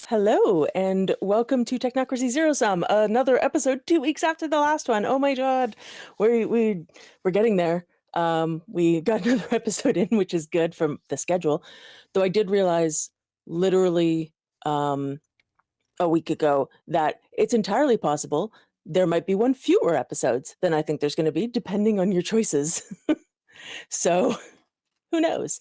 Hello, and welcome to Technocracy Zero Sum, another episode 2 weeks after the last one. Oh my god, we're getting there. We got another episode in, which is good from the schedule. Though I did realize literally a week ago that it's entirely possible there might be one fewer episodes than I think there's going to be, depending on your choices. So, who knows?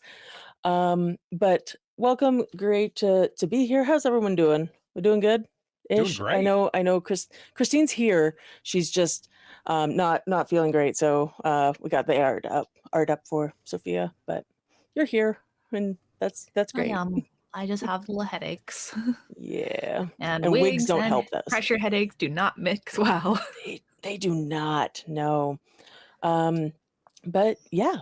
But welcome, great to be here. How's everyone doing? We're doing good ish. Doing great. I know Christine's here. She's just not feeling great, so we got the art up for Sophia, but you're here and that's great. I just have little headaches. Yeah. And wigs don't help those. Pressure headaches do not mix well. They do not, no. But yeah,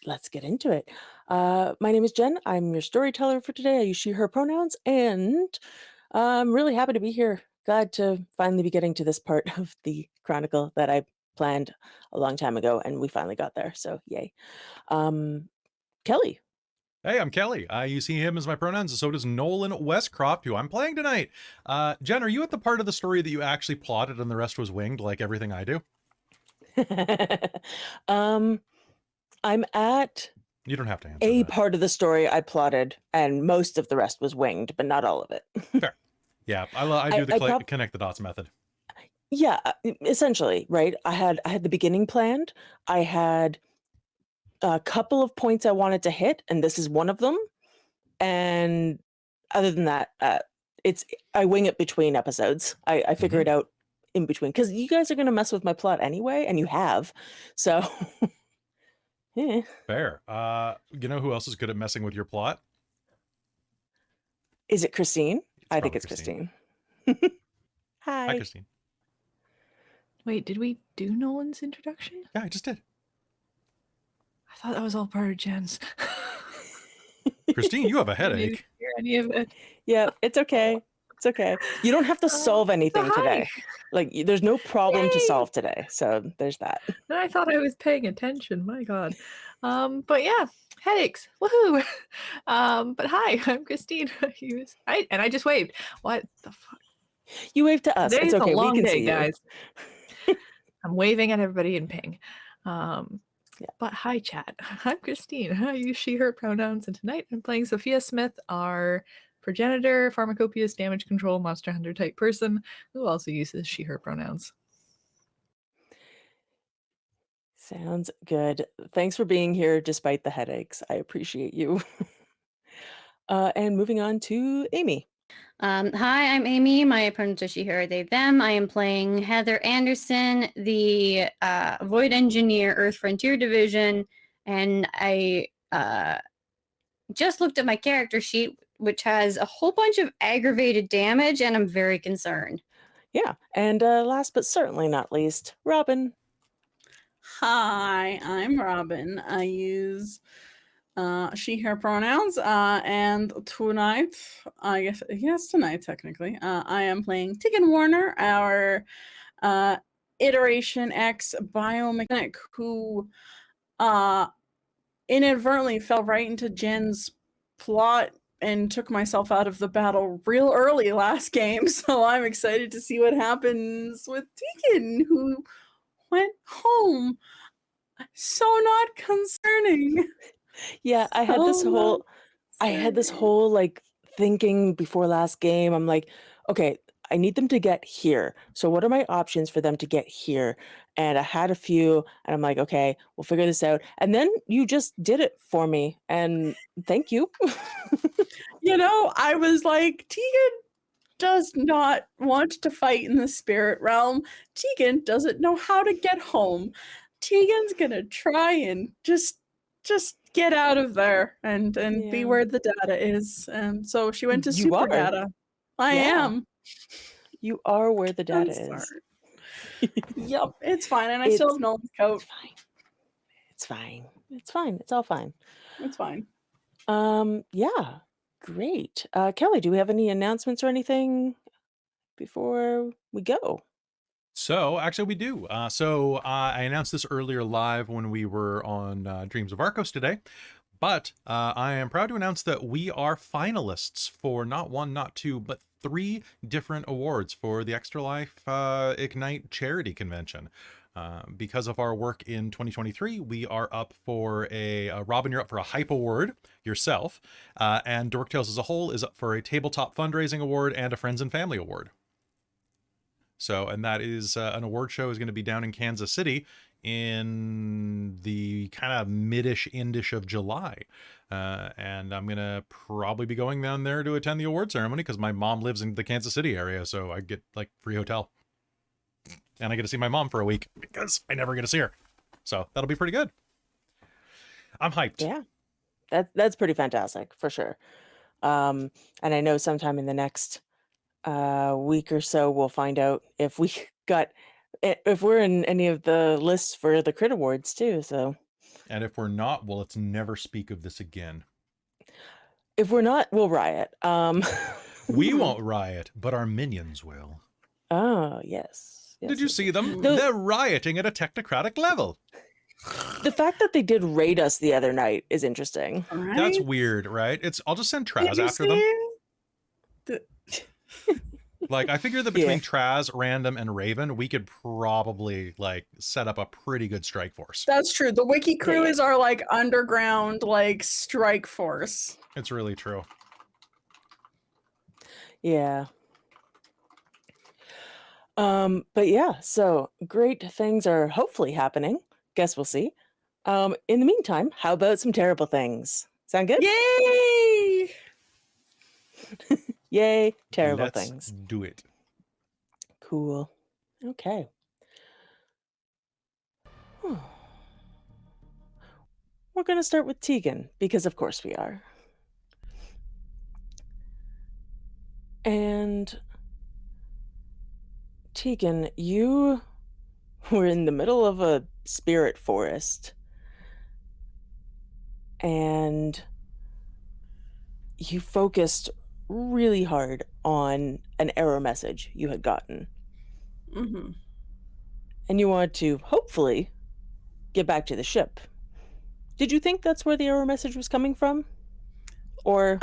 let's get into it. My name is Jen. I'm your storyteller for today. I use she, her pronouns, and I'm really happy to be here. Glad to finally be getting to this part of the chronicle that I planned a long time ago, and we finally got there, so yay. Kelly. Hey, I'm Kelly. You see him as my pronouns, and so does Nolan Westcroft, who I'm playing tonight. Jen, are you at the part of the story that you actually plotted and the rest was winged, like everything I do? I'm at You don't have to answer a that. part of the story I plotted, and most of the rest was winged, but not all of it. Fair. Yeah, I do the connect the dots method. Yeah, essentially, right? I had the beginning planned. I had a couple of points I wanted to hit, and this is one of them. And other than that, I wing it between episodes. I figure it out in between, because you guys are going to mess with my plot anyway, and you have. So, yeah. Fair. You know who else is good at messing with your plot? Is it Christine? I think it's Christine. Hi, Christine. Wait, did we do Nolan's introduction? Yeah, I just did. I thought that was all part of Jen's. Christine, you have a headache. I didn't hear any of it. Yeah, it's okay. It's okay. You don't have to solve anything today. Like, there's no problem to solve today. So there's that. I thought I was paying attention. My God. But yeah, headaches. Woohoo. But hi, I'm Christine. I just waved. What the fuck? You waved to us. Today's it's okay. A long we can day, see guys. I'm waving at everybody in ping. Yeah. But hi, chat. I'm Christine. I use she, her pronouns, and tonight I'm playing Sophia Smith, our progenitor, pharmacopoeia, damage control, monster hunter type person who also uses she, her pronouns. Sounds good. Thanks for being here despite the headaches. I appreciate you. And moving on to Amy. Hi, I'm Amy. My pronouns are she, her, they, them. I am playing Heather Anderson, the Void Engineer, Earth Frontier Division, and I just looked at my character sheet, which has a whole bunch of aggravated damage, and I'm very concerned. Yeah, and last but certainly not least, Robin. Hi, I'm Robin. I use she, her pronouns, and tonight, tonight technically, I am playing Tegan Warner, our Iteration X biomechanic who inadvertently fell right into Jen's plot and took myself out of the battle real early last game, so I'm excited to see what happens with Tegan, who went home. So not concerning. Yeah, I had this whole like thinking before last game. I'm like, okay, I need them to get here. So what are my options for them to get here? And I had a few, and I'm like, okay, we'll figure this out. And then you just did it for me, and thank you. I was like, Tegan does not want to fight in the spirit realm. Tegan doesn't know how to get home. Tegan's gonna try and just get out of there and be where the data is. So she went to super data. I am. You are where the data is. Yep, it's fine. And I still have Nolan's coat. It's fine. It's fine. It's all fine. It's fine. Yeah. Great. Kelly, do we have any announcements or anything before we go? So actually we do. I announced this earlier live when we were on Dreams of Arcos today, But I am proud to announce that we are finalists for not one, not two, but 3 different awards for the Extra Life Ignite charity convention. Because of our work in 2023, we are up for Robin, you're up for a Hype Award yourself, and Dork Tales as a whole is up for a Tabletop Fundraising Award and a Friends and Family Award. So, and that is an award show is going to be down in Kansas City in the kind of mid-ish, end-ish of July. And I'm going to probably be going down there to attend the award ceremony because my mom lives in the Kansas City area, so I get like free hotel. And I get to see my mom for a week because I never get to see her. So that'll be pretty good. I'm hyped. Yeah, that's pretty fantastic for sure. And I know sometime in the next week or so we'll find out if we're in any of the lists for the Crit Awards too. So, and if we're not, well, let's never speak of this again. If we're not, we'll riot. We won't riot, but our minions will. Oh yes. Did you see them? Those... They're rioting at a technocratic level. The fact that they did raid us the other night is interesting. Right? That's weird, right? I'll just send Traz after them. Like, I figure that between Traz, Random, and Raven, we could probably like set up a pretty good strike force. That's true. The wiki crew is our like underground like strike force. It's really true. Yeah. But yeah, so great things are hopefully happening. Guess we'll see. In the meantime, how about some terrible things? Sound good? Yay! Yay, terrible Let's things. do it. Cool. Okay. We're going to start with Tegan, because of course we are. And Tegan, you were in the middle of a spirit forest. And you focused really hard on an error message you had gotten. Mm-hmm. And you wanted to, hopefully, get back to the ship. Did you think that's where the error message was coming from? Or...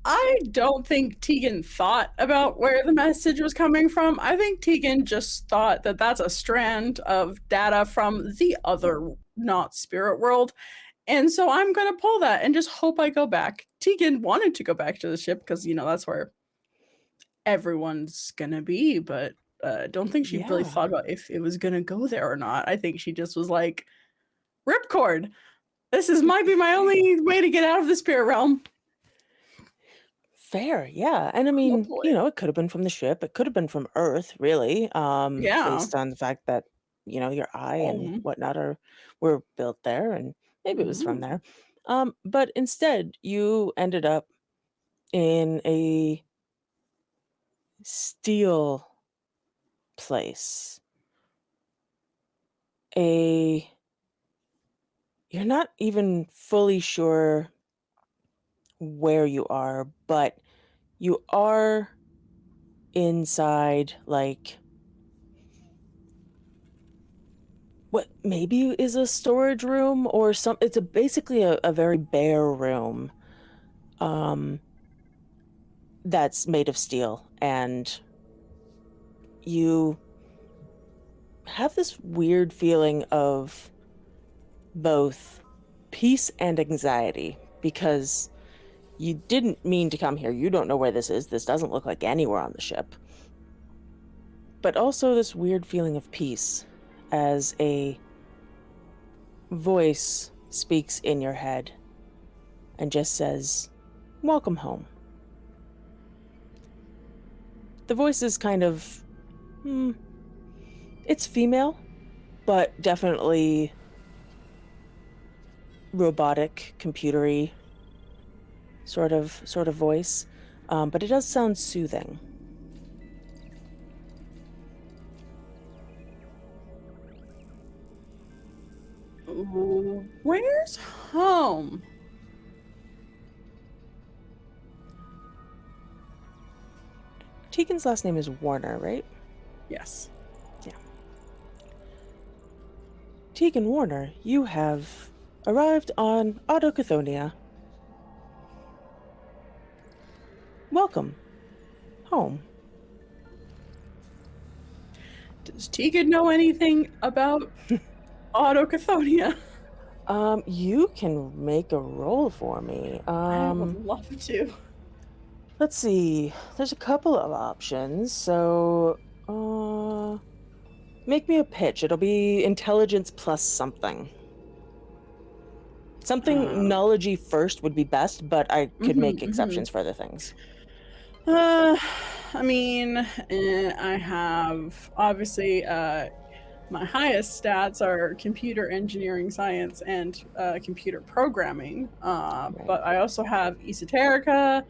I don't think Tegan thought about where the message was coming from. I think Tegan just thought that that's a strand of data from the other not spirit world. And so I'm going to pull that and just hope I go back. Tegan wanted to go back to the ship because, you know, that's where everyone's going to be. But I don't think she really thought about if it was going to go there or not. I think she just was like, ripcord. Might be my only way to get out of the spirit realm. Fair, yeah. And I mean, you know, it could have been from the ship. It could have been from Earth, really. Based on the fact that, you know, your eye and whatnot were built there, and maybe it was from there. But instead, you ended up in a steel place. You're not even fully sure where you are, but you are inside like what maybe is a storage room or it's basically a very bare room that's made of steel, and you have this weird feeling of both peace and anxiety because you didn't mean to come here. You don't know where this is. This doesn't look like anywhere on the ship. But also this weird feeling of peace as a voice speaks in your head and just says, "Welcome home." The voice is kind of, it's female, but definitely robotic, computery sort of voice, but it does sound soothing. Where's home? Tegan's last name is Warner, right? Yes. Yeah. Tegan Warner, you have arrived on Autochthonia. Welcome home. Does Tegan know anything about Autochthonia? You can make a roll for me. I would love to. Let's see. There's a couple of options. So, make me a pitch. It'll be intelligence plus something. Something knowledge-y first would be best, but I could make exceptions for other things. I mean, I have obviously my highest stats are computer engineering science and computer programming, but I also have esoterica,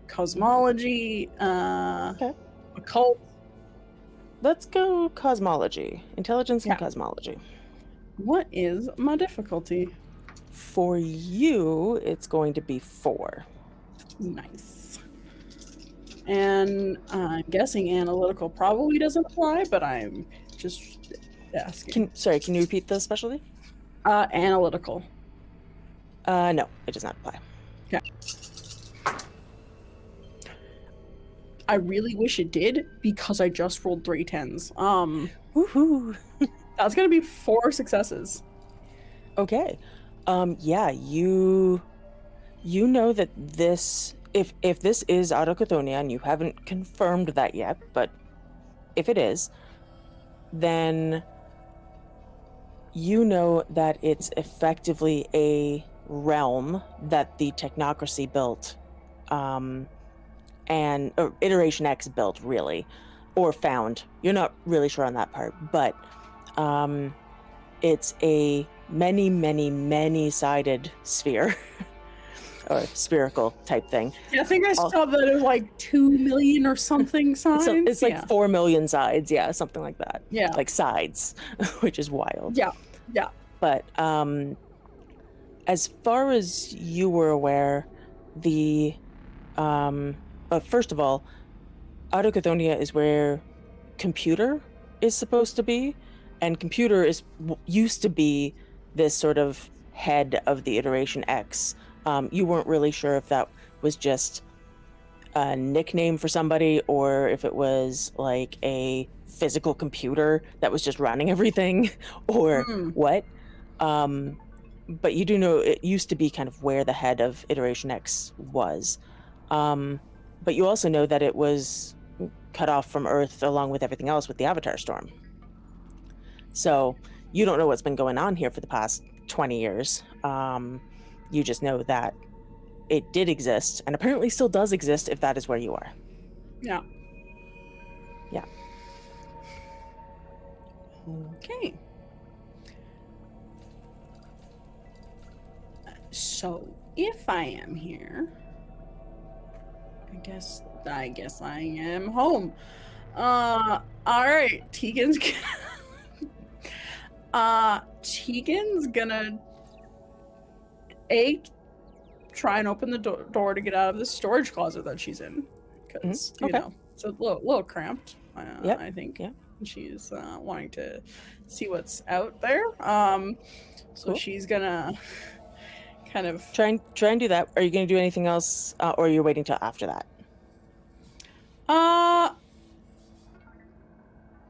cosmology, occult. Let's go cosmology. Intelligence and cosmology. What is my difficulty? For you, it's going to be 4. Nice. And I'm guessing analytical probably doesn't apply, but I'm just asking. Can you repeat the specialty? Analytical. No, it does not apply. Okay. I really wish it did because I just rolled 3 10s. Woohoo! That's gonna be 4 successes. Okay. Yeah, you know that this, if this is Autochthonia, and you haven't confirmed that yet, but if it is, then you know that it's effectively a realm that the Technocracy built, or Iteration X built, really, or found. You're not really sure on that part, but it's a many-sided sphere or spherical type thing. Yeah, I think I saw that it was like 2 million or something sides. It's like 4 million sides, yeah, something like that. Yeah, like sides, which is wild. Yeah. But as far as you were aware, the first of all, Autochthonia is where computer is supposed to be, and computer used to be this sort of head of the Iteration X. You weren't really sure if that was just a nickname for somebody or if it was like a physical computer that was just running everything or what. But you do know it used to be kind of where the head of Iteration X was. But you also know that it was cut off from Earth along with everything else with the Avatar Storm. So you don't know what's been going on here for the past 20 years. You just know that it did exist and apparently still does exist if that is where you are. Yeah. Yeah. Okay. So if I am here, I guess I am home. All right, Tegan's gonna try and open the door to get out of the storage closet that she's in, because you know it's a little cramped. I think she's wanting to see what's out there. So she's gonna kind of try and do that. Are you going to do anything else, or are you waiting till after that?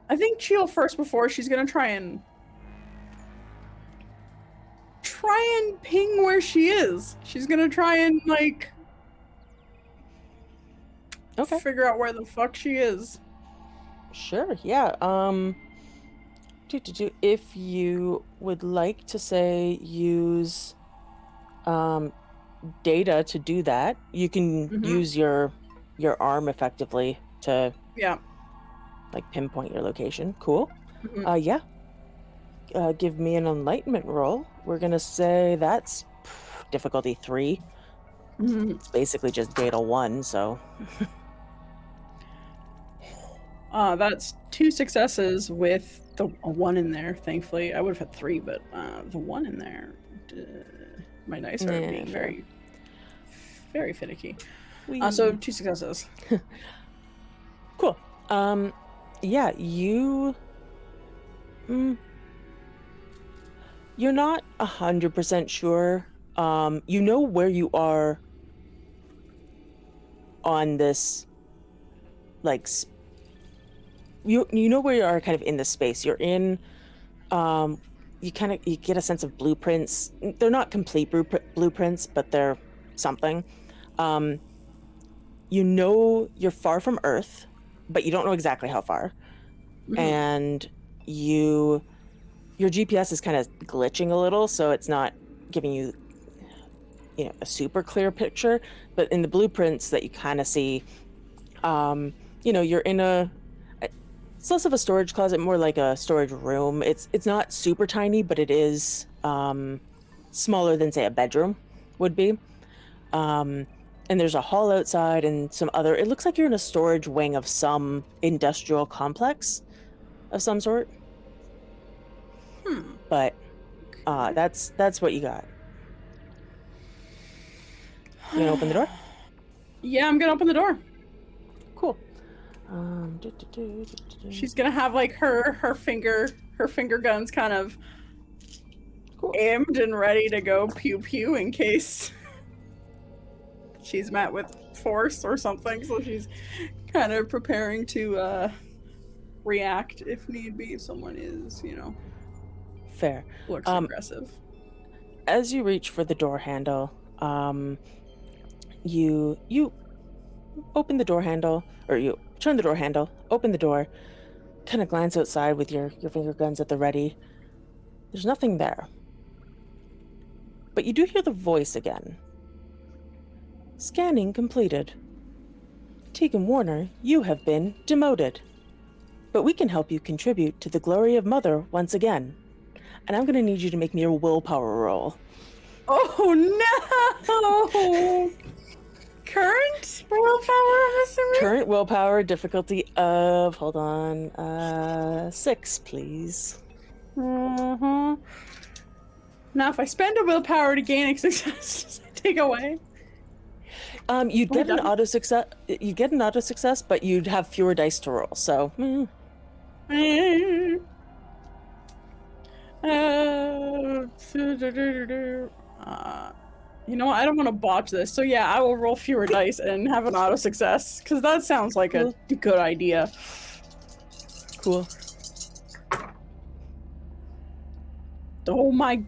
I think she'll first before she's gonna try and ping where she is. She's gonna try and figure out where the fuck she is. Sure, yeah. If you would like to say use data to do that, you can use your arm effectively to pinpoint your location. Cool. Give me an enlightenment roll. We're gonna say that's difficulty 3. It's basically just data 1, so that's 2 successes with a 1 in there. Thankfully, I would have had 3, but the 1 in there, my dice are being very, very finicky. So 2 successes. Cool. Yeah, you. You're not 100% sure. You know where you are on this, like, you know where you are kind of in this space. You're in, you get a sense of blueprints. They're not complete blueprints, but they're something. You know you're far from Earth, but you don't know exactly how far. Mhm. And your GPS is kind of glitching a little, so it's not giving you, a super clear picture. But in the blueprints that you kind of see, you're in it's less of a storage closet, more like a storage room. It's not super tiny, but it is smaller than, say, a bedroom would be. And there's a hall outside and some other. It looks like you're in a storage wing of some industrial complex of some sort. But that's what you got. You gonna open the door? Yeah, I'm gonna open the door. Cool. She's gonna have like her finger guns kind of aimed and ready to go pew pew in case she's met with force or something. So she's kind of preparing to react if need be. If someone is, Fair. looks aggressive. As you reach for the door handle, you open the door handle, or you turn the door handle, open the door, kind of glance outside with your finger guns at the ready. There's nothing there. But you do hear the voice again. Scanning completed. Tegan Warner, you have been demoted. But we can help you contribute to the glory of Mother once again. And I'm going to need you to make me a willpower roll. Oh no! Current willpower, I'm assuming? Current willpower difficulty of, 6, please. Mm-hmm. Now, if I spend a willpower to gain a success, does it take away? You'd get an auto success. You get an auto success, but you'd have fewer dice to roll. So, you know what? I don't want to botch this. So yeah, I will roll fewer dice and have an auto success because that sounds like a good idea. Cool. Oh my!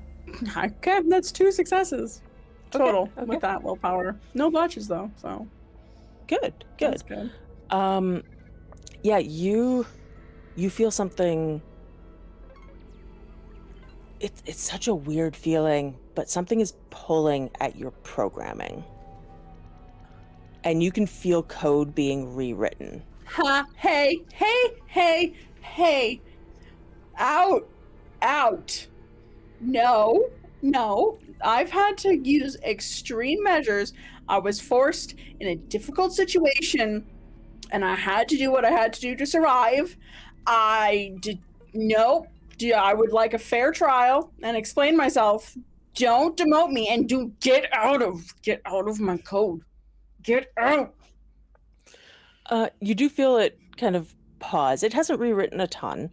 Okay, that's 2 successes total with that willpower. No botches though, so Good. that's good. Yeah, you feel something. It's such a weird feeling, but something is pulling at your programming. And you can feel code being rewritten. Ha! Hey! Out! No. I've had to use extreme measures. I was forced in a difficult situation, and I had to do what I had to do to survive. I would like a fair trial and explain myself. Don't demote me and get out of my code. Get out. You do feel it kind of pause. It hasn't rewritten a ton,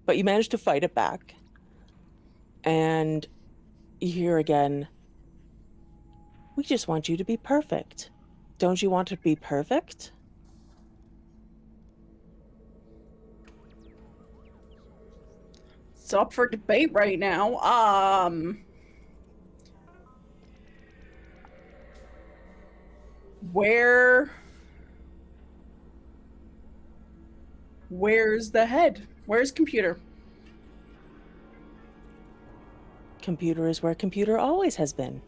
but you managed to fight it back. And you hear again, we just want you to be perfect. Don't you want to be perfect? It's up for debate right now. Where's the head? Where's computer? Computer is where computer always has been.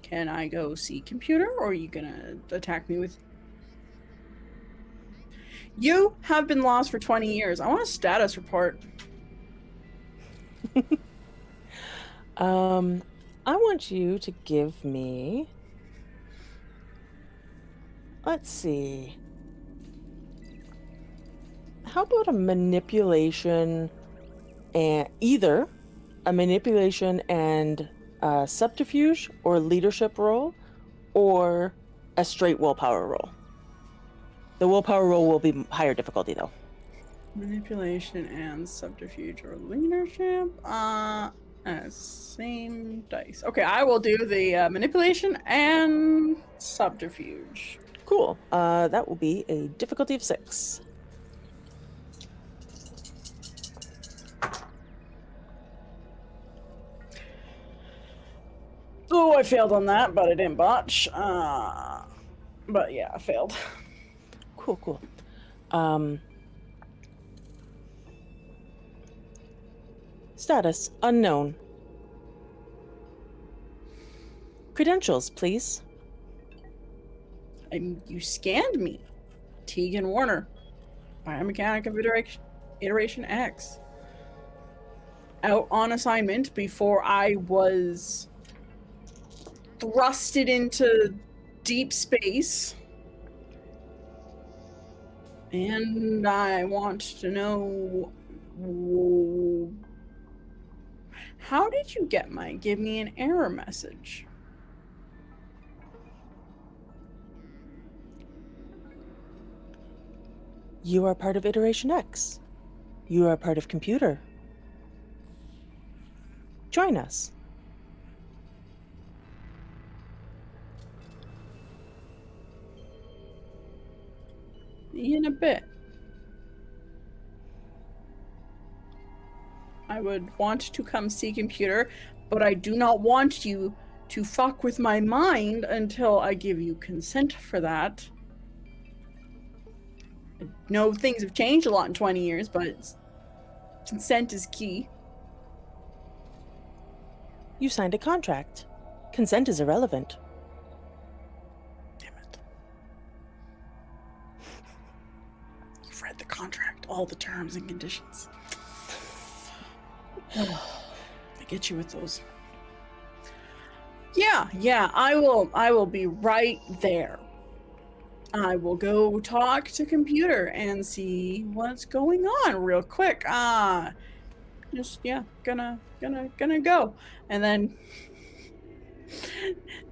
Can I go see computer, or are you gonna attack me with... You have been lost for 20 years. I want a status report. I want you to give me... Let's see. How about a manipulation and either a manipulation and subterfuge or leadership roll, or a straight willpower roll. The willpower roll will be higher difficulty though. Manipulation and subterfuge or leadership. Same dice. Okay, I will do the manipulation and subterfuge. Cool. That will be a difficulty of 6. Oh, I failed on that, but I didn't botch. But yeah, I failed. Cool. Status unknown. Credentials, please. You scanned me. Tegan Warner. Biomechanic of Iteration X. Out on assignment before I was thrusted into deep space. And I want to know, how did you give me an error message? You are part of Iteration X. You are part of computer. Join us. In a bit. I would want to come see computer, but I do not want you to fuck with my mind until I give you consent for that. I know things have changed a lot in 20 years, but consent is key. You signed a contract. Consent is irrelevant. Damn it. You've read the contract, all the terms and conditions. I get you with those. Yeah, I will be right there. I will go talk to computer and see what's going on real quick. Gonna go. And then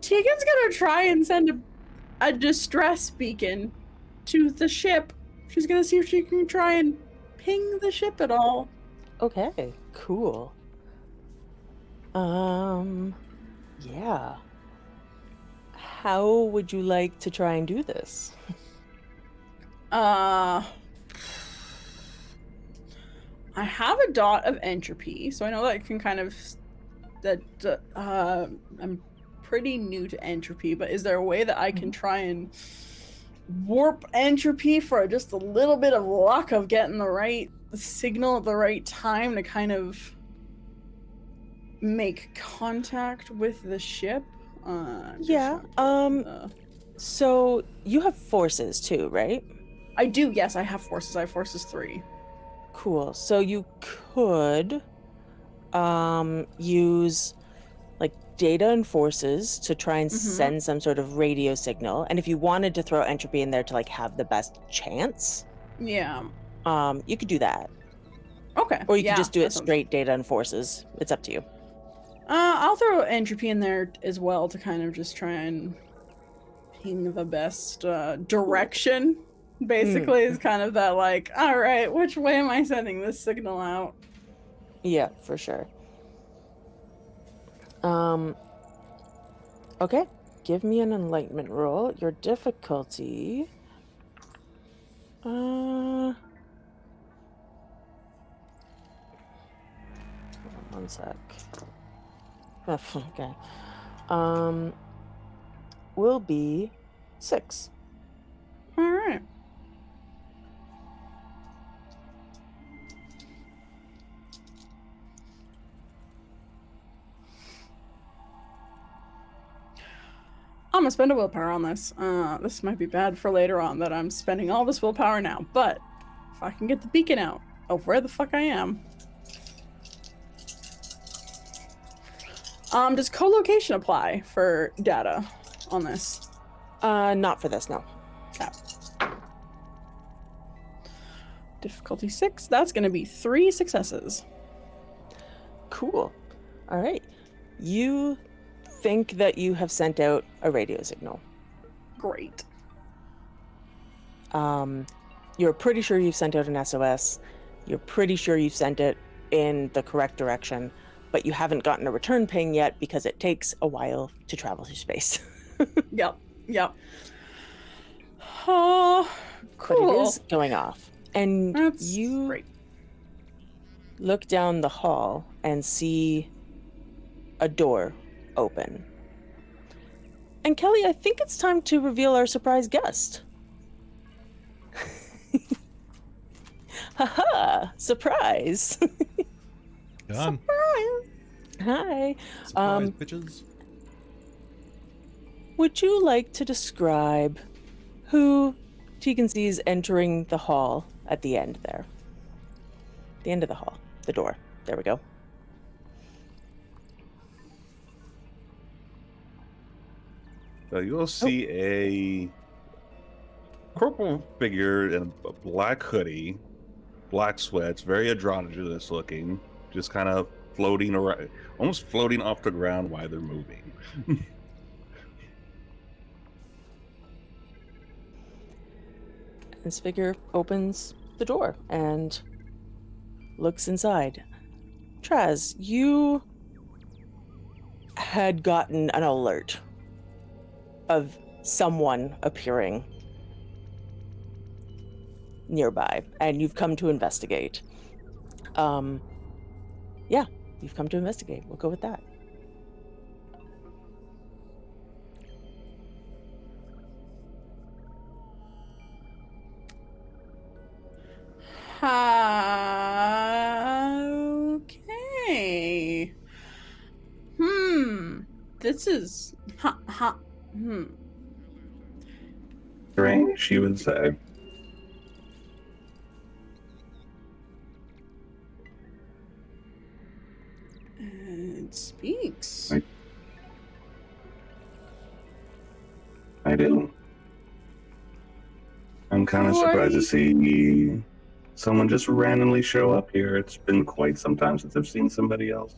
Tegan's gonna try and send a distress beacon to the ship. She's gonna see if she can try and ping the ship at all. Okay, cool. Yeah. How would you like to try and do this? I have a dot of entropy, so I know that I can kind of I'm pretty new to entropy, but is there a way that I can try and warp entropy for just a little bit of luck of getting the right signal at the right time to kind of make contact with the ship? Yeah, so you have forces too, right? I do, yes, I have forces. I have forces 3. Cool. So you could use like data and forces to try and send some sort of radio signal. And if you wanted to throw entropy in there to like have the best chance, Yeah. you could do that. Okay. Or you could just do it that sounds- straight data and forces. It's up to you. I'll throw entropy in there as well to kind of just try and ping the best direction. Basically, is kind of that like, all right, which way am I sending this signal out? Yeah, for sure. Okay, give me an enlightenment roll. Your difficulty. Hold on one sec. Okay. Will be 6. All right. I'm gonna spend a willpower on this. This might be bad for later on that I'm spending all this willpower now, but if I can get the beacon out of where the fuck I am. Does co-location apply for data on this? Not for this, no. Okay. Difficulty 6. That's gonna be 3 successes. Cool. All right. You think that you have sent out a radio signal. Great. You're pretty sure you've sent out an SOS. You're pretty sure you've sent it in the correct direction, but you haven't gotten a return ping yet because it takes a while to travel through space. Yep. Oh, cool. But it is going off. And That's you great. look down the hall and see a door open. And Kelly, I think it's time to reveal our surprise guest. Haha, surprise. Done. Hi. Surprise, bitches. Would you like to describe who Tegan sees entering the hall at the end there? The end of the hall. The door. There we go. So you'll see a corporal figure in a black hoodie, black sweats, very androgynous looking, just kind of floating around, almost floating off the ground while they're moving. This figure opens the door and looks inside. Traz, you had gotten an alert of someone appearing nearby, and you've come to investigate. Yeah, you've come to investigate. We'll go with that. Okay. This is Strange, she would say. It speaks. I do. I'm kind of Who are surprised to you? see someone just randomly show up here. It's been quite some time since I've seen somebody else.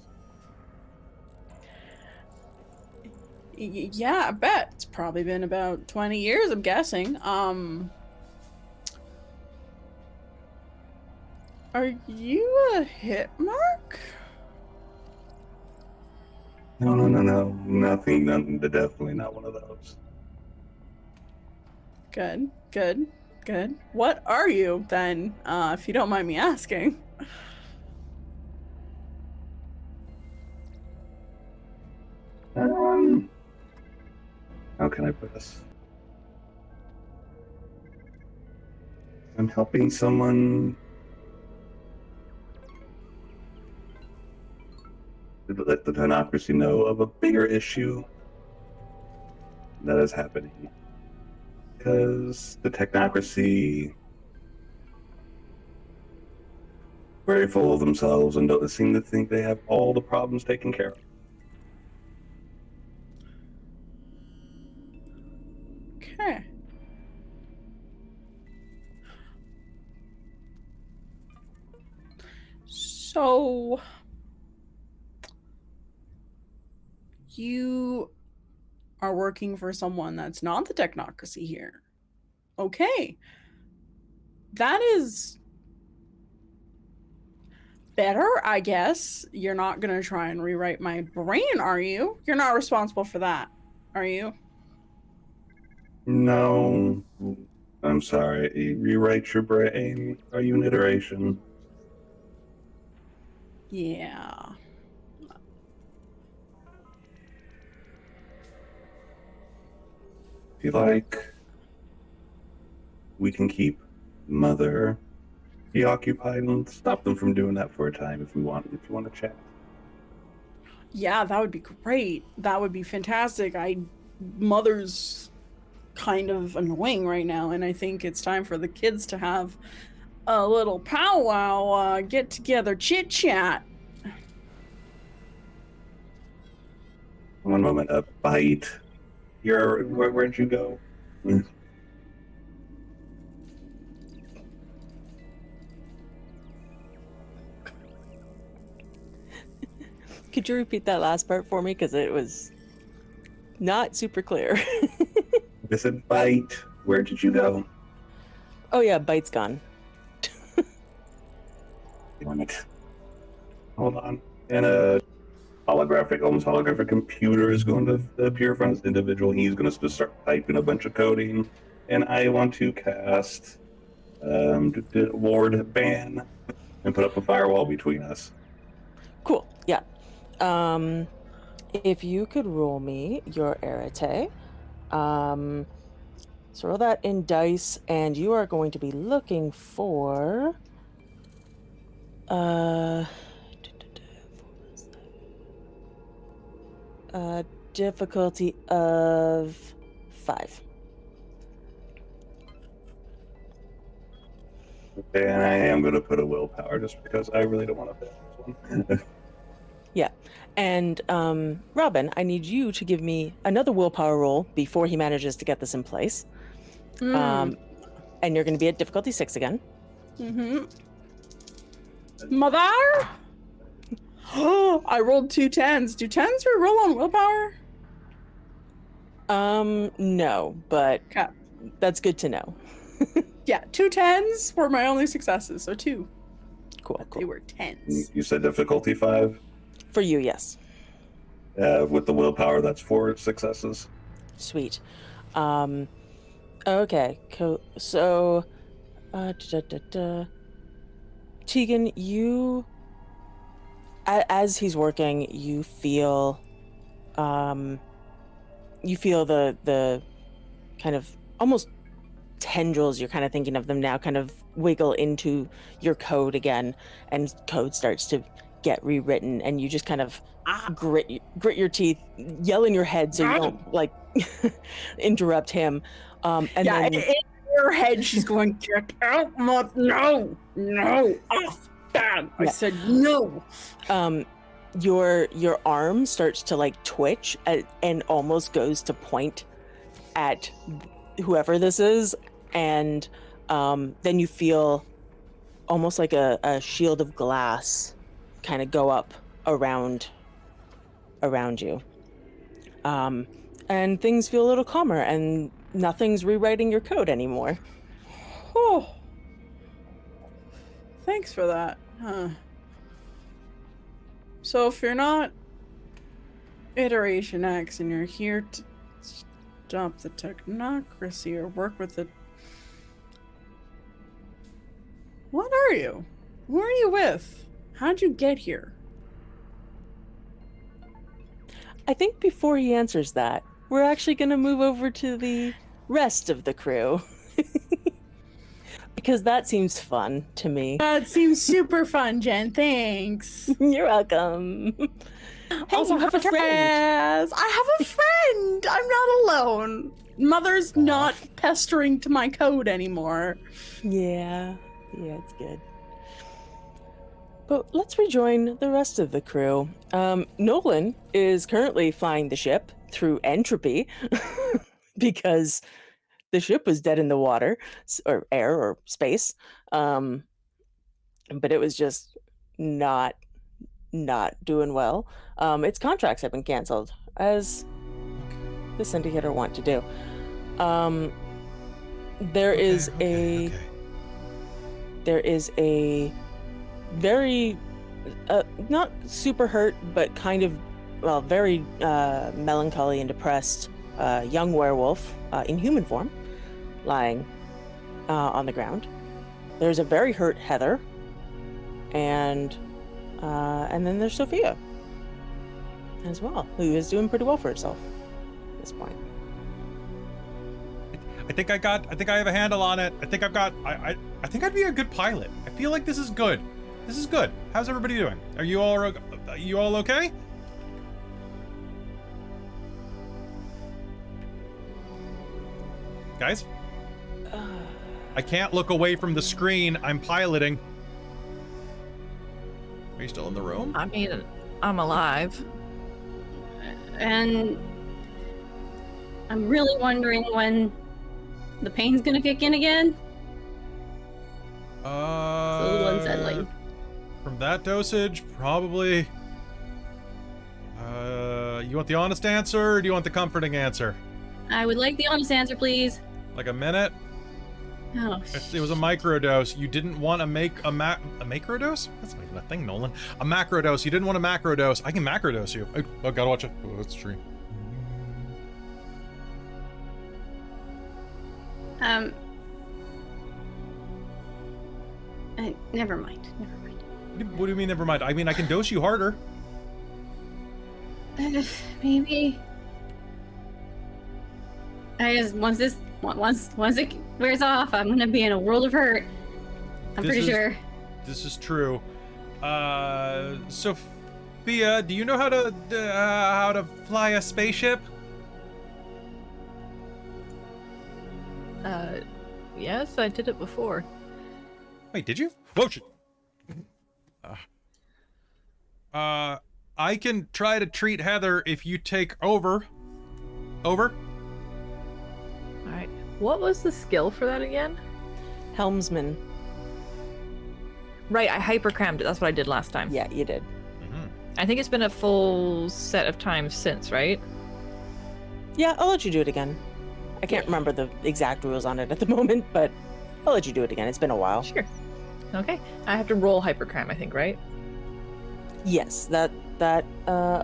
Yeah, I bet. It's probably been about 20 years, I'm guessing. Are you a hit mark? No. Nothing, definitely not one of those. Good. What are you, then, if you don't mind me asking? How can I put this? I'm helping someone to let the Technocracy know of a bigger issue that is happening. Because the Technocracy very full of themselves and don't seem to think they have all the problems taken care of. Okay. So you are working for someone that's not the Technocracy here. Okay. That is better, I guess. You're not going to try and rewrite my brain, are you? You're not responsible for that, are you? No, I'm sorry. Rewrite your brain. Are you an iteration? Yeah. If you like, we can keep Mother preoccupied and stop them from doing that for a time if we want. If you want to chat. Yeah, that would be great. That would be fantastic. Mother's kind of annoying right now, and I think it's time for the kids to have a little powwow, get together, chit chat. One moment, a bite. Where'd you go? Could you repeat that last part for me? Because it was not super clear. I said bite. Where did you go? Oh yeah, Bite's gone. Damn it. Hold on. And a almost holographic computer is going to appear from this individual. He's going to start typing a bunch of coding. And I want to cast ward ban and put up a firewall between us. Cool. Yeah. If you could roll me your Rattray, so roll that in dice, and you are going to be looking for difficulty of 5. And I am going to put a willpower just because I really don't want to fail this one. Yeah. And Robin, I need you to give me another willpower roll before he manages to get this in place. And you're going to be at difficulty 6 again. Mm-hmm. Mother! I rolled 2 10s. Do 10s re-roll on willpower? No, but Okay. that's good to know. Yeah, 2 10s were my only successes, so 2. Cool, They cool. were 10s. You said difficulty 5? For you, yes. With the willpower, that's 4 successes. Sweet. Okay, cool. So, Tegan, you, as he's working, you feel the kind of almost tendrils, you're kind of thinking of them now, kind of wiggle into your code again, and code starts to get rewritten, and you just kind of grit your teeth, yell in your head so you don't like interrupt him. And Yeah, then in her head, she's going, "Get out, no, off, dad." I Yeah. said no. your arm starts to like twitch and almost goes to point at whoever this is, and then you feel almost like a shield of glass kind of go up around you, and things feel a little calmer, and nothing's rewriting your code anymore. Oh, thanks for that. So if you're not Iteration X and you're here to stop the Technocracy or work with the... What are you? Who are you with? How'd you get here? I think before he answers that, we're actually going to move over to the rest of the crew. Because that seems fun to me. That seems super fun, Jen. Thanks. You're welcome. Hey, Also, you have a friend. I have a friend. I'm not alone. Mother's not pestering to my code anymore. Yeah, it's good. But let's rejoin the rest of the crew. Nolan is currently flying the ship through entropy because the ship was dead in the water, or air, or space. But it was just not doing well. Its contracts have been canceled, as the Syndicator want to do. There is a very not super hurt, but kind of, well, very melancholy and depressed young werewolf in human form lying on the ground. There's a very hurt Heather, and then there's Sophia as well, who is doing pretty well for herself at this point. I think I have a handle on it. I think I'd be a good pilot. I feel like this is good. This is good. How's everybody doing? Are you all okay? Guys? I can't look away from the screen. I'm piloting. Are you still in the room? I mean, I'm alive. And I'm really wondering when the pain's gonna kick in again. It's a little unsettling. From that dosage, probably. You want the honest answer, or do you want the comforting answer? I would like the honest answer, please. Like a minute? Oh, It was a microdose. You didn't want to make a macrodose? That's not even a thing, Nolan. A macrodose. You didn't want a macrodose. I can macrodose you. Oh, gotta watch it. Oh, that's true. Never mind. Never mind. What do you mean, never mind? I mean, I can dose you harder. Maybe. I just once it wears off, I'm gonna be in a world of hurt. I'm pretty sure. This is true. Sophia, do you know how to fly a spaceship? Yes, I did it before. Wait, did you? Whoa, shit. I can try to treat Heather if you take over. Over? Alright. What was the skill for that again? Helmsman. Right, I hypercrammed it. That's what I did last time. Yeah, you did. Mm-hmm. I think it's been a full set of times since, right? Yeah, I'll let you do it again. I can't remember the exact rules on it at the moment, but I'll let you do it again. It's been a while. Sure. Okay. I have to roll hypercram, I think, right? Yes, or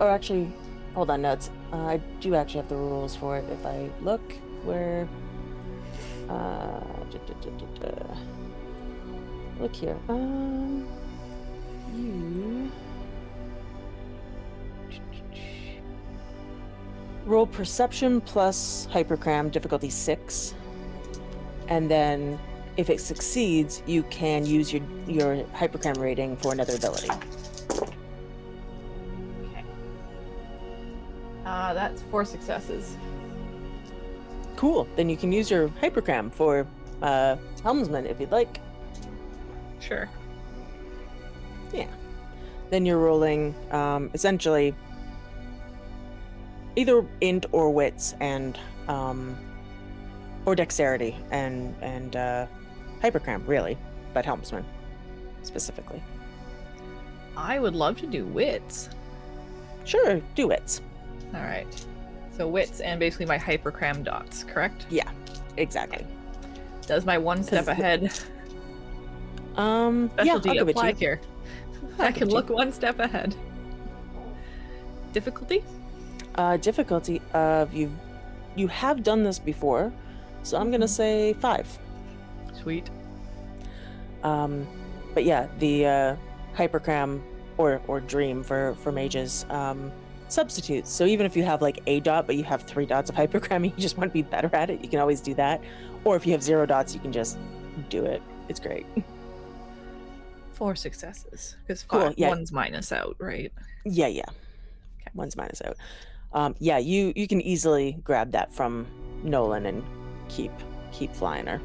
actually, hold on, notes. I do actually have the rules for it. If I look where, look here. You roll perception plus hypercram, difficulty 6, and then if it succeeds, you can use your hypercram rating for another ability. That's 4 successes. Cool. Then you can use your hypercram for helmsman if you'd like. Sure. Yeah. Then you're rolling essentially either int or wits and or dexterity and hypercram really, but helmsman specifically. I would love to do wits. Sure, do wits. All right. So wits and basically my hypercram dots, correct? Yeah, exactly. Does my one step ahead Yeah, I'll specialty give it to apply you. here? I'll I give can it to look one step ahead. Difficulty? Difficulty of you have done this before, so I'm gonna say 5. Sweet. But yeah, the hypercram or dream for mages substitutes. So even if you have like a dot, but you have 3 dots of hypercram, you just want to be better at it, you can always do that. Or if you have 0 dots, you can just do it. It's great. 4 successes. Because Cool, yeah. one's minus out, right? Yeah. Okay. One's minus out. Yeah, you can easily grab that from Nolan and keep flying her.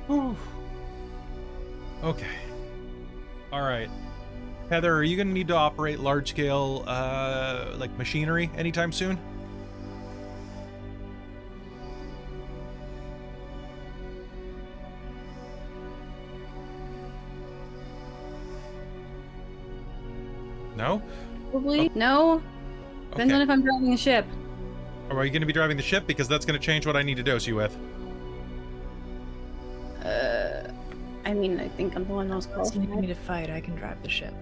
Whew. Okay. All right. Heather, are you going to need to operate large-scale, like, machinery anytime soon? No? Probably. No. Depends on Okay. if I'm driving the ship. Or are you going to be driving the ship? Because that's going to change what I need to dose you with. I mean, I think I'm the one who's If close. you need me to fight, I can drive the ship.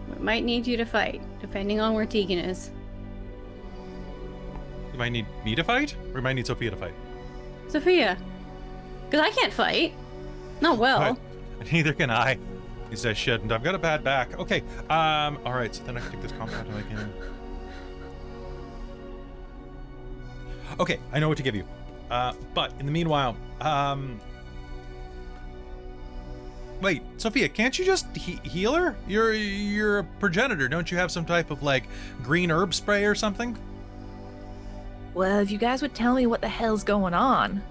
We might need you to fight, depending on where Tegan is. You might need me to fight? Or you might need Sophia to fight? Sophia. Because I can't fight. Not well. Right. Neither can I. He says shouldn't. I've got a bad back. Okay. Alright, so then I can take this compound and I can... Okay, I know what to give you. But in the meanwhile, wait, Sophia, can't you just heal her? You're a progenitor. Don't you have some type of, like, green herb spray or something? Well, if you guys would tell me what the hell's going on.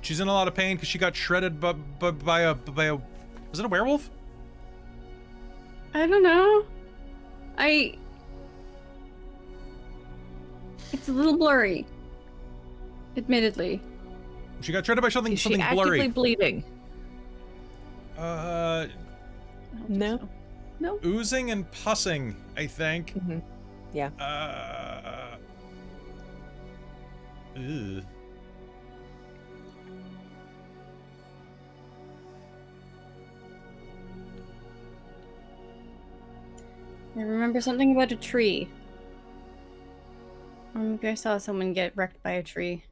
She's in a lot of pain because she got shredded by a... Was it a werewolf? I don't know. It's a little blurry. Admittedly. She got shredded by something Is she blurry. actively bleeding? I don't think No. so. No. Oozing and pussing, I think. Yeah. Ugh. I remember something about a tree. I saw someone get wrecked by a tree.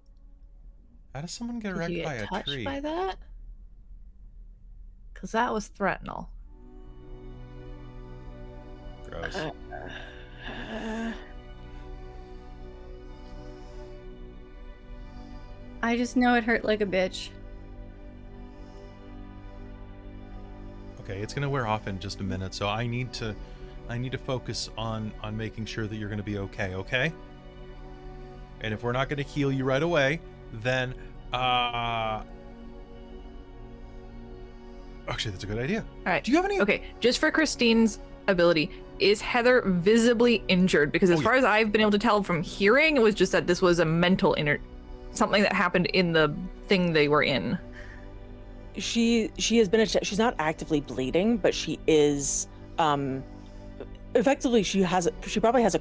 How does someone get Did wrecked you by get a touched tree? by that? Because that was threatenal. Gross. I just know it hurt like a bitch. Okay, it's gonna wear off in just a minute, so I need to focus on making sure that you're gonna be okay, okay? And if we're not gonna heal you right away, then actually that's a good idea. All right. Do you have any Okay, just for Christine's ability, is Heather visibly injured? Because as Oh, far as I've been able to tell from hearing, it was just that this was a mental something that happened in the thing they were in. She has been she's not actively bleeding, but she is effectively she probably has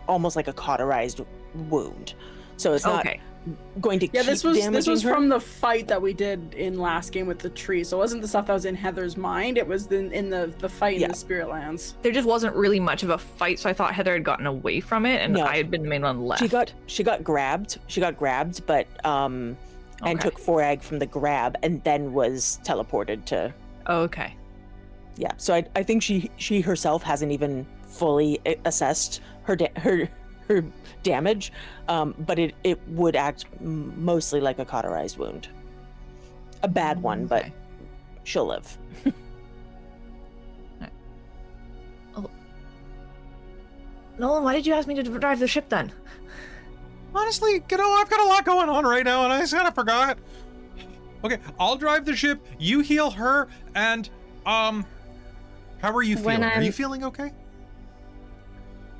almost like a cauterized wound. So it's not Okay. going to Yeah, keep this was damaging her. from the fight that we did in last game with the tree. So it wasn't the stuff that was in Heather's mind. It was in the fight in Yeah. the Spirit Lands. There just wasn't really much of a fight, so I thought Heather had gotten away from it, and No. I had been the main one left. She got grabbed, but and Okay. took 4 egg from the grab and then was teleported to Okay. yeah. So I think she herself hasn't even fully assessed her damage, but it would act mostly like a cauterized wound. A bad one, but Okay. she'll live. Nolan, why did you ask me to drive the ship then? Honestly, I've got a lot going on right now, and I just kind of forgot. Okay, I'll drive the ship. You heal her, and how are you When feeling? Are you I'm- feeling okay?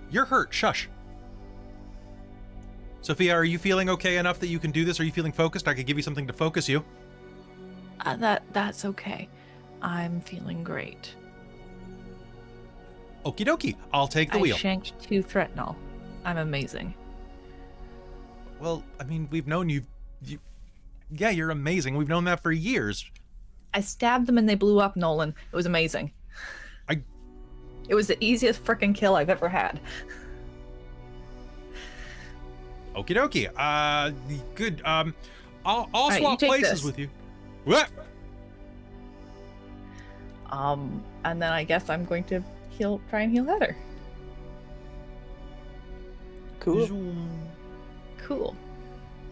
You're hurt. Shush. Sophia, are you feeling okay enough that you can do this? Are you feeling focused? I could give you something to focus you. That's okay. I'm feeling great. Okie dokie. I'll take the I wheel. shanked 2 threatenol. I'm amazing. Well, I mean, we've known you. Yeah, you're amazing. We've known that for years. I stabbed them and they blew up, Nolan. It was amazing. It was the easiest frickin' kill I've ever had. Okie dokie. Good. I'll right, you swap take places this. with you. What? And then I guess I'm going to try and heal Heather. Cool. Cool.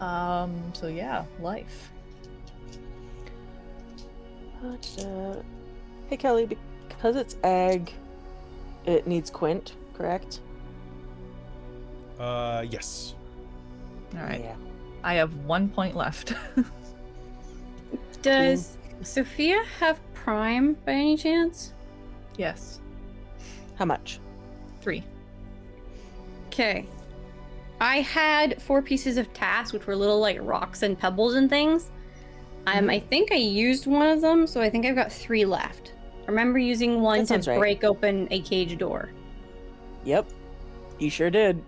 So yeah, life. Hey Kelly, because it's egg, it needs quint, correct? Yes. All right. Yeah. I have 1 point left. Does Sophia have Prime by any chance? Yes. How much? 3. Okay. I had 4 pieces of task, which were little like rocks and pebbles and things. I think I used one of them, so I think I've got 3 left. I remember using one That to sounds right. break open a cage door. Yep, you sure did.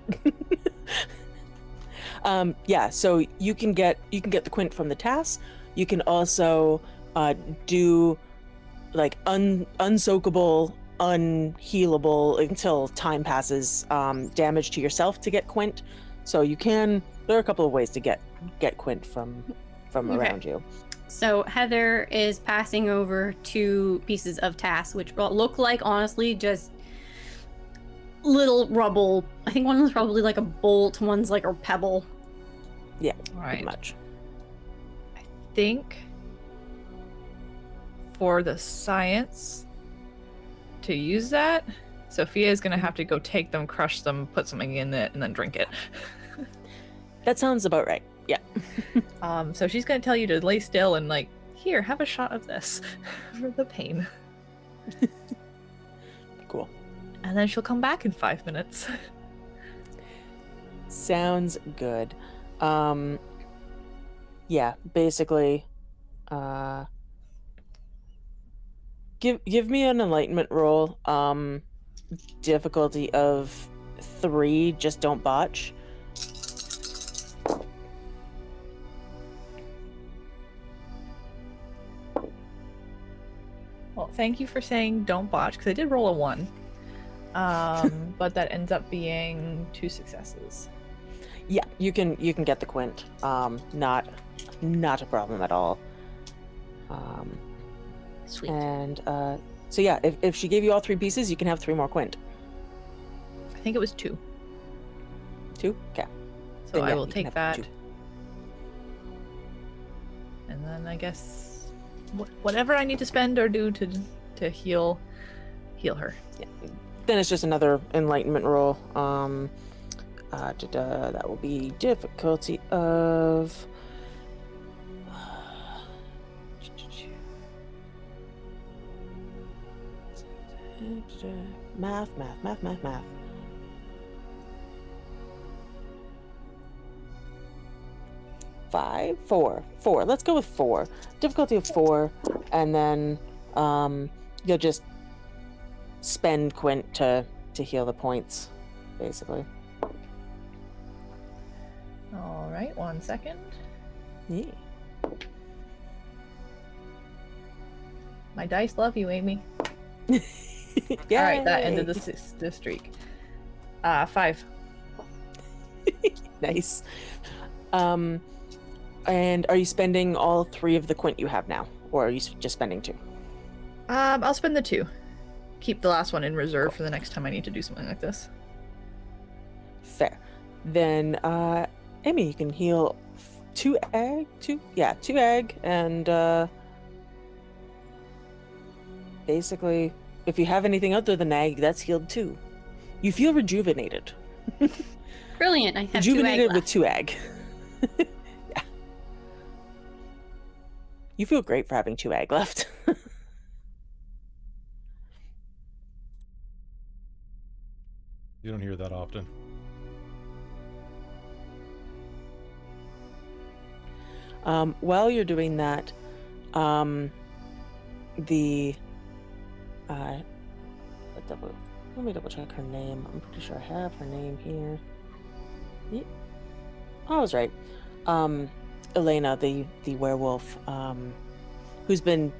Yeah, so you can get the quint from the task. You can also do like unsoakable, unhealable until time passes damage to yourself to get quint. So there are a couple of ways to get quint from Okay. around you. So Heather is passing over 2 pieces of task, which look like honestly just little rubble. I think one was probably like a bolt, one's like a pebble. Yeah, All pretty right. much. I think for the science to use that, Sophia is gonna have to go take them, crush them, put something in it, and then drink it. That sounds about right. Yeah. So she's gonna tell you to lay still and like, here, have a shot of this for the pain. Cool. And then she'll come back in 5 minutes. Sounds good. Yeah, basically, give me an enlightenment roll. Difficulty of 3, just don't botch. thank you for saying don't botch, because I did roll a 1. But that ends up being 2 successes. Yeah, you can get the quint. Not a problem at all. Sweet. And so yeah, if she gave you all 3 pieces, you can have 3 more quint. I think it was 2. 2? Okay. So Then, I yeah, will you can take have that. 2. And then I guess whatever I need to spend or do to heal her. Yeah. Then it's just another enlightenment roll. That will be difficulty of math. 5, 4. Let's go with 4. Difficulty of 4, and then you'll just spend quint to heal the points, basically. All right, 1 second. Yeah. My dice love you, Amy. Yeah. All right, that ended the streak. 5. Nice. And are you spending all 3 of the quint you have now, or are you just spending 2? I'll spend the 2. Keep the last one in reserve for the next time I need to do something like this. Fair. Then, Amy, you can heal 2 egg, 2 egg, and basically, if you have anything other than egg, that's healed too. You feel rejuvenated. Brilliant. I have 2 egg Rejuvenated with left. 2 egg. Yeah. You feel great for having 2 egg left. You don't hear that often. While you're doing that, let me double check her name. I'm pretty sure I have her name here. Yep. I was right. Elena, the werewolf, who's been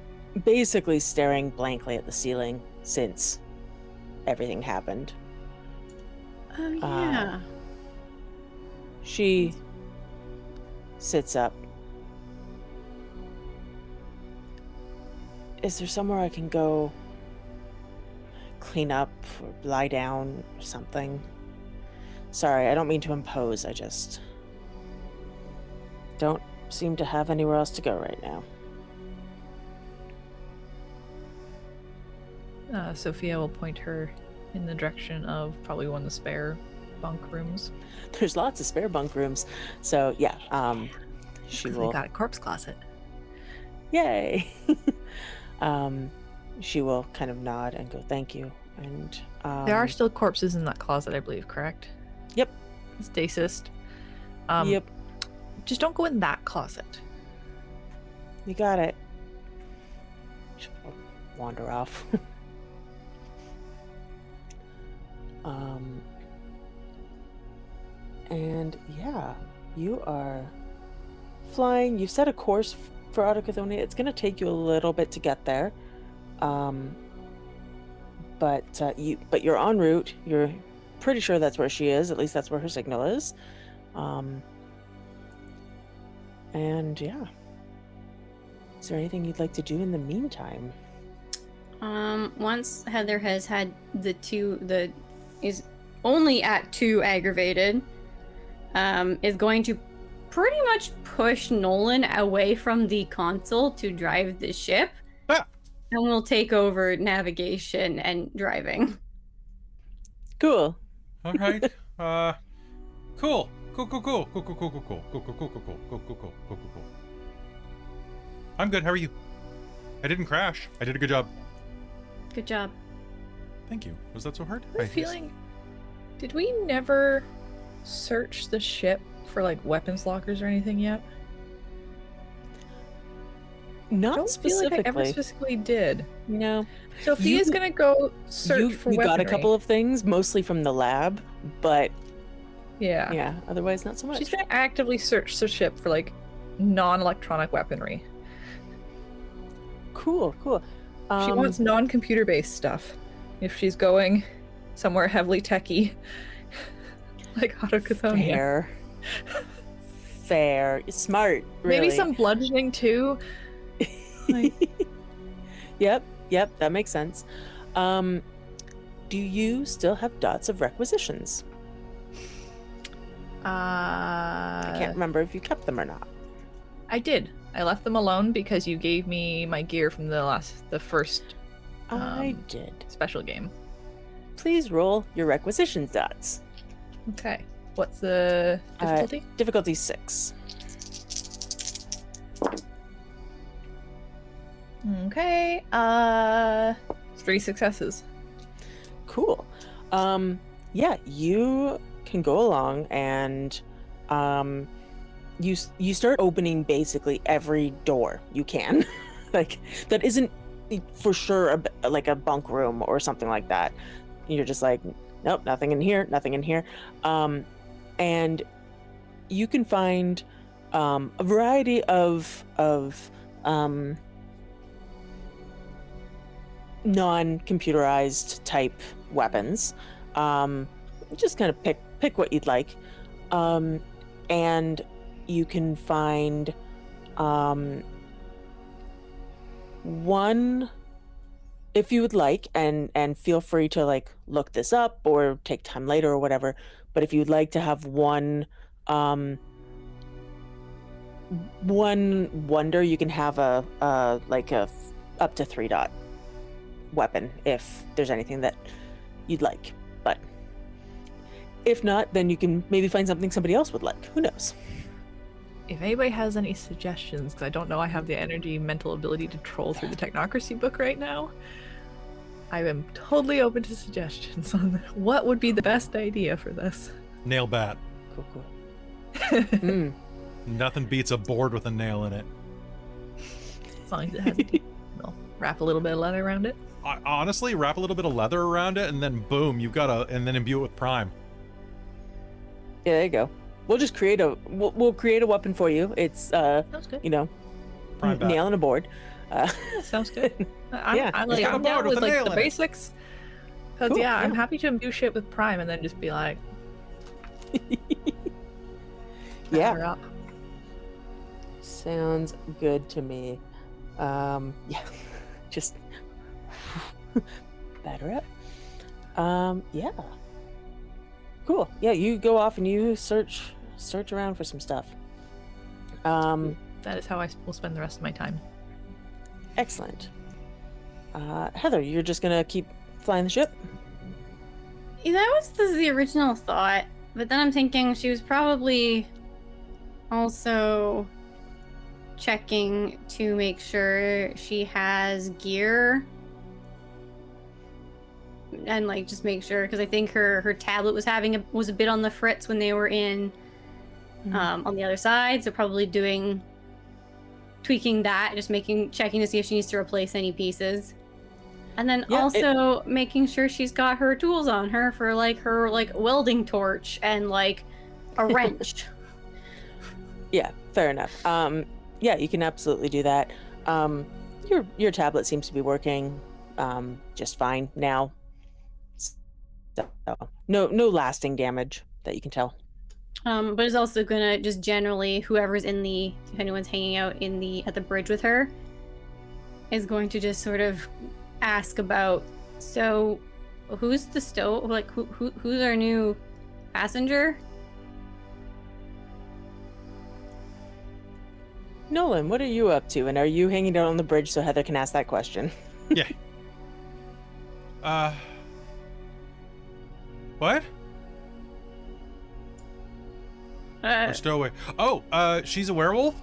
basically staring blankly at the ceiling since everything happened. Oh, yeah. She sits up. Is there somewhere I can go clean up or lie down or something? Sorry, I don't mean to impose. I just don't seem to have anywhere else to go right now. Sophia will point her in the direction of probably one of the spare bunk rooms. There's lots of spare bunk rooms. So yeah, she Because will. we got a corpse closet. Yay! She will kind of nod and go, thank you. And There are still corpses in that closet, I believe, correct? Yep. Stasis. Yep. Just don't go in that closet. You got it. She'll wander off. And yeah, you are flying. You've set a course for Autochthonia. It's going to take you a little bit to get there. But you're en route. You're pretty sure that's where she is. At least that's where her signal is. And yeah. Is there anything you'd like to do in the meantime? Once Heather has had is only at 2 aggravated, is going to pretty much push Nolan away from the console to drive the ship. Ah. And we'll take over navigation and driving. Cool. All right. Cool. I'm good. How are you? I didn't crash. I did a good job. Good job. Thank you. Was that so hard? I have a feeling. Did we never search the ship for like weapons lockers or anything yet? Not I don't feel like I ever specifically. specifically did. No. Sophia's gonna go search for you weaponry. got a couple of things, mostly from the lab, but Yeah. otherwise not so much. She's gonna actively search the ship for like non-electronic weaponry. Cool. She wants non-computer based stuff. If she's going somewhere heavily techy, like Autochthonian. Fair. Smart, really. Maybe some bludgeoning too. Like... Yep, that makes sense. Do you still have dots of requisitions? I can't remember if you kept them or not. I did. I left them alone because you gave me my gear from the first I did. special game. Please roll your requisitions dots. Okay. What's the difficulty? Difficulty 6. Okay. 3 successes. Cool. Yeah, you can go along and you start opening basically every door you can. Like, that isn't for sure like a bunk room or something like that. You're just like, nope, nothing in here. And you can find a variety of non-computerized type weapons. Just kind of pick what you'd like. And you can find one, if you would like, and feel free to like look this up or take time later or whatever, but if you'd like to have one wonder, you can have a up to 3 dot weapon if there's anything that you'd like. But if not, then you can maybe find something somebody else would like. Who knows? If anybody has any suggestions, because I don't know I have the energy, mental ability to troll through the Technocracy book right now, I am totally open to suggestions on what would be the best idea for this. Nail bat. Cool. Nothing beats a board with a nail in it. As long as it has a wrap a little bit of leather around it. Honestly, wrap a little bit of leather around it, and then boom, and then imbue it with prime. Yeah, there you go. We'll just create we'll create a weapon for you. It's Sounds good. Prime bat. nail on a board. Sounds good. I'm It's got a down board with with a like nail the in it. basics. Because Cool, I'm yeah. happy to imbue shit with prime and then just be like, Yeah. batter up. Sounds good to me. Yeah. Just batter up. Yeah. Cool. Yeah, you go off and you search around for some stuff. That is how I will spend the rest of my time. Excellent. Heather, you're just gonna keep flying the ship? That was the original thought, but then I'm thinking she was probably also checking to make sure she has gear and like just make sure, because I think her tablet was was a bit on the fritz when they were in on the other side, so probably tweaking that, just checking to see if she needs to replace any pieces. And then also making sure she's got her tools on her for like her like welding torch and like a wrench. Yeah, fair enough. Yeah, you can absolutely do that. Your tablet seems to be working just fine now. So, no lasting damage that you can tell. But it's also gonna just generally, whoever's if anyone's hanging out at the bridge with her, is going to just sort of ask about, so who's the who's our new passenger? Nolan, what are you up to? And are you hanging out on the bridge so Heather can ask that question? Yeah. What? Or stowaway. Oh, she's a werewolf?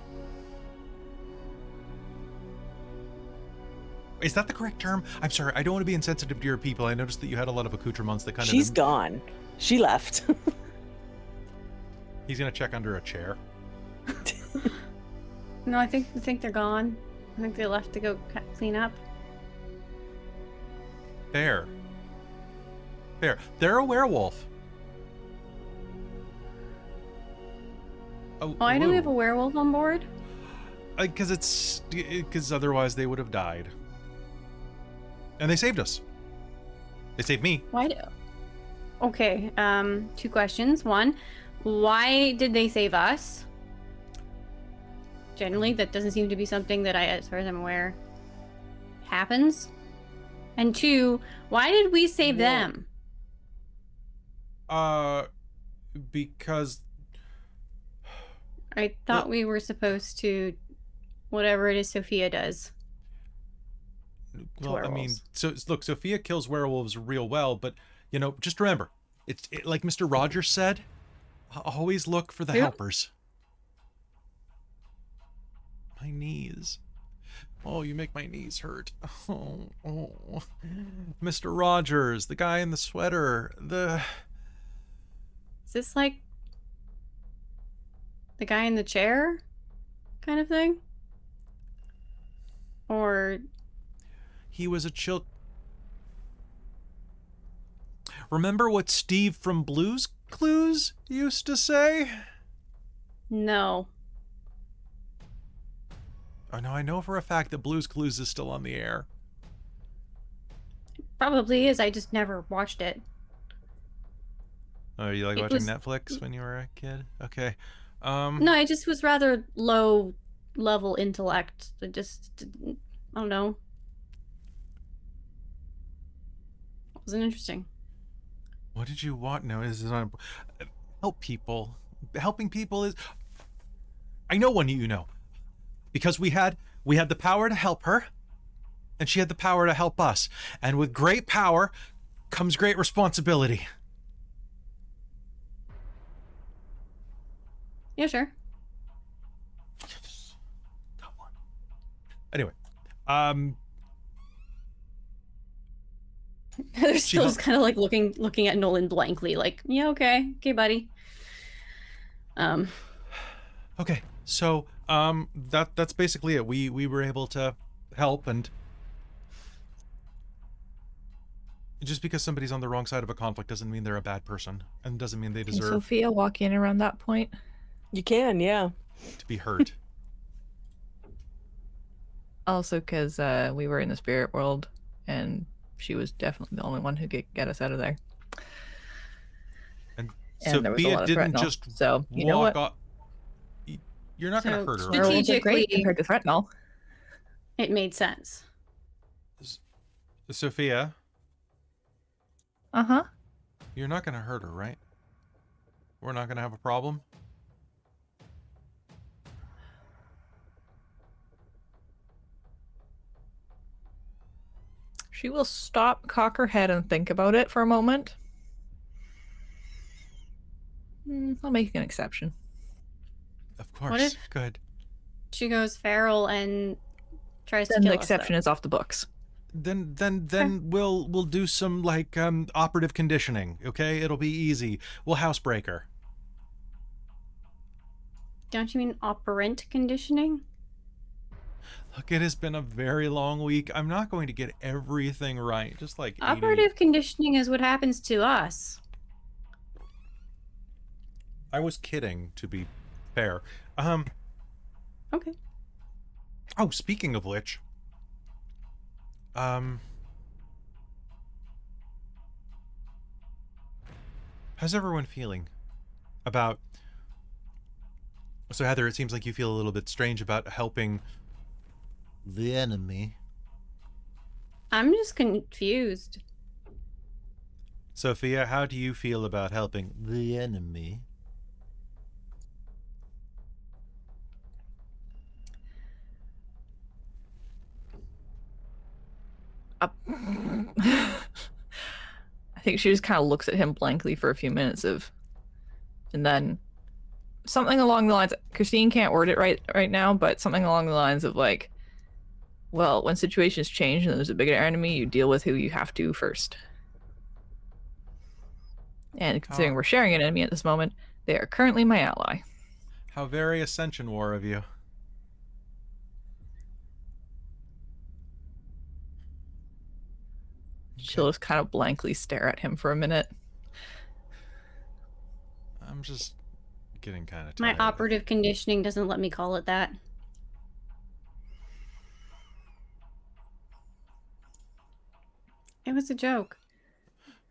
Is that the correct term? I'm sorry, I don't want to be insensitive to your people. I noticed that you had a lot of accoutrements that kind of... She's gone. She left. He's gonna check under a chair. No, I think they're gone. I think they left to go clean up. Fair. They're a werewolf. Why do we have a werewolf on board? Because otherwise they would have died. And they saved us. They saved me. Why do... Okay, 2 questions. 1, why did they save us? Generally, that doesn't seem to be something that as far as I'm aware, happens. And 2, why did we save them? Because... I thought we were supposed to... whatever it is Sophia does. Well, I mean, so look, Sophia kills werewolves real well, but, you know, just remember, it's like Mr. Rogers said, always look for the helpers. My knees. Oh, you make my knees hurt. Oh. Mr. Rogers, the guy in the sweater, Is this like the guy in the chair kind of thing? Or... He was a Remember what Steve from Blue's Clues used to say? No. Oh, no, I know for a fact that Blue's Clues is still on the air. Probably is. I just never watched it. Oh, you like watching Netflix when you were a kid? Okay. No, I just was rather low level intellect. I don't know. It wasn't interesting. What did you want? No, this is not... Help people. Helping people is... I know one you know. Because we had the power to help her, and she had the power to help us. And with great power comes great responsibility. Yeah, sure. Yes. Got one. Anyway, They're still just kind of like looking at Nolan blankly, like, yeah, okay, buddy. Okay, so that's basically it. We were able to help, and just because somebody's on the wrong side of a conflict doesn't mean they're a bad person, and doesn't mean they Can deserve Sophia walk in around that point? You can, yeah. to be hurt. Also, because we were in the spirit world, and she was definitely the only one who could get us out of there. And there was a lot Sophia of didn't Threatnol, just so you know walk what? off. You're not going to So hurt her. Werewolves Right? are great strategically- compared to Threatnol. It made sense. Sophia, Uh-huh. you're not going to hurt her, right? We're not going to have a problem? She will stop, cock her head, and think about it for a moment. I'll make an exception. Of course. What if- Good. She goes feral and tries Then to the kill exception us. is off the books. Then we'll do some like operative conditioning, okay? It'll be easy. We'll housebreak her. Don't you mean operant conditioning? Look, it has been a very long week. I'm not going to get everything right. Just like 80. Operative conditioning is what happens to us. I was kidding, to be fair. Okay. Oh, speaking of which, how's everyone feeling about... So Heather, it seems like you feel a little bit strange about helping the enemy. I'm just confused. Sophia, how do you feel about helping the enemy? I think she just kind of looks at him blankly for a few minutes and then something along the lines, Christine can't word it right now, but something along the lines of like, well, when situations change and there's a bigger enemy, you deal with who you have to first. And considering we're sharing an enemy at this moment, they are currently my ally. How very Ascension War of you. She'll just kind of blankly stare at him for a minute. I'm just getting kind of My tired. operative conditioning doesn't let me call it that. It was a joke.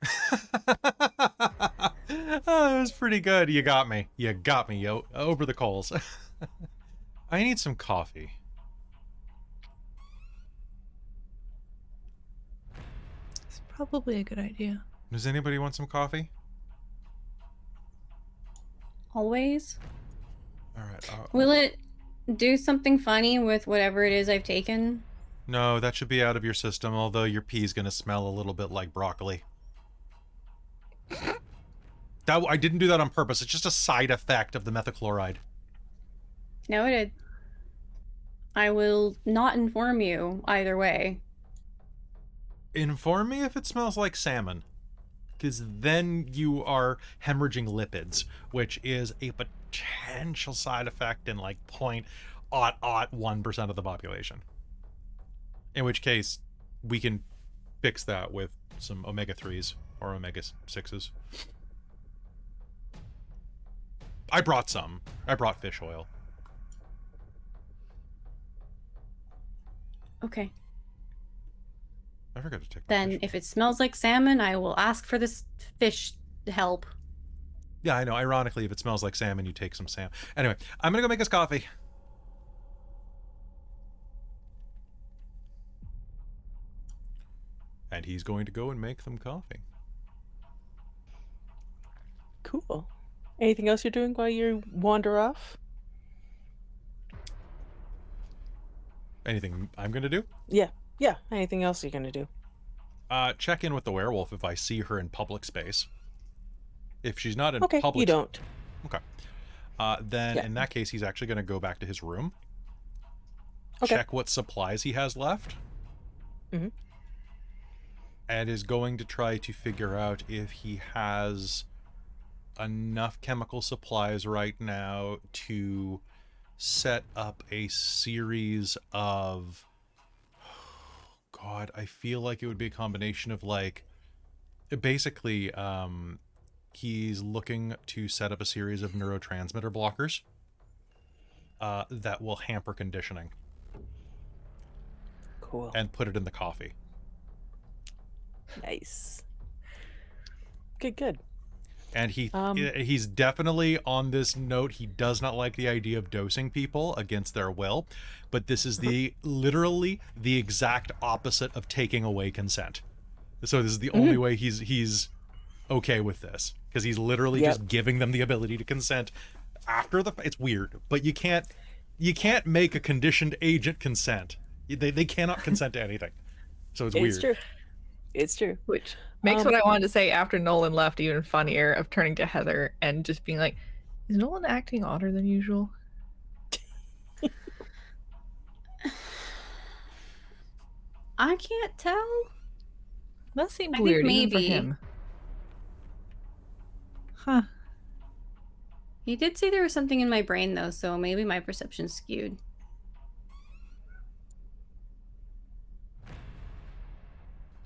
Oh, it was pretty good. You got me. You got me, yo. Over the coals. I need some coffee. It's probably a good idea. Does anybody want some coffee? Always. All right. Will it do something funny with whatever it is I've taken? No, that should be out of your system, although your pee's gonna smell a little bit like broccoli. I didn't do that on purpose. It's just a side effect of the methachloride. Noted. I will not inform you either way. Inform me if it smells like salmon. Because then you are hemorrhaging lipids, which is a potential side effect in like 0.01% of the population. In which case, we can fix that with some omega-3s or omega-6s. I brought some. I brought fish oil. Okay. I forgot to take that Then fish if it smells like salmon, I will ask for this fish help. Yeah, I know. Ironically, if it smells like salmon, you take some salmon. Anyway, I'm gonna go make us coffee. And he's going to go and make them coffee. Cool. Anything else you're doing while you wander off? Anything I'm gonna do? Yeah. Anything else you're gonna do? Check in with the werewolf if I see her in public space. If she's not in Okay, public... you don't. Okay. Then Yeah. in that case, he's actually going to go back to his room. Okay. Check what supplies he has left. Mhm. And is going to try to figure out if he has enough chemical supplies right now to set up a series of... God, I feel like it would be a combination of like... Basically, he's looking to set up a series of neurotransmitter blockers that will hamper conditioning. Cool. And put it in the coffee. Nice. Good. And he's definitely on this note. He does not like the idea of dosing people against their will, but this is literally the exact opposite of taking away consent. So this is the only way he's okay with this, because he's literally just giving them the ability to consent after the... It's weird, but you can't make a conditioned agent consent. They cannot consent to anything. So it's weird. It's true. Which makes what I wanted to say after Nolan left even funnier, of turning to Heather and just being like, is Nolan acting odder than usual? I can't tell. That seems I weird think even for maybe. him. Huh. He did say there was something in my brain though, so maybe my perception's skewed.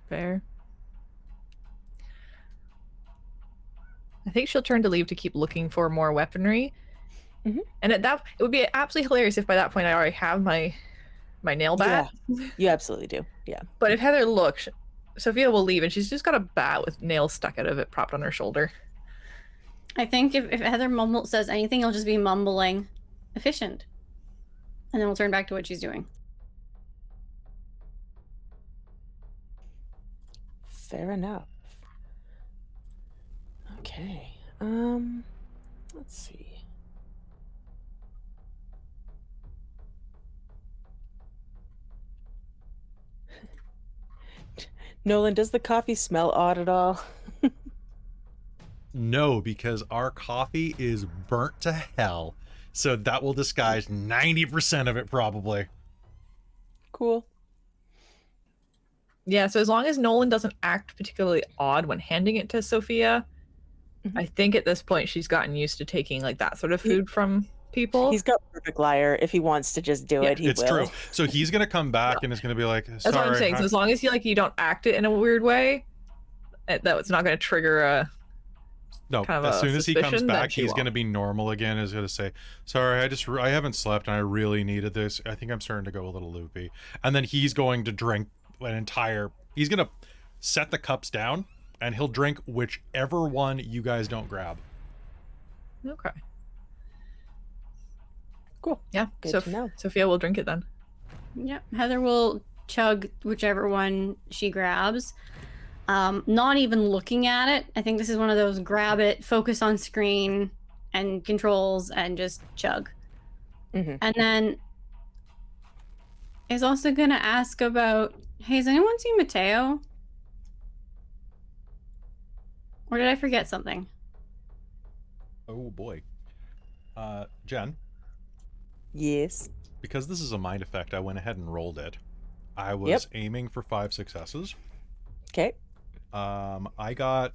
Fair. I think she'll turn to leave to keep looking for more weaponry. Mhm. And at that, it would be absolutely hilarious if by that point I already have my nail bat. Yeah, you absolutely do. Yeah. But if Heather looks, Sophia will leave, and she's just got a bat with nails stuck out of it, propped on her shoulder. I think if Heather says anything, it'll just be mumbling, efficient. And then we'll turn back to what she's doing. Fair enough. Okay. Let's see. Nolan, does the coffee smell odd at all? No, because our coffee is burnt to hell. So that will disguise 90% of it, probably. Cool. Yeah, so as long as Nolan doesn't act particularly odd when handing it to Sophia, I think at this point she's gotten used to taking like that sort of food from people. He's got perfect liar. If he wants to just do it, he It's will. true. So he's going to come back and it's going to be like, That's what I'm sorry. saying. So as long as you don't act it in a weird way, that it's not going to trigger a No, kind of as a soon as he comes suspicion that back, she he's won't. going to be normal again. He's going to say, sorry, I haven't slept and I really needed this. I think I'm starting to go a little loopy. And then he's going to drink an entire... He's going to set the cups down, and he'll drink whichever one you guys don't grab. Okay. Cool. Yeah. Good So to know. Sophia will drink it then. Yep. Heather will chug whichever one she grabs. Not even looking at it. I think this is one of those grab it, focus on screen and controls, and just chug. Mhm. And then is also going to ask about, hey, has anyone seen Mateo? Or did I forget something? Oh boy. Jen, Yes. because this is a mind effect, I went ahead and rolled it. I was aiming for 5 successes. Okay. I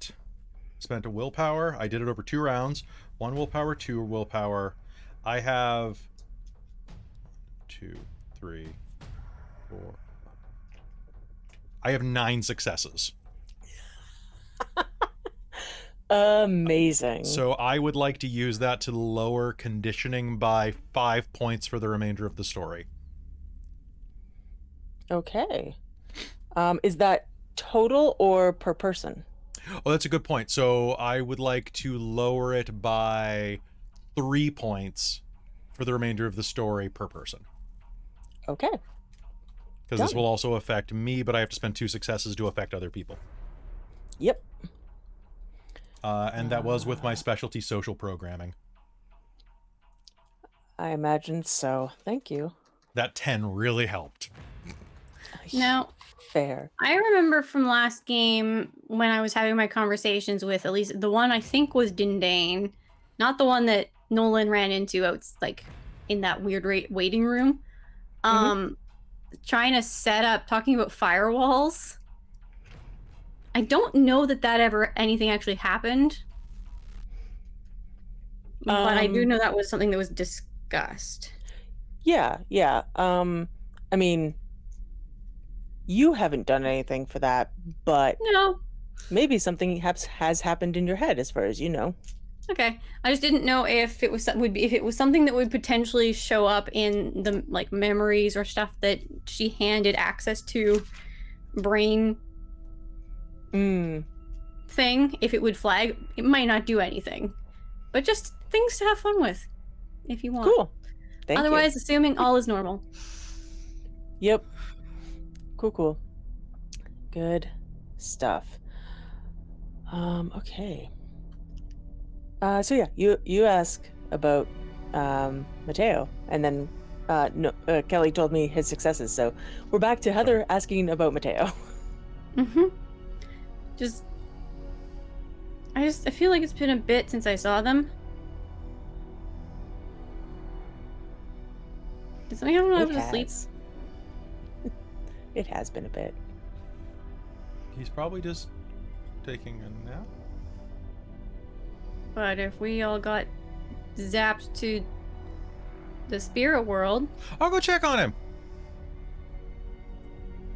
spent a willpower. I did it over 2 rounds. 1 willpower, 2 willpower. I have 2, 3, 4. I have 9 successes. Amazing. So I would like to use that to lower conditioning by 5 points for the remainder of the story. Okay. Is that total or per person? Oh, that's a good point. So I would like to lower it by 3 points for the remainder of the story per person. Okay. Because this Done. will also affect me, but I have to spend 2 successes to affect other people. Yep. And that was with my specialty social programming. I imagine so. Thank you. That 10 really helped. Now, Fair. I remember from last game when I was having my conversations with at least the one I think was Dindane, not the one that Nolan ran into out like in that weird waiting room. Trying to set up, talking about firewalls. I don't know that ever anything actually happened, but I do know that was something that was discussed. Yeah. I mean, you haven't done anything for that, but No. maybe something has happened in your head, as far as you know. Okay. I just didn't know if it was if it was something that would potentially show up in the like memories or stuff that she handed access to brain thing. If it would flag, it might not do anything, but just things to have fun with, if you want. Cool. Thank Otherwise, assuming all is normal. you. Yep. Cool. Good stuff. Okay. So yeah, you ask about Mateo, and then Kelly told me his successes. So we're back to Heather asking about Mateo. I feel like it's been a bit since I saw them. Did something happen when I was asleep? It has been a bit. He's probably just taking a nap. But if we all got zapped to the spirit world... I'll go check on him.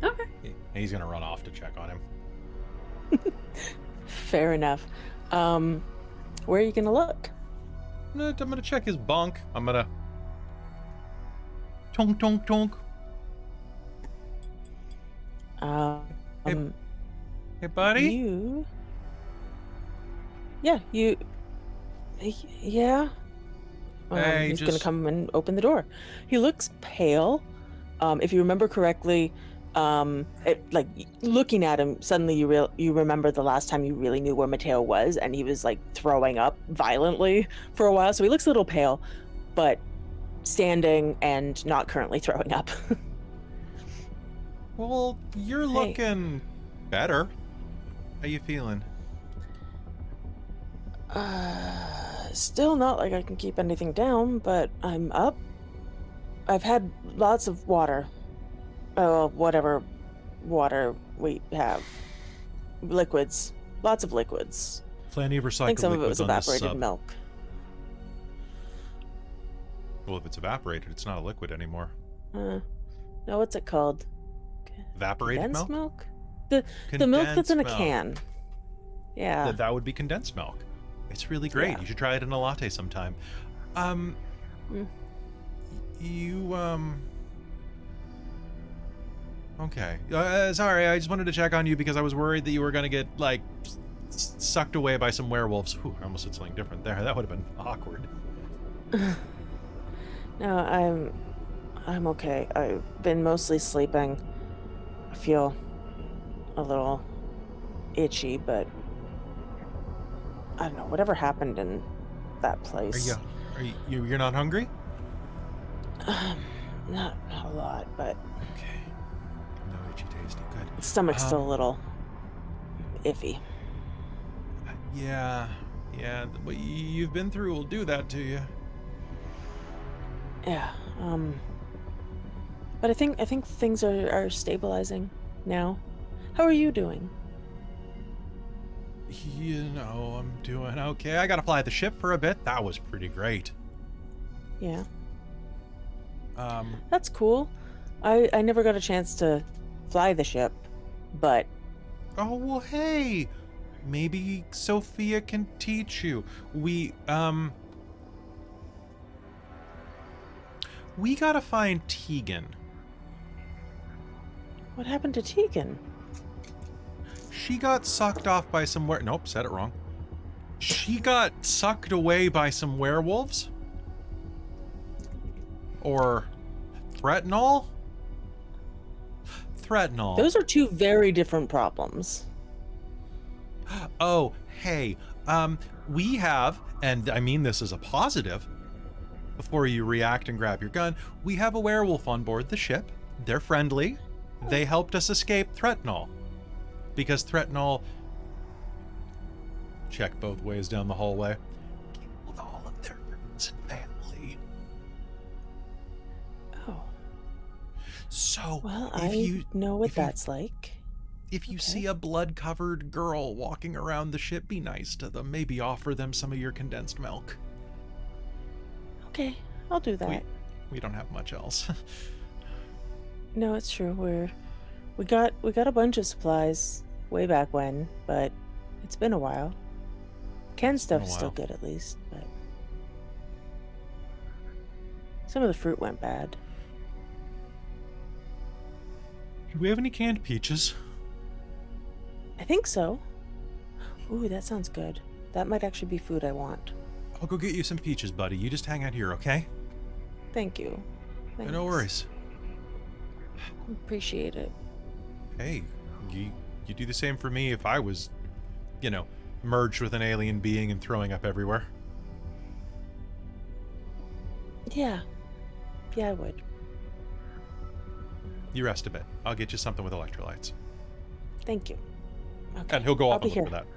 Okay. He's gonna run off to check on him. Fair enough. Where are you gonna look? I'm gonna check his bunk. I'm gonna... Tonk, tonk, tonk. Hey, buddy? You... Yeah, you... Yeah? Hey, he's gonna come and open the door. He looks pale. If you remember correctly, like looking at him, suddenly you remember the last time you really knew where Mateo was, and he was like throwing up violently for a while. So he looks a little pale, but standing and not currently throwing up. Well, you're looking better. How you feeling? Still not like I can keep anything down, but I'm up. I've had lots of water. Whatever water we have. Liquids. Lots of liquids. Plenty of recycled I think some of it liquids was on this evaporated sub. milk. Well, if it's evaporated, it's not a liquid anymore. No, what's it called? Evaporated Condensed milk? milk? The milk that's in a Condensed milk. can. Yeah. That would be condensed milk. It's really great. Yeah. You should try it in a latte sometime. You Okay. Sorry, I just wanted to check on you because I was worried that you were gonna get like sucked away by some werewolves. Whew, I almost said something different there. That would have been awkward. No, I'm okay. I've been mostly sleeping. I feel a little itchy, but I don't know. Whatever happened in that place. You're not hungry? Not a lot, but Okay. No itchy tasty. Good. stomach's still a little iffy. Yeah. What you've been through will do that to you. Yeah. But I think things are stabilizing now. How are you doing? You know, I'm doing okay. I gotta fly the ship for a bit. That was pretty great. Yeah. That's cool. I never got a chance to fly the ship, but Oh, well, hey, maybe Sophia can teach you. We gotta find Tegan. what happened to Tegan? She got sucked off by some nope, said it wrong. She got sucked away by some werewolves? Or Threatenol? Threatenol. Those are two very different problems. Oh, hey, we have, and I mean this as a positive, before you react and grab your gun, we have a werewolf on board the ship. They're friendly. They helped us escape Threatenol. Because Threatenol, check both ways down the hallway, killed all of their friends and family. Oh. So, Well, if I you know what if you- that's like. If you Okay. see a blood-covered girl walking around the ship, be nice to them. Maybe offer them some of your condensed milk. Okay, I'll do that. We don't have much else. No, it's true. We got a bunch of supplies way back when, but it's been a while. Canned stuff's still while. good at least, but some of the fruit went bad. Do we have any canned peaches? I think so. Ooh, that sounds good. That might actually be food I want. I'll go get you some peaches, buddy. You just hang out here, okay? Thank you. No Thanks. worries. Appreciate it. Hey, you do the same for me if I was, merged with an alien being and throwing up everywhere. Yeah. Yeah, I would. You rest a bit. I'll get you something with electrolytes. Thank you. Okay. And he'll go I'll off be and look for here. that.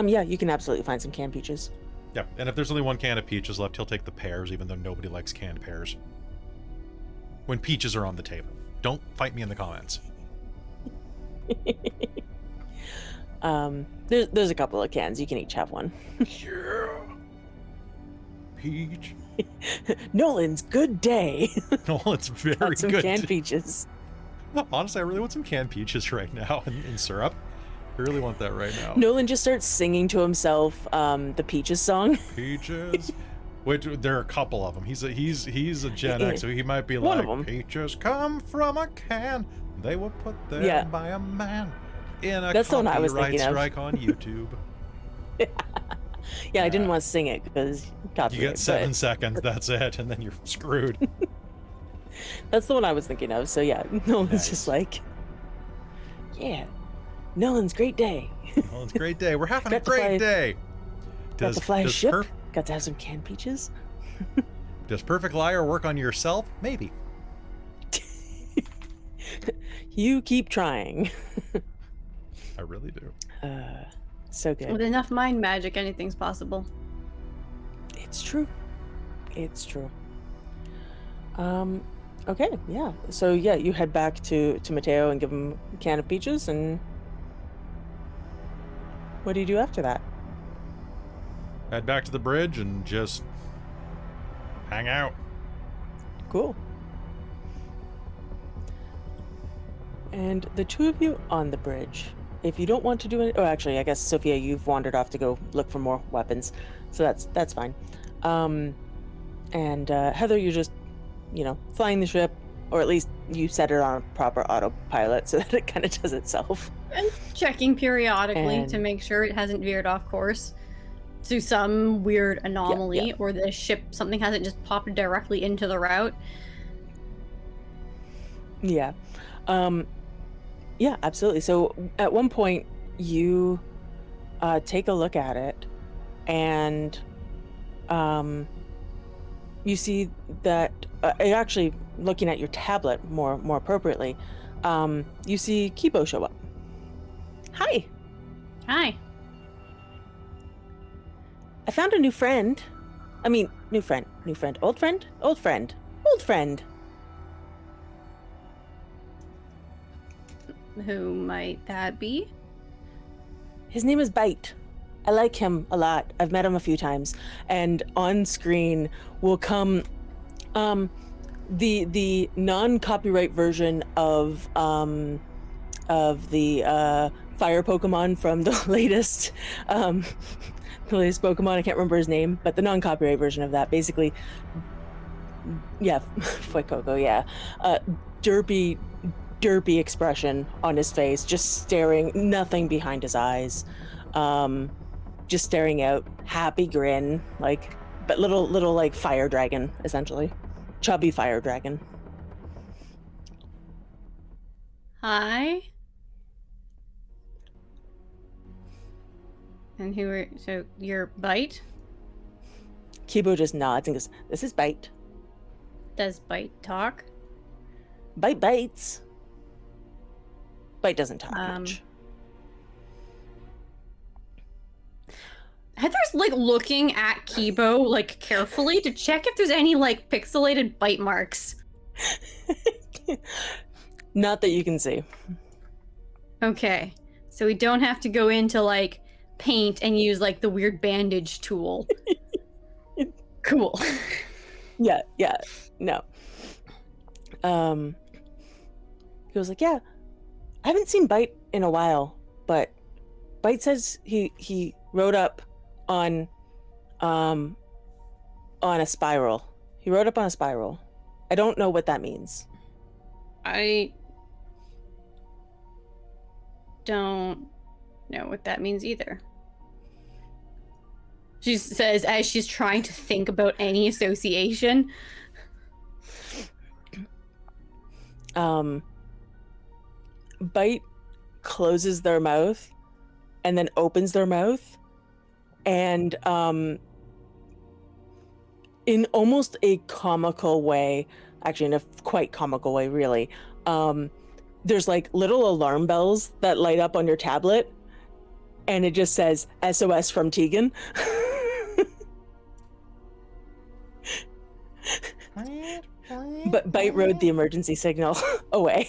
Yeah, you can absolutely find some canned peaches. Yeah, and if there's only one can of peaches left, he'll take the pears, even though nobody likes canned pears. When peaches are on the table. Don't fight me in the comments. There's a couple of cans. You can each have one. Yeah. Peach. Nolan's good day. No, it's very Got some good. canned peaches. Honestly, I really want some canned peaches right now in syrup. I really want that right now. Nolan just starts singing to himself the Peaches song. Peaches. Which there are a couple of them. He's a Gen X, so he might be One of like, them. peaches come from a can. They were put there Yeah. by a man in a That's the one I was copyright thinking of. strike on YouTube. Yeah, I didn't want to sing it because You get 7 seconds, that's it, and then you're screwed. That's the one I was thinking of. So yeah, Nolan's Nice. just like, yeah, Nolan's great day. Well, it's a great day. We're having a Got to great fly- day. Got to fly a does ship. Got to have some canned peaches. Does Perfect Liar work on yourself? Maybe. You keep trying. I really do. So good. With enough mind magic, anything's possible. It's true. It's true. Okay, yeah. So yeah, you head back to Mateo and give him a can of peaches, and what do you do after that? Head back to the bridge and just hang out. Cool. And the two of you on the bridge. If you don't want to do it, oh, actually, I guess Sophia, you've wandered off to go look for more weapons, so that's fine. And Heather, you're just, flying the ship, or at least you set it on proper autopilot so that it kind of does itself. And checking periodically to And- make sure it hasn't veered off course to some weird anomaly, yeah. or the ship, something hasn't just popped directly into the route. Yeah. Yeah, absolutely. So at one point you take a look at it, and you see that actually looking at your tablet more appropriately, you see Kibo show up. Hi, Hi. I found a new friend. I mean, new friend, old friend. Who might that be? His name is Bite. I like him a lot. I've met him a few times. And on screen will come the non-copyright version of the fire Pokemon from the latest Pokemon. I can't remember his name, but the non-copyright version of that. Basically, yeah, Fuecoco, yeah. Derpy expression on his face, just staring, nothing behind his eyes, just staring out, happy grin, like, but little like fire dragon, essentially, chubby fire dragon. Hi. And who are, so you're Bite? Kibo just nods and goes, "This is Bite. Does Bite talk? Bite bites. Bite doesn't talk much." Heather's like looking at Kibo like carefully to check if there's any like pixelated bite marks. Not that you can see. Okay, so we don't have to go into like paint and use like the weird bandage tool. Cool. Yeah, no. He was like, "Yeah, I haven't seen Bite in a while, but Bite says he rode up on a spiral. He rode up on a spiral. I don't know what that means." I don't know what that means either. She says as she's trying to think about any association. Bite closes their mouth and then opens their mouth, and in almost a comical way, actually in a quite comical way really, there's like little alarm bells that light up on your tablet, and it just says SOS from Tegan. But Bite rode the emergency signal away.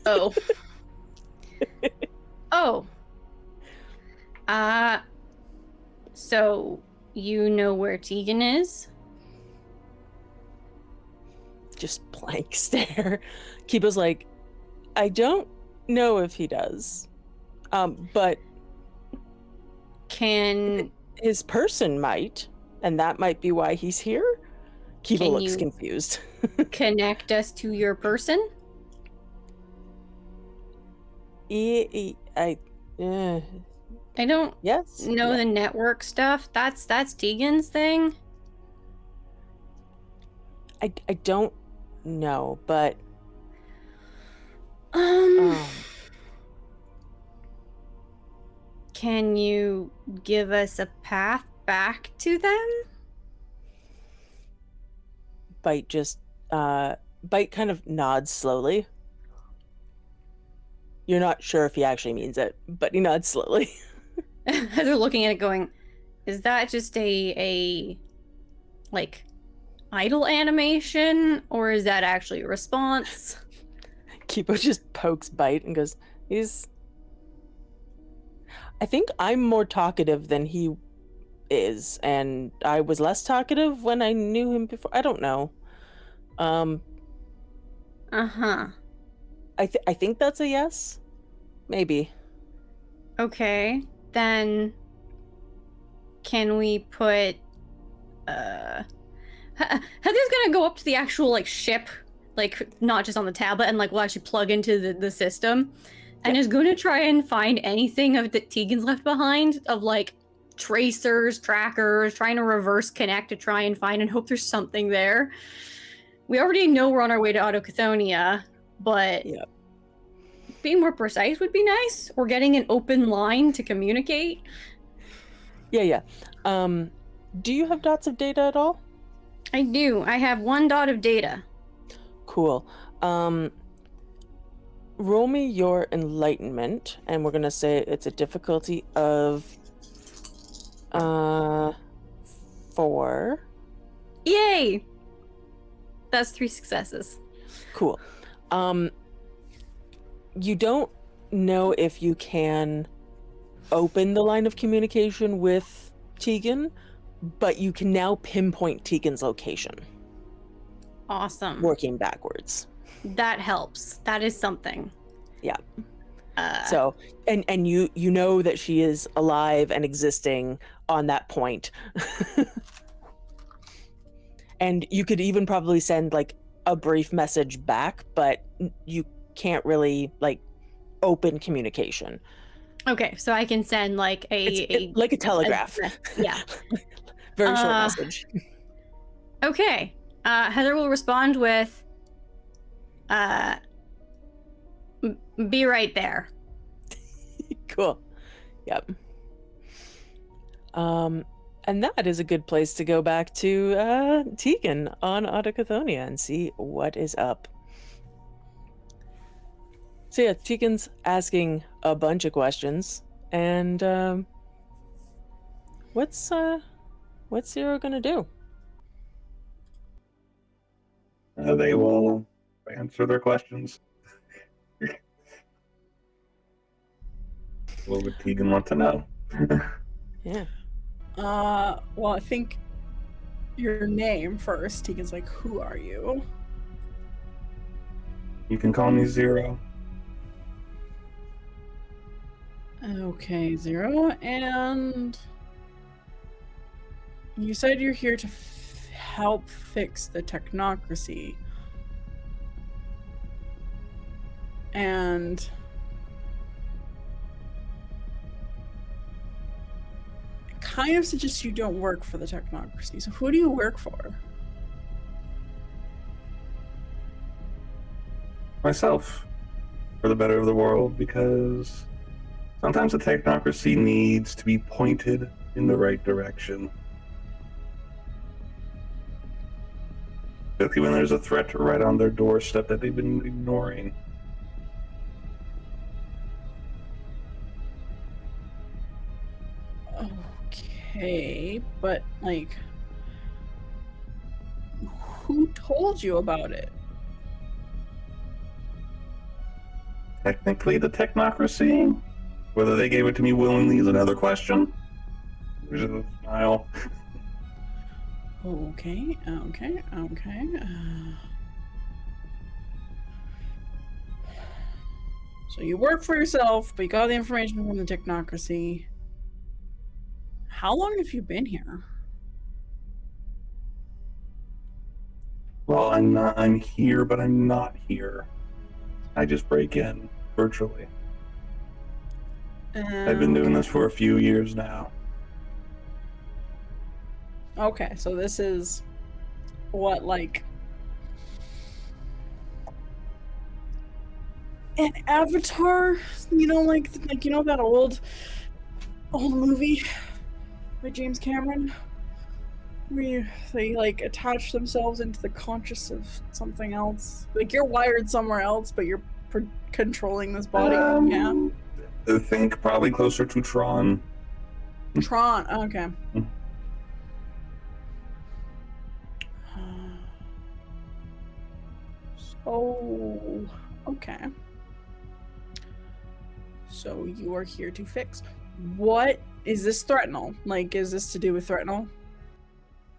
Oh. Oh. So you know where Tegan is? Just blank stare. Kibo's like, "I don't know if he does. But Can his person might, and that might be why he's here." Kibo Can looks you- confused. connect us to your person? I don't yes. know yeah. the network stuff. That's Tegan's thing. I don't know, but Can you give us a path back to them? Bite just Bite kind of nods slowly. You're not sure if he actually means it, but he nods slowly. They're looking at it going, is that just a like idle animation, or is that actually a response? Kibo just pokes Bite and goes, I think I'm more talkative than he is, and I was less talkative when I knew him before. I don't know. Uh-huh. I think that's a yes. Maybe. Okay. Then can we put Heather's gonna go up to the actual like ship like not just on the tablet, and like will actually plug into the system, and is going to try and find anything of that Tegan's left behind of like tracers, trackers, trying to reverse connect to try and find and hope there's something there. We already know we're on our way to Autochthonia, but being more precise would be nice. Or getting an open line to communicate. Yeah. Do you have dots of data at all? I do. I have 1 dot of data. Cool. Roll me your enlightenment, and we're gonna say it's a difficulty of 4. Yay! That's 3 successes. Cool. You don't know if you can open the line of communication with Tegan, but you can now pinpoint Tegan's location. Awesome. Working backwards. That helps. That is something. Yeah. So, and you know that she is alive and existing on that point. And you could even probably send like a brief message back, but you can't really like open communication. Okay, so I can send like like a telegraph. Yeah. Very short message. Okay. Heather will respond with be right there. Cool. Yep. And that is a good place to go back to Tegan on Autochthonia and see what is up. So yeah, Tegan's asking a bunch of questions, and what's Zero gonna do? They will answer their questions. What would Tegan want to know? Yeah. Well, I think your name first. Tegan's like, who are you? You can call me Zero. Okay, Zero. And you said you're here to help fix the technocracy. And it kind of suggests you don't work for the technocracy. So who do you work for? Myself. For the better of the world, because sometimes the technocracy needs to be pointed in the right direction. Especially when there's a threat right on their doorstep that they've been ignoring. Okay, but like, who told you about it? Technically the technocracy. Whether they gave it to me willingly is another question. There's a smile. Okay. So you work for yourself, but you got the information from the technocracy. How long have you been here? Well, I'm here, but I'm not here. I just break in virtually. I've been doing this for a few years now. Okay, so this is what, like an Avatar? You know, like you know that old movie by James Cameron, where they like attach themselves into the conscious of something else. Like you're wired somewhere else, but you're controlling this body. Yeah. I think probably closer to Tron. Tron. Okay. So, okay. So you are here to fix. What is this Threatenal? Like, is this to do with Threatenal?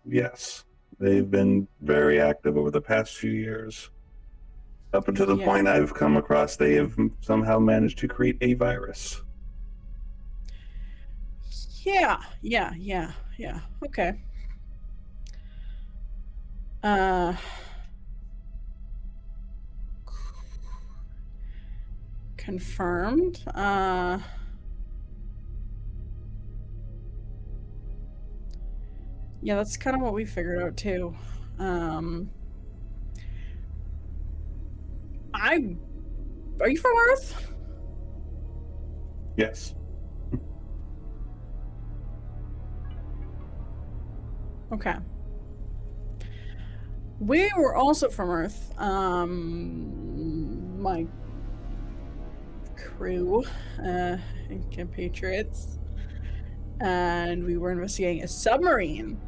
Yes. They've been very active over the past few years. Up until the point I've come across, they have somehow managed to create a virus. Yeah. Okay. confirmed. Yeah, that's kind of what we figured out too. Are you from Earth? Yes. Okay. We were also from Earth. My crew, and compatriots, and we were investigating a submarine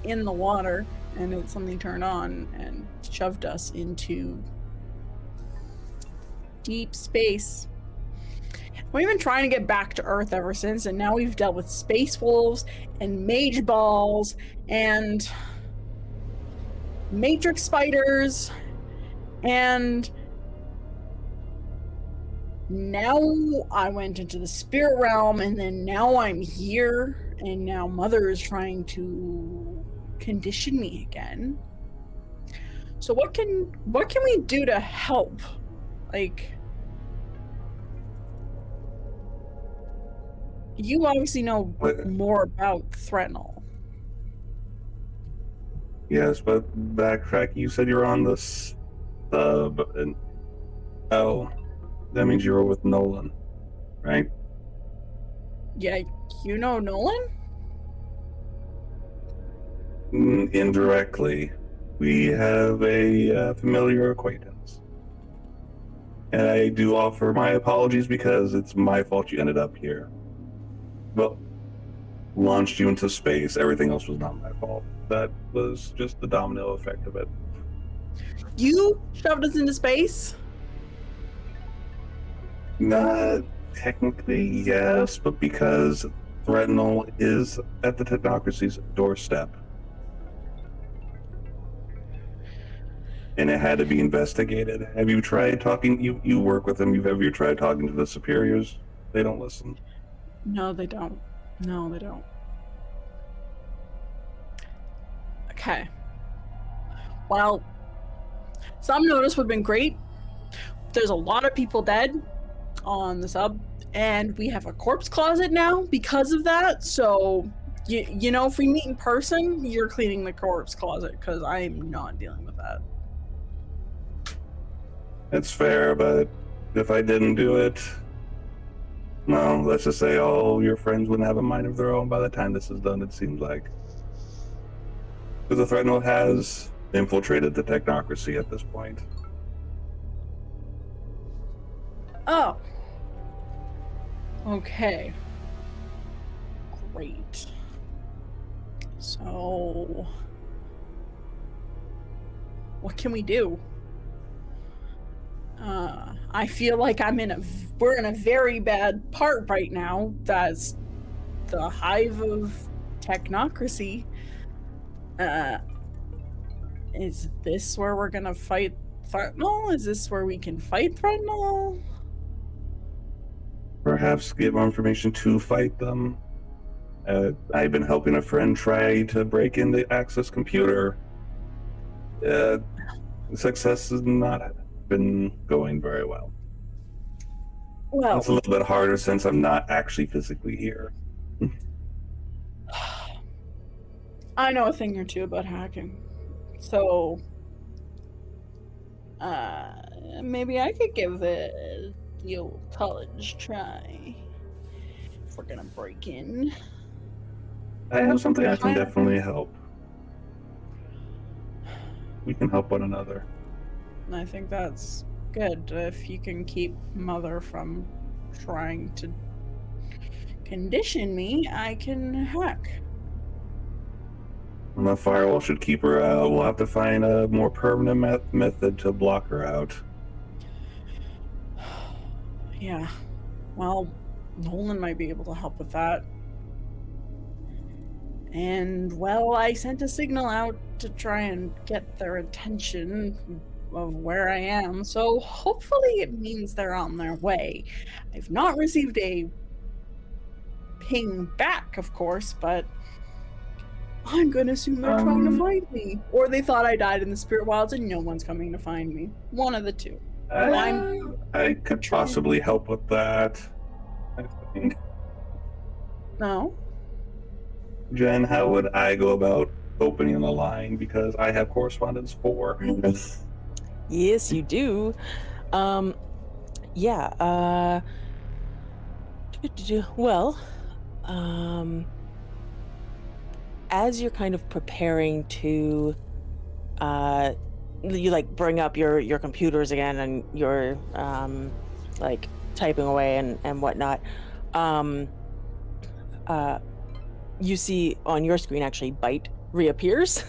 in the water, and it suddenly turned on and shoved us into deep space. We've been trying to get back to Earth ever since, and now we've dealt with space wolves and mage balls and matrix spiders, and now I went into the spirit realm, and then now I'm here, and now Mother is trying to condition me again. So what can we do to help? Like, you obviously know more about Threatenal. Yes, but backtrack. You said you were on the sub, and that means you were with Nolan, right? Yeah, you know Nolan? Indirectly, we have a familiar acquaintance, and I do offer my apologies because it's my fault you ended up here. Well, launched you into space. Everything else was not my fault. That was just the domino effect of it. You shoved us into space? Not technically, yes, but because Threatenal is at the Technocracy's doorstep. And it had to be investigated. Have you tried talking? You work with them. Have you tried talking to the superiors? They don't listen. No, they don't. No, they don't. Okay. Well, some notice would have been great. There's a lot of people dead on the sub, and we have a corpse closet now because of that. So, you know, if we meet in person, you're cleaning the corpse closet because I'm not dealing with that. It's fair, but if I didn't do it, well, let's just say all your friends wouldn't have a mind of their own by the time this is done, it seems like. Because the Threatenal has infiltrated the Technocracy at this point. Oh. Okay. Great. So, what can we do? I feel like we're in a very bad part right now. That's the hive of Technocracy. Is this where we're gonna fight Threatenal? Is this where we can fight Threatenal? Perhaps get more information to fight them. I've been helping a friend try to break in the Access computer. Success has not been going very well. Well, It's a little bit harder since I'm not actually physically here. I know a thing or two about hacking. So, maybe I could give the old college try if we're gonna break in. I have something I can definitely help. We can help one another. And I think that's good if you can keep Mother from trying to condition me. I can hack. And the firewall should keep her out. We'll have to find a more permanent method to block her out. Yeah. Well, Nolan might be able to help with that. And, well, I sent a signal out to try and get their attention of where I am, so hopefully it means they're on their way. I've not received a ping back, of course, but I'm gonna assume they're trying to find me. Or they thought I died in the spirit wilds and no one's coming to find me. One of the two. I could possibly help with that. I think. No. Jen, how would I go about opening the line? Because I have correspondence 4. Yes, you do. Yeah. Well, as you're kind of preparing to, you like bring up your computers again and you're like typing away and whatnot. You see on your screen actually Bite reappears,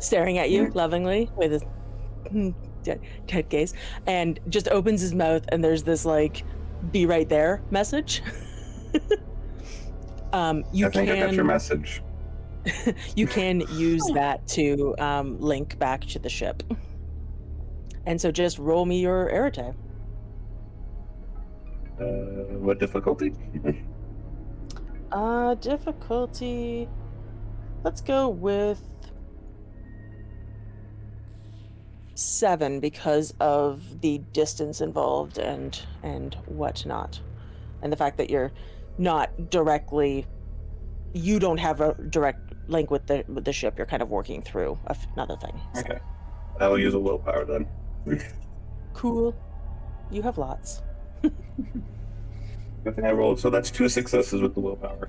staring at you lovingly with his dead gaze, and just opens his mouth, and there's this like "be right there" message. You I think I got your can message. you can use that to link back to the ship, and so just roll me your Rattray. What difficulty? Difficulty. Let's go with 7 because of the distance involved and whatnot, and the fact that you're not directly. You don't have a direct link with the ship. You're kind of working through another thing. So. Okay. I will use a willpower then. Cool. You have lots. I think I rolled, so that's 2 successes with the willpower.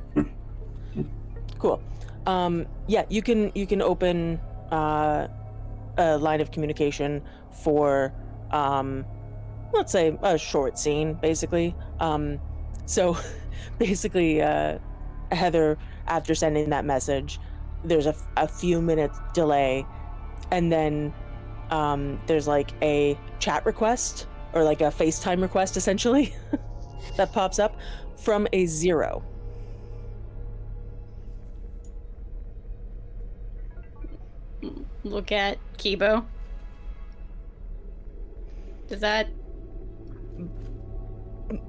Cool. Yeah, you can open a line of communication for let's say a short scene, basically. So basically Heather, after sending that message, there's a few minutes delay, and then there's like a chat request or like a FaceTime request essentially that pops up from a 0. Look at Kibo. Does that...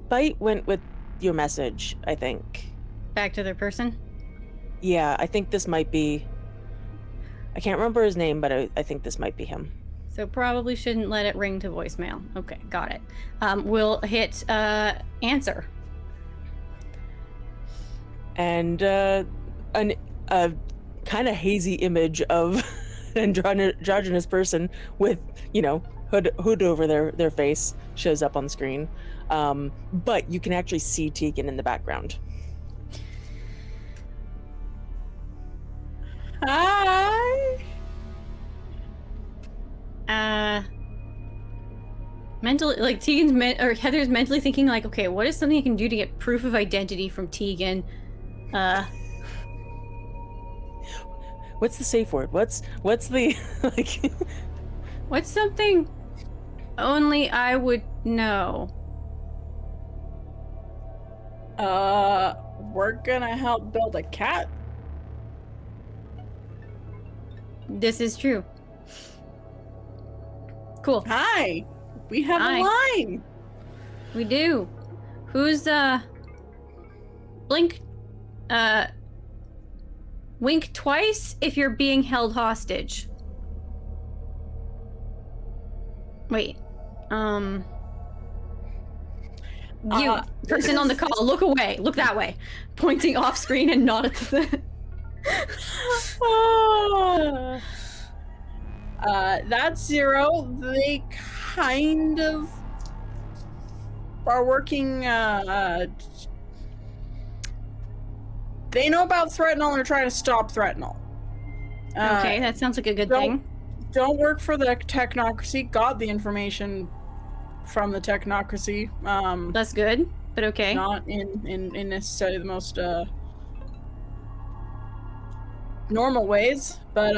Bite went with your message, I think. Back to their person? Yeah, I think this might be... I can't remember his name, but I think this might be him. So probably shouldn't let it ring to voicemail. Okay, got it. We'll hit answer. And a kind of hazy image of an androgynous person with, hood over their face shows up on screen. But you can actually see Tegan in the background. Hi. Mentally, like Tegan's or Heather's mentally thinking like, okay, what is something I can do to get proof of identity from Tegan? What's the safe word? What's the like? What's something only I would know? We're gonna help build a cat. This is true. Cool. Hi. We have Hi. a line. We do. Who's blink wink twice if you're being held hostage. Wait. You person on the call, look away. Look that way. Pointing off screen and not at the That's 0. They kind of are working, they know about Threatenol and are trying to stop Threatenol. Okay, that sounds like a good thing. Don't work for the Technocracy. Got the information from the Technocracy. That's good, but okay. Not in necessarily the most normal ways, but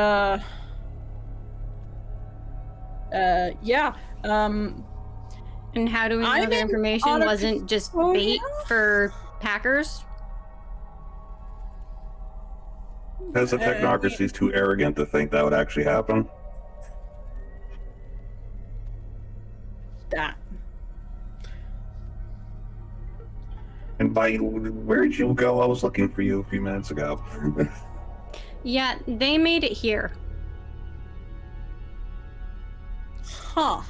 yeah. And how do we know the information wasn't just bait for hackers? Because the Technocracy is too arrogant to think that would actually happen. That. And where did you go? I was looking for you a few minutes ago. Yeah, they made it here. Huh.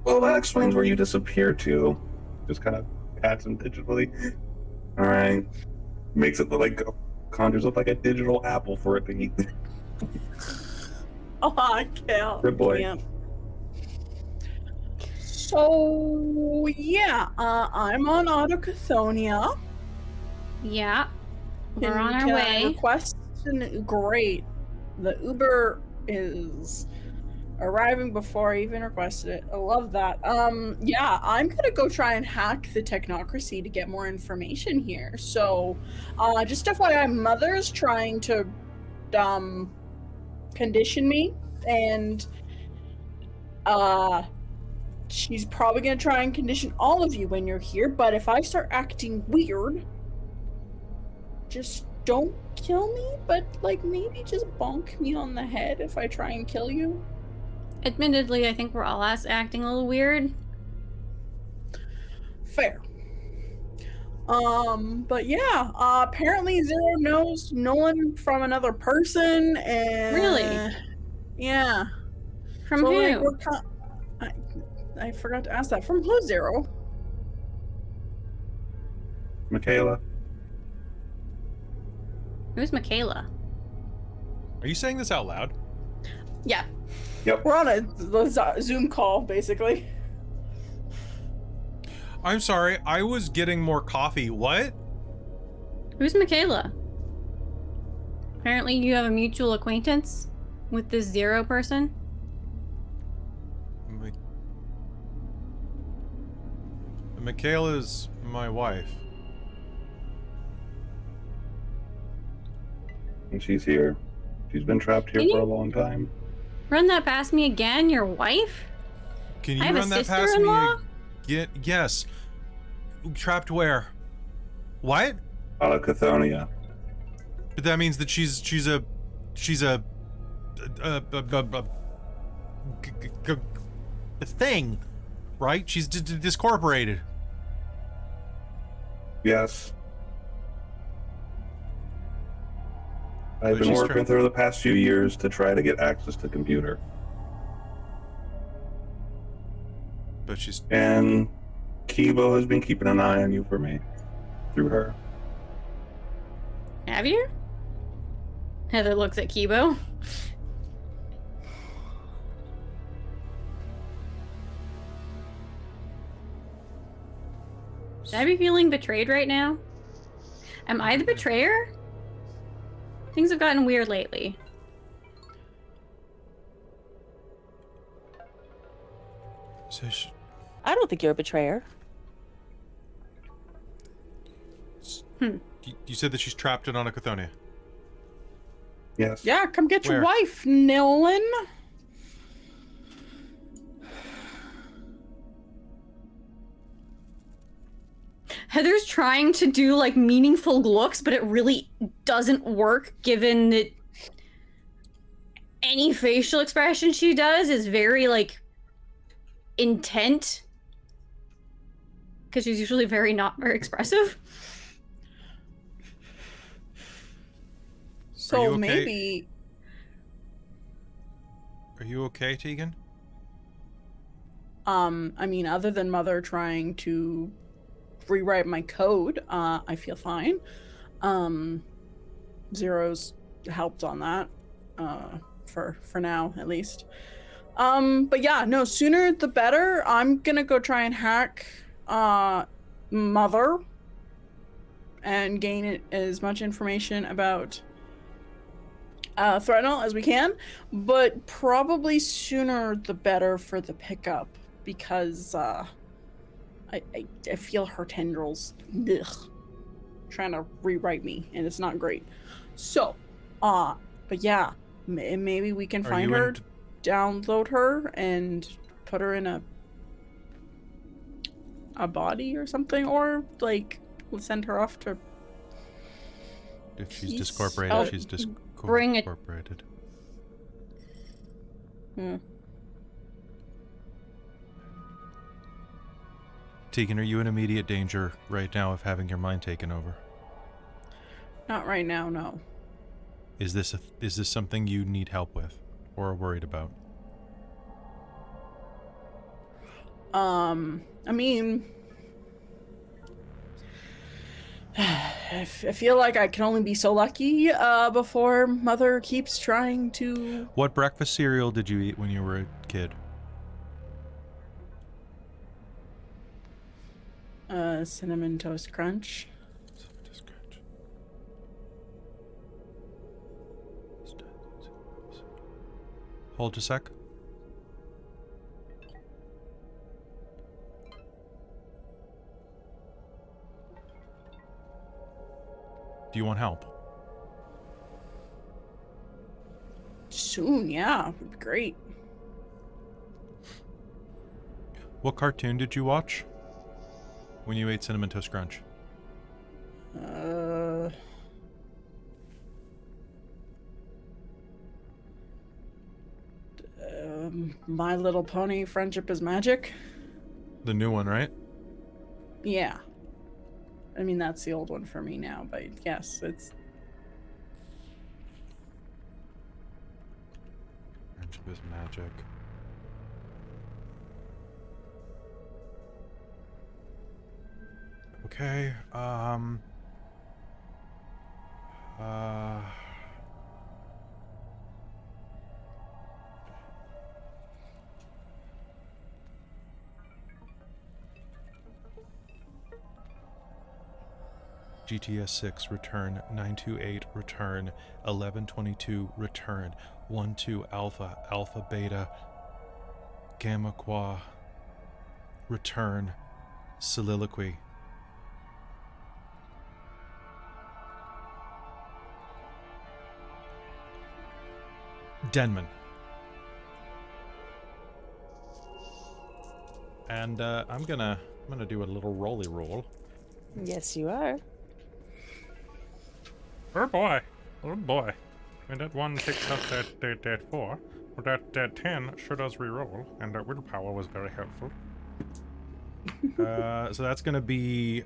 Well, that explains where you disappeared to. Just kind of pats him digitally. All right. Makes it look like, conjures up like a digital apple for it to eat. Oh, I can't. Good boy. Can't. So, yeah, I'm on Autochthonia. Yeah. We're on our Can I way. request great. The Uber is arriving before I even requested it. I love that. Yeah, I'm gonna go try and hack the Technocracy to get more information here. So, just FYI, Mother's trying to, condition me, and, she's probably gonna try and condition all of you when you're here, but if I start acting weird, just don't kill me, but, like, maybe just bonk me on the head if I try and kill you. Admittedly, I think we're all acting a little weird. Fair. But yeah, apparently Zero knows Nolan from another person, and Really? yeah. From So, who? like, I forgot to ask that. From who, Zero? Michaela. Who's Michaela? Are you saying this out loud? Yeah. We're on a Zoom call, basically. I'm sorry, I was getting more coffee. What? Who's Michaela? Apparently you have a mutual acquaintance with this Zero person. Michaela's my wife. And she's here. She's been trapped here Can for you- a long time. Run that past me again, your wife? Can you I have a run that past me? sister-in-law? Yes. Trapped where? What? Autochthonia. But that means that she's a thing, right? She's discorporated. Yes. I've But been she's working trapped. with her the past few years to try to get access to computer. But she's And Kibo has been keeping an eye on you for me. Through her. Have you? Heather looks at Kibo. Should I be feeling betrayed right now? Am I the betrayer? Things have gotten weird lately. so I don't think you're a betrayer. you said that she's trapped in Onyxpath. Yes. Yeah, come get your Where? wife, Nolan. Heather's trying to do like meaningful looks, but it really doesn't work given that any facial expression she does is very like intent. Because she's usually not very expressive. So you okay? maybe Are you okay, Tegan? I mean, other than Mother trying to rewrite my code, I feel fine. Zero's helped on that, for now at least. But yeah, no, sooner the better. I'm gonna go try and hack Mother and gain as much information about Threadnell as we can, but probably sooner the better for the pickup, because I feel her tendrils trying to rewrite me, and it's not great. So, but yeah, maybe we can Are find you her, in- download her, and put her in a body or something, or like send her off to. If she's Peace discorporated, out. she's Bring it- discorporated. Tegan, are you in immediate danger right now of having your mind taken over? Not right now, no. Is this something you need help with? or worried about? I mean, I feel like I can only be so lucky before Mother keeps trying to... What breakfast cereal did you eat when you were a kid? Cinnamon Toast Crunch. Hold a sec. Do you want help? Soon, yeah. Would be great. What cartoon did you watch when you ate Cinnamon Toast Crunch? My Little Pony, Friendship is Magic. The new one, right? Yeah. I mean, that's the old one for me now, but yes, it's... Friendship is Magic. Okay, GTS 6 return, 928 return, 1122 return, 12 alpha, alpha beta, gamma qua return, soliloquy. Denman. And I'm gonna do a little rolly roll. Yes, you are. Oh boy. Oh boy. And that one takes out that 4. Well, that 10 sure does reroll, and that willpower was very helpful. So that's gonna be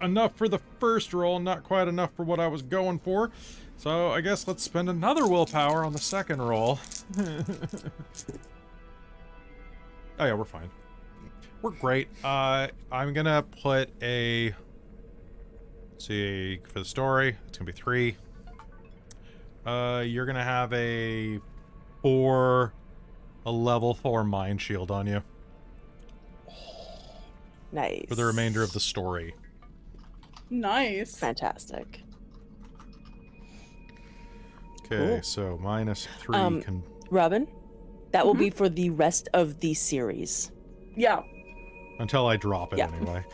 enough for the first roll, not quite enough for what I was going for. So I guess let's spend another willpower on the second roll. Oh yeah, we're fine. We're great. I'm gonna put a... Let's see, for the story, it's gonna be 3. You're gonna have a level 4 mind shield on you. Nice. For the remainder of the story. Nice. Fantastic. Okay, Cool. so minus 3 can... Robin, that will Mm-hmm. be for the rest of the series. Yeah. Until I drop it, Yeah. anyway.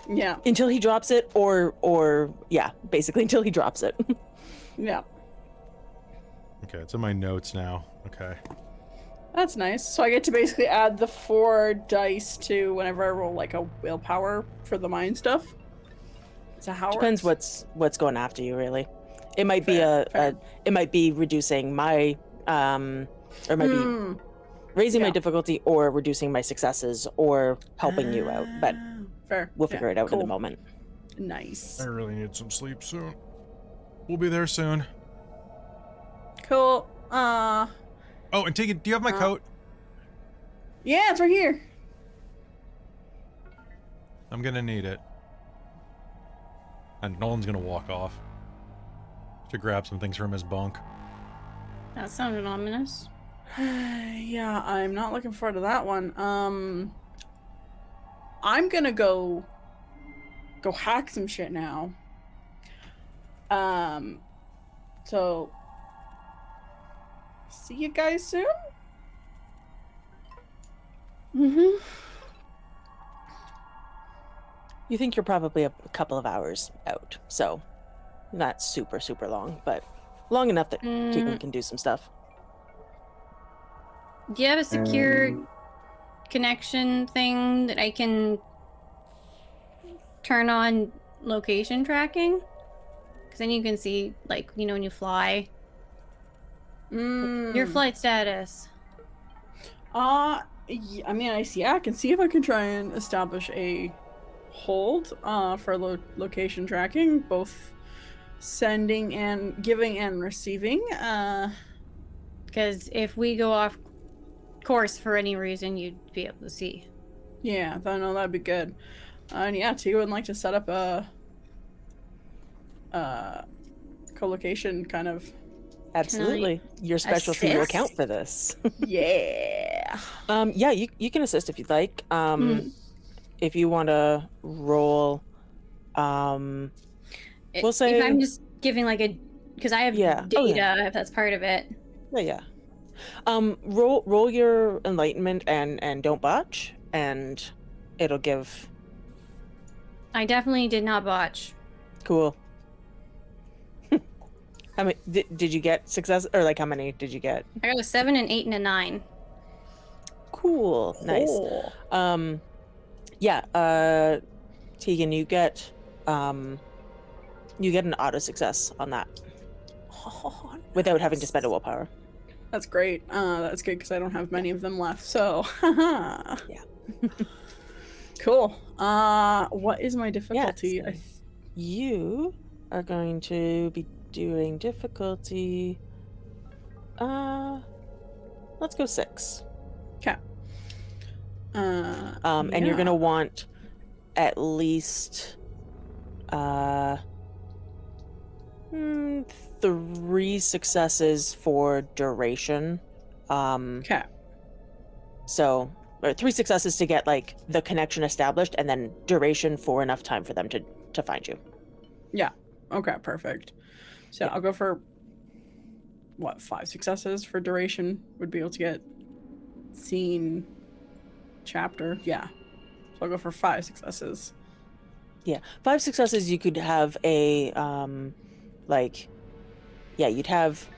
Yeah. Until he drops it, or yeah, basically until he drops it. Yeah. Okay, it's in my notes now. Okay. That's nice. So I get to basically add the 4 dice to whenever I roll like a willpower for the mind stuff. Is that how it Depends works? what's going after you, really. It might Fair, be fair. it might be reducing my or it might be raising my yeah. difficulty or reducing my successes or helping you out. But fair. we'll Yeah, figure it out in cool. a moment. Nice. I really need some sleep soon. We'll be there soon. Cool. Oh, and Tegan, do you have my coat? Yeah, it's right here. I'm gonna need it. And Nolan's gonna walk off to grab some things from his bunk. That sounded ominous. Yeah, I'm not looking forward to that one. I'm gonna go hack some shit now. So see you guys soon. Mm-hmm. You think you're probably a couple of hours out, so not super long, but long enough that Tegan can do some stuff. Do you have a secure connection thing that I can turn on location tracking? Because then you can see, like, you know, when you fly. Your flight status. I mean, I can see if I can try and establish a hold for location tracking, both sending and giving and receiving. Because if we go off course for any reason, you'd be able to see. Yeah, no, that'd be good. And yeah, Tegan would like to set up a co-location kind of. Absolutely. Your specialty will assist? count for this. Yeah. Yeah, you can assist if you'd like. If you want to roll, we'll say if I'm just giving like a, because I have data, if that's part of it. Yeah. Roll your enlightenment and don't botch, and it'll give. I definitely did not botch. Cool. How many did you get success, or like how many did you get? I got a 7, an 8, and a 9. Cool. Nice. Yeah. Tegan, you get an auto success on that without having to spend a willpower. That's great. That's good because I don't have many of them left. So, Yeah. Cool. What is my difficulty? Yes. You are going to be doing difficulty. Let's go 6. Okay. And you're gonna want at least 3 successes for duration. Okay. So, or 3 successes to get like the connection established, and then duration for enough time for them to find you. Yeah. Okay. Perfect. So I'll go for 5 successes for duration. Would be able to get scene chapter. Yeah. So I'll go for 5 successes. Yeah, 5 successes. You could have a you'd have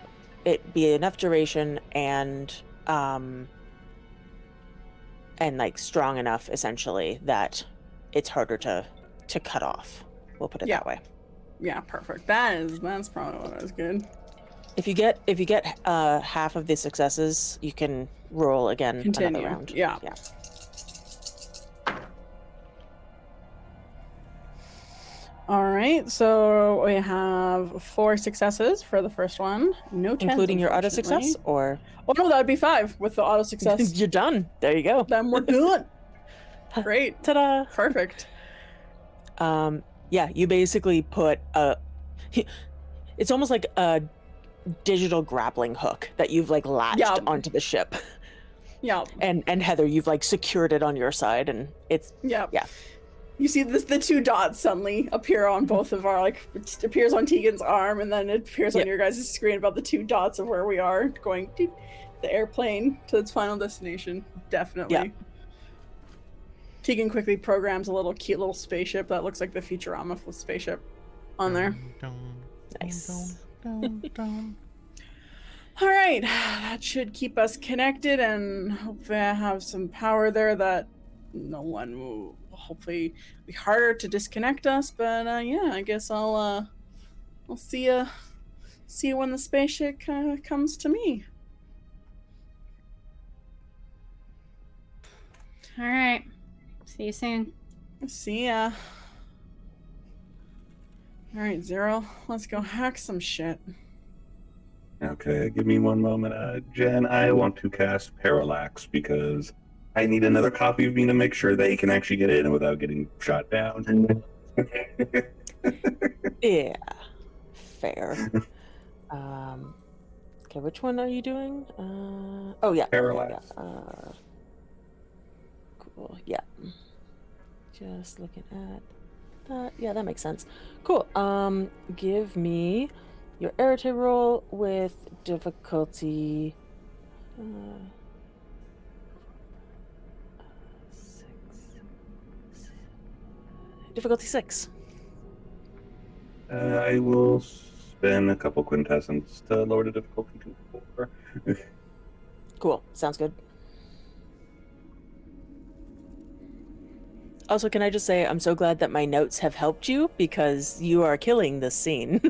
it be enough duration and like strong enough essentially that it's harder to cut off. We'll put it that way. Yeah, perfect. That's probably what I was good. If you get half of the successes, you can roll again another round. Yeah. All right, so we have 4 successes for the first one. No chance, Including your auto unfortunately. success, or Oh no, that'd be 5 with the auto success. you're done. There you go. Then we're done. Great. Ta-da! Perfect. Yeah, you basically put it's almost like a digital grappling hook that you've like latched onto the ship. Yeah. And Heather, you've like secured it on your side, and it's Yeah. Yeah. You see the 2 dots suddenly appear on both of our, like, it appears on Tegan's arm, and then it appears on your guys' screen about the 2 dots of where we are going to the airplane to its final destination. Definitely. Yeah. Tegan quickly programs a cute little spaceship that looks like the Futurama spaceship on there. Nice. All right, that should keep us connected, and hopefully I have some power there that no one will hopefully be harder to disconnect us. But yeah, I guess I'll see you when the spaceship comes to me. All right. See you soon. See ya. All right, Zero, let's go hack some shit. Okay, give me one moment. Jen, I want to cast Parallax because I need another copy of me to make sure they can actually get in without getting shot down. Yeah. Fair. Okay, which one are you doing? Oh yeah. Parallax. Yeah. Cool. Yeah. Just looking at that. Yeah, that makes sense. Cool. Give me your Rattray roll with difficulty 6. Difficulty 6. I will spend a couple quintessence to lower the difficulty to 4. Cool. Sounds good. Also, can I just say I'm so glad that my notes have helped you because you are killing this scene.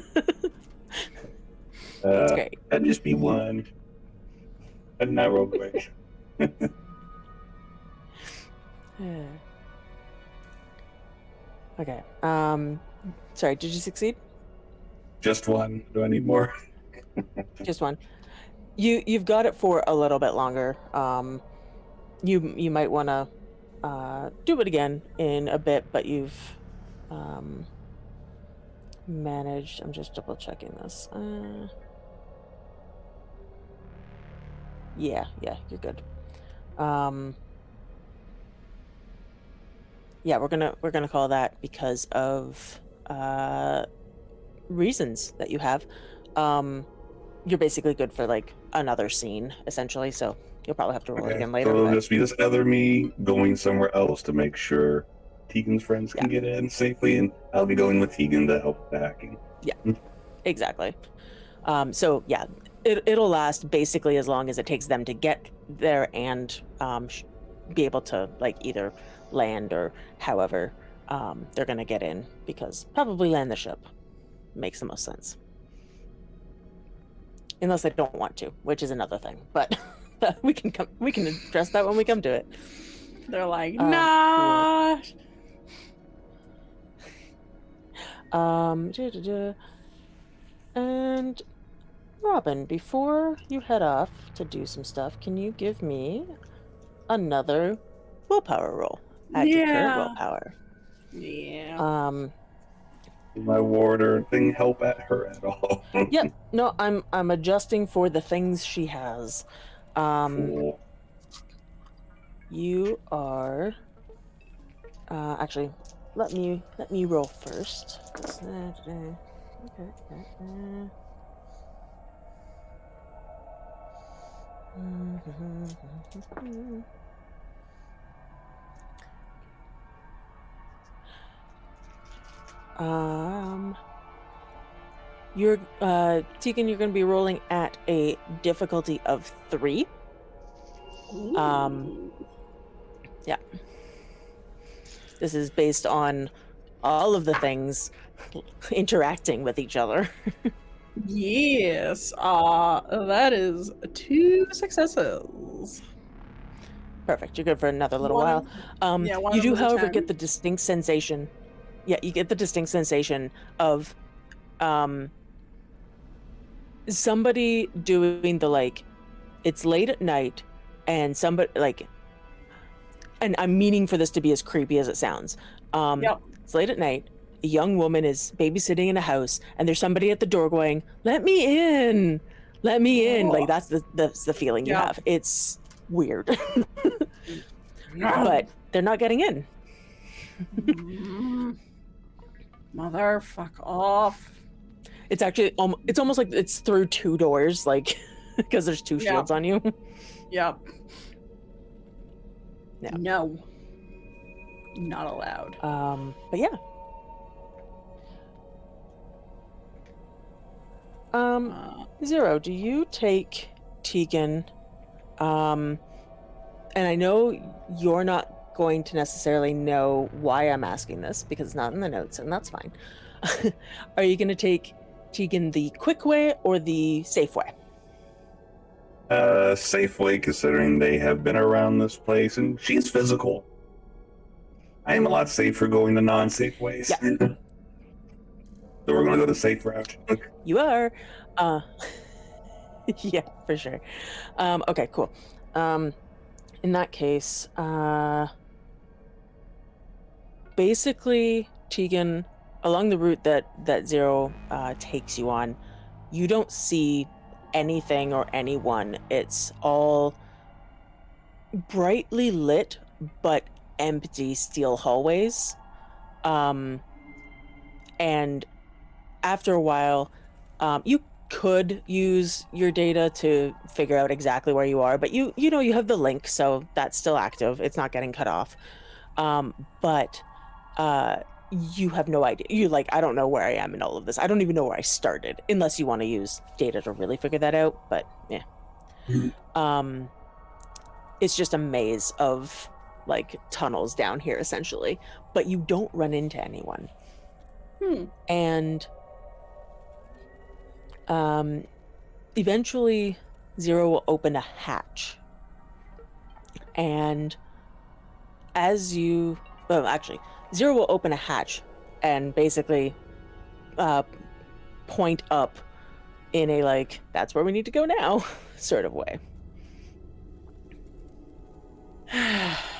That's great. That'd just be 1. And not real quick. Okay. Sorry, did you succeed? Just one. Do I need more? Just one. You've got it for a little bit longer. You might want to do it again in a bit, but you've managed. I'm just double checking this. Yeah, you're good. Yeah, we're gonna call that because of reasons that you have. You're basically good for like another scene, essentially. So you'll probably have to roll it again later. So it'll but- just be this other me going somewhere else to make sure Tegan's friends can get in safely, and I'll be going with Tegan to help with the hacking. Exactly. So yeah, it'll last basically as long as it takes them to get there and be able to like either land or however they're gonna get in, because probably land the ship makes the most sense. Unless they don't want to, which is another thing. But we can address that when we come to it. They're like, Cool. nah. And Robin, before you head off to do some stuff, can you give me another willpower roll? Add your current willpower. Yeah. Did my warder thing help at her at all? Yep. No, I'm adjusting for the things she has. Cool. You are actually let me roll first. You're Tegan, you're going to be rolling at a difficulty of 3. Yeah. This is based on all of the things interacting with each other. Yes. That is 2 successes. Perfect. You're good for another little One while. of- yeah, one You of do, them was a however, 10. get the distinct sensation. Yeah, you get the distinct sensation of somebody doing the like, it's late at night, and somebody like, and I'm meaning for this to be as creepy as it sounds. Yep. It's late at night. A young woman is babysitting in a house, and there's somebody at the door going, "Let me in, let me in." Oh. Like that's the feeling you Yep. have. It's weird, but they're not getting in. Mother, fuck off. It's actually it's almost like it's through 2 doors, like because there's 2 Yeah. shields on you. Yep. Yeah. No. Not allowed. But yeah. Zero, do you take Tegan? And I know you're not going to necessarily know why I'm asking this because it's not in the notes, and that's fine. Are you going to take Tegan the quick way or the safe way? Safe way, considering they have been around this place, and she's physical. I am a lot safer going the non-safe ways. Yeah. So we're gonna go the safe route. You are. Yeah, for sure. Okay, cool. In that case, basically, Tegan, along the route that Zero takes you on, you don't see anything or anyone. It's all brightly lit but empty steel hallways. And after a while, you could use your data to figure out exactly where you are, but you know you have the link, so that's still active. It's not getting cut off. But you have no idea. You're like, I don't know where I am in all of this. I don't even know where I started, unless you want to use data to really figure that out. But yeah. It's just a maze of like tunnels down here, essentially. But you don't run into anyone. And eventually Zero will open a hatch. And as you... Well, actually, Zero will open a hatch and basically point up in a like, that's where we need to go now sort of way.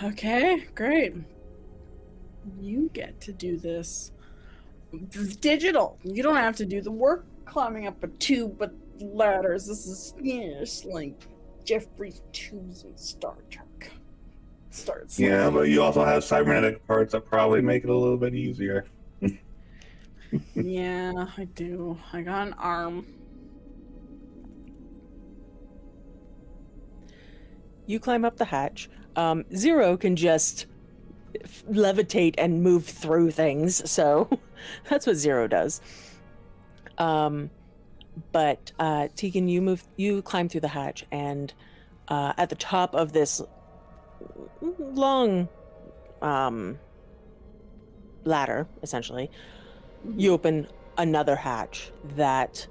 Okay, great. You get to do this. Digital. You don't have to do the work climbing up a tube with ladders. This is just like Jeffrey's tubes in Star Trek. Starts. Yeah, but you also have cybernetic parts that probably make it a little bit easier. Yeah, I do. I got an arm. You climb up the hatch. Zero can just levitate and move through things, so that's what Zero does. But Tegan, you climb through the hatch, and at the top of this long ladder, essentially, you open another hatch that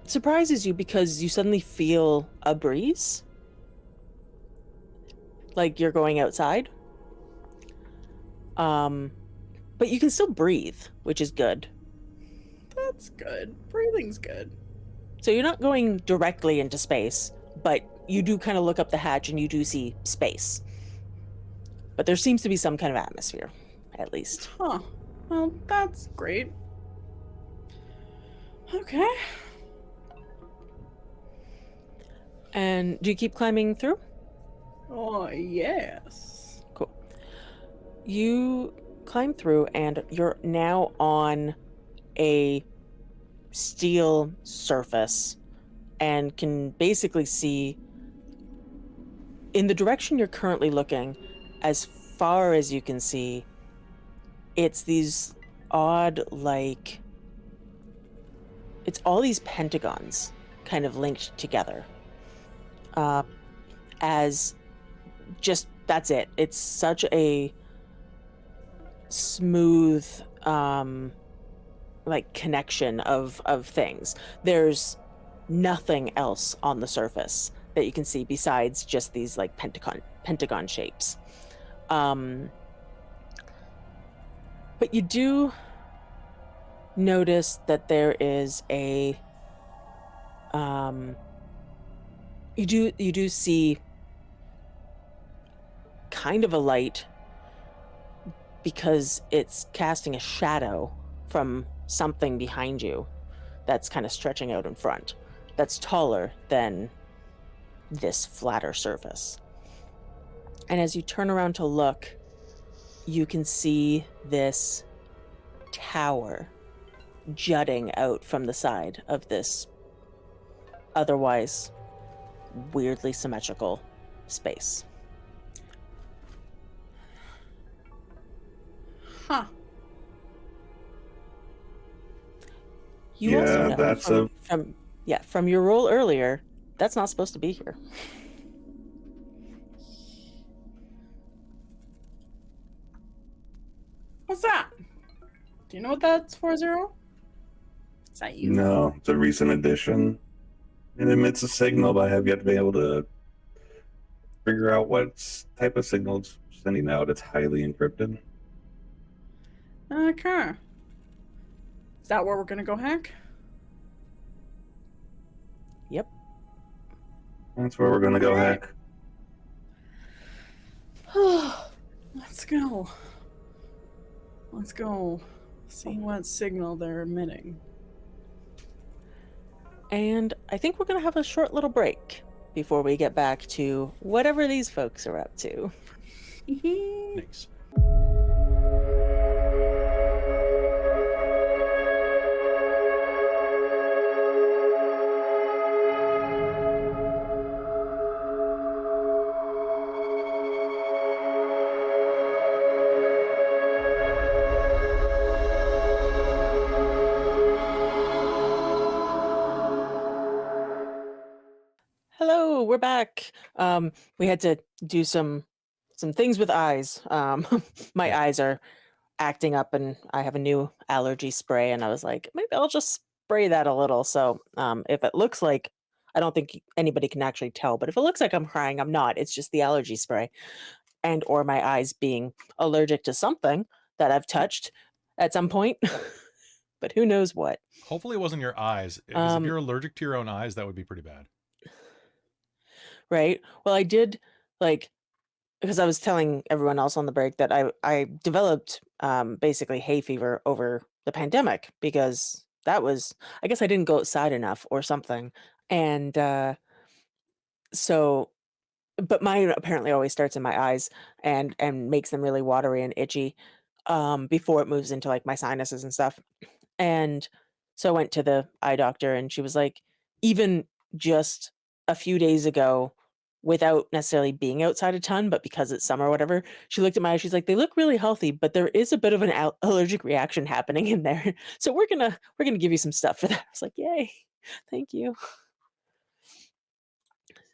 surprises you because you suddenly feel a breeze. Like you're going outside. But you can still breathe, which is good. That's good. Breathing's good. So you're not going directly into space, but you do kind of look up the hatch and you do see space. But there seems to be some kind of atmosphere, at least. Huh. Well, that's great. Okay. And do you keep climbing through? Oh, yes. Cool. You climb through and you're now on a steel surface and can basically see in the direction you're currently looking, as far as you can see, it's these odd, like, it's all these pentagons kind of linked together. As just, that's it. It's such a smooth, like, connection of things. There's nothing else on the surface that you can see besides just these, like, pentagon shapes. But you do notice that there is a, you do see kind of a light because it's casting a shadow from something behind you that's kind of stretching out in front, that's taller than this flatter surface. And as you turn around to look, you can see this tower jutting out from the side of this otherwise weirdly symmetrical space. Huh. You Yeah, also know that's from your roll earlier, that's not supposed to be here. What's that? Do you know what that's for, Zero? Is that you? No, it's a recent addition. It emits a signal, but I have yet to be able to figure out what type of signal it's sending out. It's highly encrypted. Okay. Is that where we're gonna go hack? Yep. That's where we're gonna go hack. Let's go. Let's go see what signal they're emitting. And I think we're going to have a short little break before we get back to whatever these folks are up to. Thanks. Hello, we're back. We had to do some things with eyes. My eyes are acting up and I have a new allergy spray and I was like, maybe I'll just spray that a little. So if it looks like, I don't think anybody can actually tell, but if it looks like I'm crying, I'm not. It's just the allergy spray and or my eyes being allergic to something that I've touched at some point. but who knows what. Hopefully it wasn't your eyes. Because if Um, you're allergic to your own eyes, that would be pretty bad. right. Well, I did because I was telling everyone else on the break that I developed basically hay fever over the pandemic because that was, I guess I didn't go outside enough or something. And so, but mine apparently always starts in my eyes and makes them really watery and itchy before it moves into like my sinuses and stuff. And so I went to the eye doctor and she was like, even just a few days ago, without necessarily being outside a ton, but because it's summer or whatever, she looked at my eyes. She's like, they look really healthy, but there is a bit of an allergic reaction happening in there. So we're gonna give you some stuff for that. I was like, yay, thank you.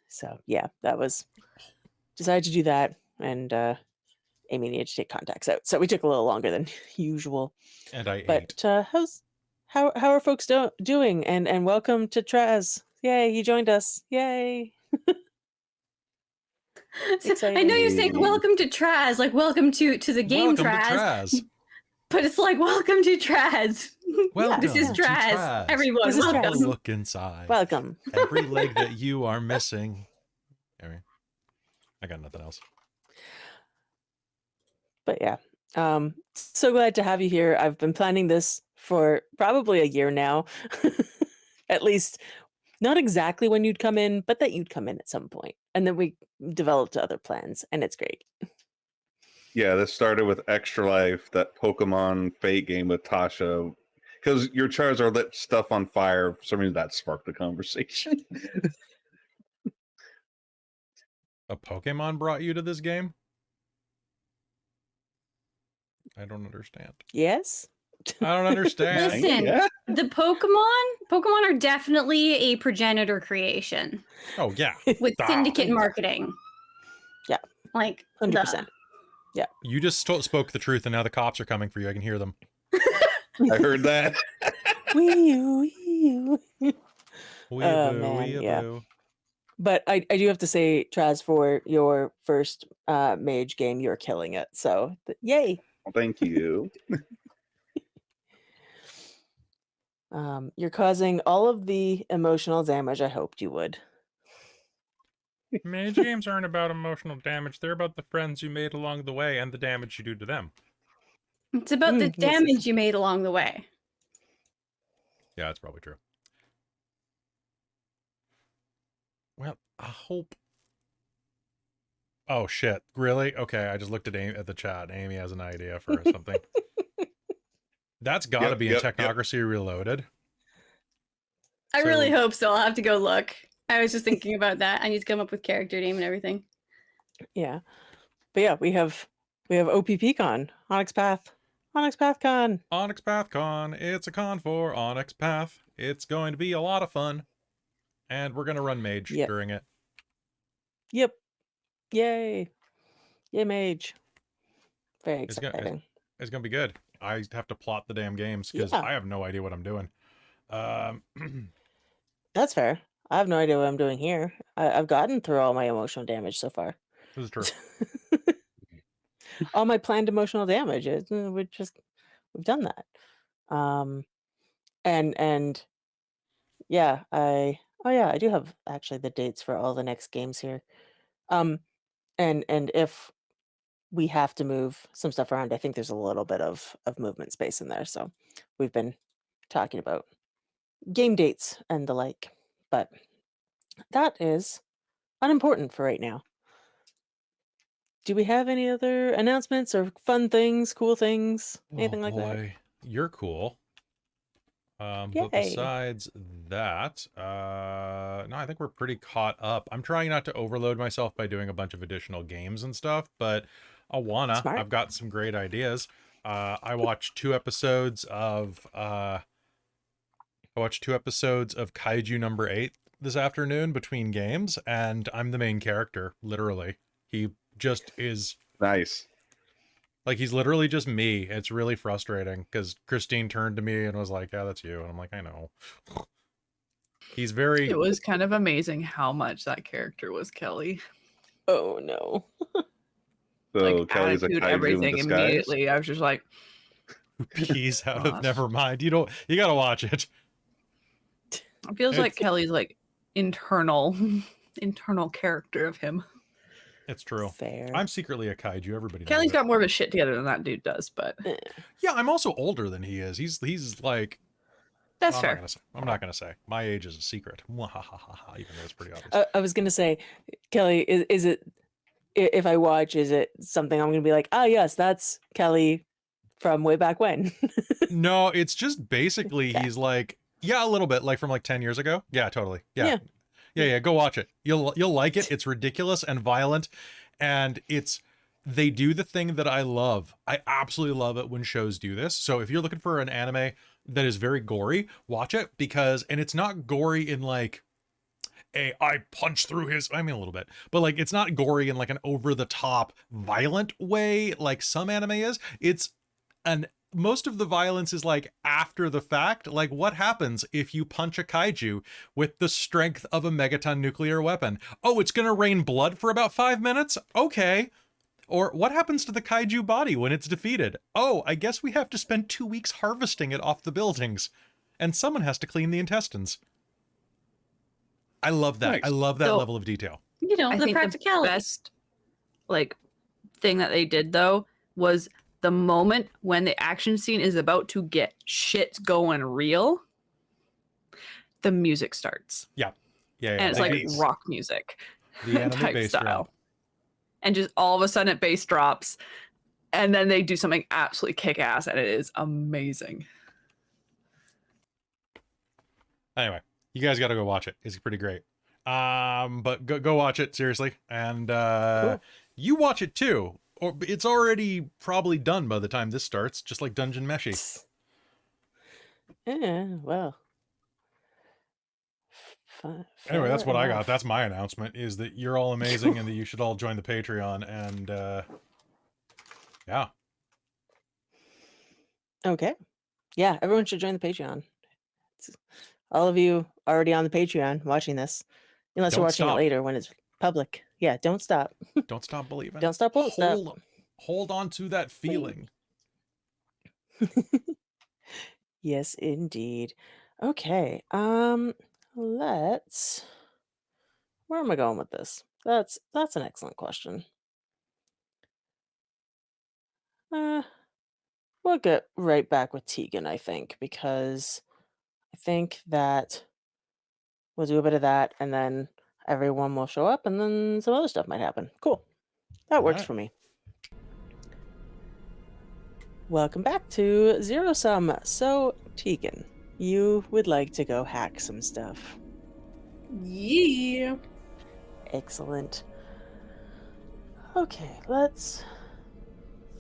So yeah, that was decided to do that, and Amy needed to take contacts out, so we took a little longer than usual. And I ate. But how are folks doing? And welcome to Traz. Yay, he joined us. Yay. So, I know you're saying welcome to Traz, like welcome to the game Welcome Traz, to Traz. but it's like welcome to Traz. Welcome This is to Traz. Traz. Everyone, This is Take a welcome. look inside. Welcome. Every leg that you are missing. Anyway, I got nothing else. But yeah, so glad to have you here. I've been planning this for probably a year now. At least not exactly when you'd come in, but that you'd come in at some point. And then we developed other plans, and it's great. Yeah, this started with Extra Life, that Pokemon Fate game with Tasha. Because your Charizard lit stuff on fire. For some reason, that sparked the conversation. A Pokemon brought you to this game? I don't understand. Yes? I don't understand. Listen, Yeah. the Pokemon are definitely a progenitor creation Oh, yeah. with Ah. syndicate marketing. Yeah. Like 100%. You just spoke the truth, and now the cops are coming for you. I can hear them. I heard that. Wee-oo. Weeaboo, man, yeah. weeaboo. But I do have to say, Traz, for your first mage game, you're killing it. So, yay. Well, thank you. You're causing all of the emotional damage I hoped you would. Mage games aren't about emotional damage. They're about the friends you made along the way and the damage you do to them. It's about the yes, damage you made along the way. Yeah, that's probably true. Well, I hope. Oh shit! Really? Okay, I just looked at the chat. Amy has an idea for something. That's got to Yep, be yep, in yep. Technocracy Reloaded. I So- really hope so. I'll have to go look. I was just thinking about that. I need to come up with character name and everything. Yeah. But yeah, we have OPPCon, onyxpath con. onyxpath Con. It's a con for onyxpath. It's going to be a lot of fun, and we're gonna run mage Yep. during it. Yep. Yay. Yay, mage. Very It's gonna- exciting. It's gonna be good. I have to plot the damn games because Yeah. I have no idea what I'm doing. That's fair. I have no idea what I'm doing here. I've gotten through all my emotional damage so far. This is true. All my planned emotional damage. We've done that. And yeah, I do have actually the dates for all the next games here. And if we have to move some stuff around, I think there's a little bit of movement space in there. So we've been talking about game dates and the like, but that is unimportant for right now. Do we have any other announcements or fun things, cool things, anything like that? You're cool. But Yay. besides that, no, I think we're pretty caught up. I'm trying not to overload myself by doing a bunch of additional games and stuff, but I wanna. Smart. I've got some great ideas. I watched 2 episodes of Kaiju number 8 this afternoon between games, and I'm the main character, literally. He just is Nice. like, he's literally just me. It's really frustrating because Christine turned to me and was like, yeah, that's you. And I'm like, I know. He's very, It was kind of amazing how much that character was Kelly. Oh no. So Like Kelly's a attitude, kaiju in everything disguise. immediately. I was just like, Peas out of Gosh. Nevermind. You gotta watch it. It feels like Kelly's like internal character of him. It's true. Fair. I'm secretly a kaiju. Everybody knows Kelly's it. got more of a shit together than that dude does, but Yeah, I'm also older than he is. He's like. that's I'm fair. not gonna say. My age is a secret. Even though it's pretty obvious. I was gonna say, Kelly, is it, if I watch, is it something I'm gonna be like, ah, yes, that's Kelly from way back when? No, it's just basically Okay. he's like, yeah, a little bit, like from like 10 years ago. Yeah, totally. Yeah, go watch it. You'll like it. It's ridiculous and violent, and they do the thing that I love. I absolutely love it when shows do this. So if you're looking for an anime that is very gory, watch it, and it's not gory in like I punch through a little bit, but like it's not gory in like an over the top violent way like some anime is. Most of the violence is like after the fact, like what happens if you punch a kaiju with the strength of a megaton nuclear weapon? Oh, it's gonna rain blood for about 5 minutes? Okay. Or what happens to the kaiju body when it's defeated? Oh, I guess we have to spend 2 weeks harvesting it off the buildings. And someone has to clean the intestines. I love that. Nice. I love that So- level of detail. You know, I the think practicality. the best like thing that they did though was the moment when the action scene is about to get shit going real, the music starts. Yeah, And it's the like bass. rock music The anime type bass style. drum. And just all of a sudden it bass drops and then they do something absolutely kick ass and it is amazing. Anyway, you guys got to go watch it. It's pretty great. But go watch it seriously, and Cool. you watch it too. Or it's already probably done by the time this starts, just like Dungeon Meshi. Yeah, well. Anyway, that's fair what I enough. got. That's my announcement: is that you're all amazing and that you should all join the Patreon. And yeah, Okay. Yeah, everyone should join the Patreon. All of you already on the Patreon watching this, unless Don't you're watching stop. it later when it's public. Yeah, don't stop. don't stop believing. Don't stop, won't stop. Hold on to that feeling. Yes, indeed. Okay. Let's. Where am I going with this? That's an excellent question. We'll get right back with Tegan, I think, because I think that we'll do a bit of that, and then everyone will show up, and then some other stuff might happen. Cool. That works Alright. for me. Welcome back to Zero Sum. So, Tegan, you would like to go hack some stuff. Yeah. Excellent. Okay, let's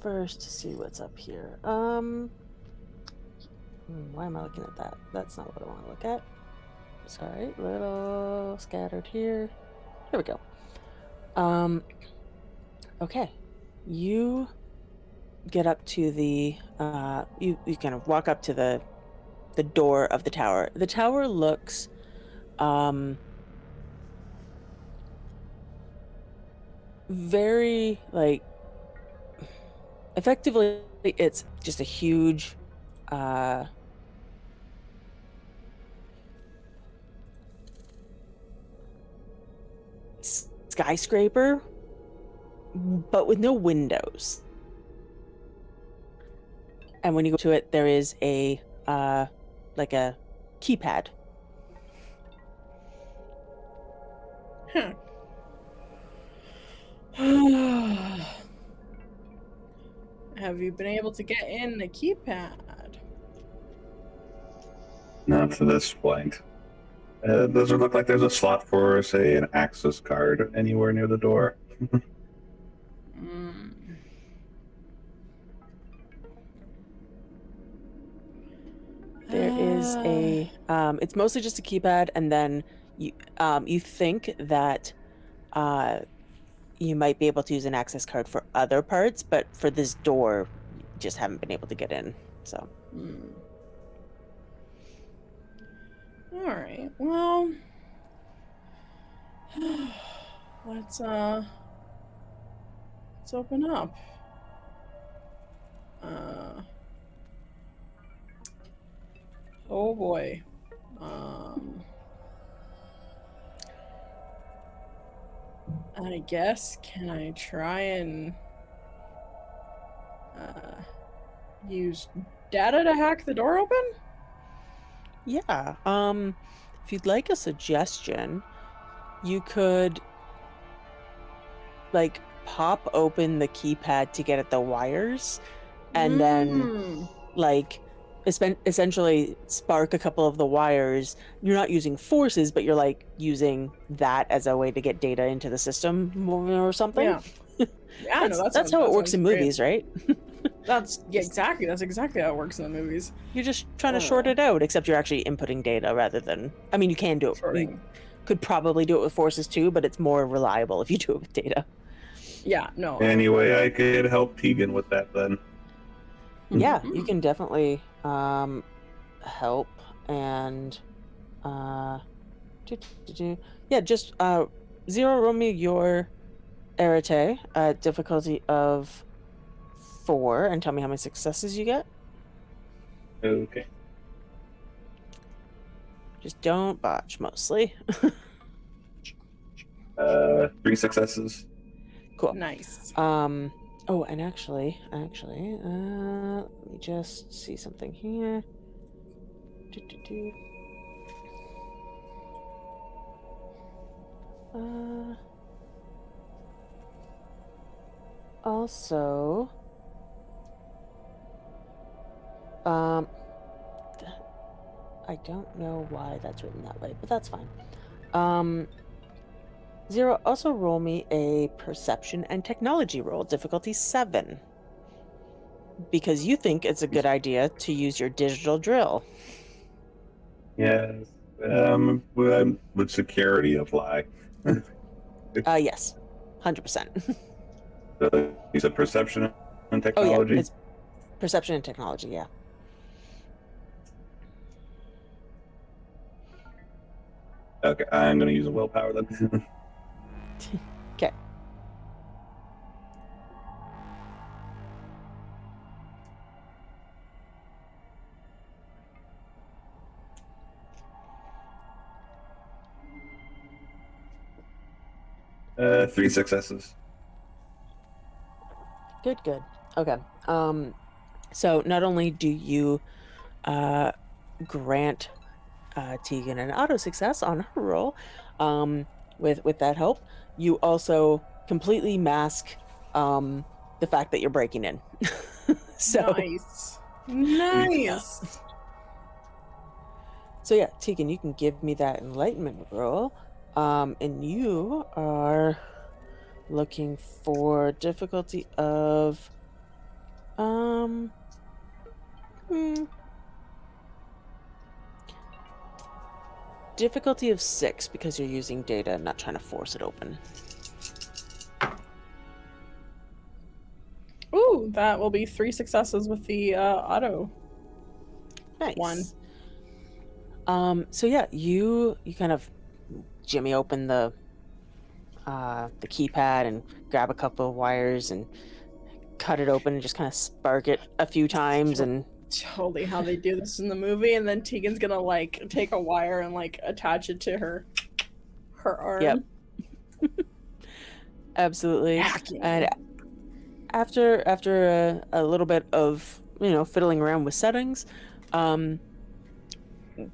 first see what's up here. Why am I looking at that? That's not what I want to look at. Sorry, little scattered here. Here we go. Okay. You get up to the you kind of walk up to the door of the tower. The tower looks very like effectively it's just a huge skyscraper, but with no windows. And when you go to it, there is a like a keypad. Huh. Have you been able to get in the keypad? Not to this point. Does it look like there's a slot for, say, an access card anywhere near the door? Mm. There is a it's mostly just a keypad, and then you think that you might be able to use an access card for other parts, but for this door you just haven't been able to get in. So All right. Well, let's open up. Oh boy. I guess, can I try and use data to hack the door open? Yeah. If you'd like a suggestion, you could like pop open the keypad to get at the wires, and then like essentially spark a couple of the wires. You're not using forces, but you're like using that as a way to get data into the system or something. Yeah. Yeah, that's how it works in movies, right? That's exactly how it works in the movies. You're just trying to short it out, except you're actually inputting data rather than. I mean, you can do it. Shorting. You could probably do it with forces too, but it's more reliable if you do it with data. Yeah, no. Anyway, I could help Tegan with that then. Yeah, you can definitely help and yeah, just zero roll me your Rattray at difficulty of 4 and tell me how many successes you get. Okay. Just don't botch mostly. 3 successes. Cool. Nice. Oh, and actually, let me just see something here. Also, I don't know why that's written that way, but that's fine. Zero, also roll me a perception and technology roll, difficulty 7. Because you think it's a good idea to use your digital drill. Yes. Would security apply? Yes. 100%. You said perception and Oh technology? yeah, it's perception and technology, yeah. Okay, I'm going to use a willpower then. Okay. Three successes. Good. Okay. So not only do you grant Tegan an auto success on her roll, with that help, you also completely mask the fact that you're breaking in. So Nice. So yeah, Tegan, you can give me that enlightenment roll. And you are looking for difficulty of difficulty of 6 because you're using data and not trying to force it open. Ooh, that will be 3 successes with the auto. Nice. 1. So yeah, you kind of jimmy open the keypad and grab a couple of wires and cut it open and just kind of spark it a few times and Totally how they do this in the movie, and then Tegan's gonna like take a wire and like attach it to her arm. Yep. Absolutely. Hacking. And after a little bit of fiddling around with settings,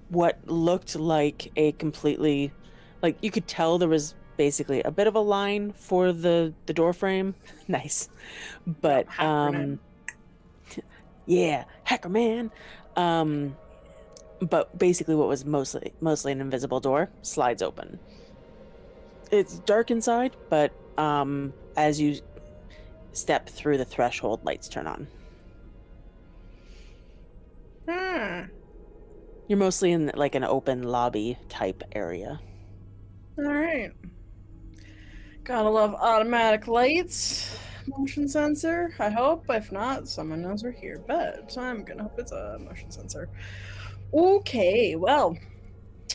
what looked like a completely, like, you could tell there was basically a bit of a line for the door frame. Nice. But yeah, hacker man. But basically what was mostly an invisible door slides open. It's dark inside, but as you step through the threshold, lights turn on. You're mostly in like an open lobby type area. All right. Gotta love automatic lights. Motion sensor, I hope. If not, someone knows we're here. But I'm gonna hope it's a motion sensor. Okay, well,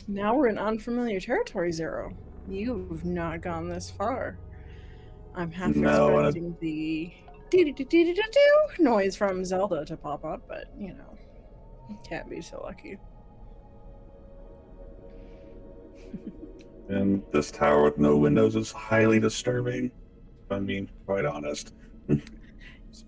now we're in unfamiliar territory, Zero. You've not gone this far. I'm half expecting the noise from Zelda to pop up, but can't be so lucky. And this tower with no windows is highly disturbing, if I'm being quite honest.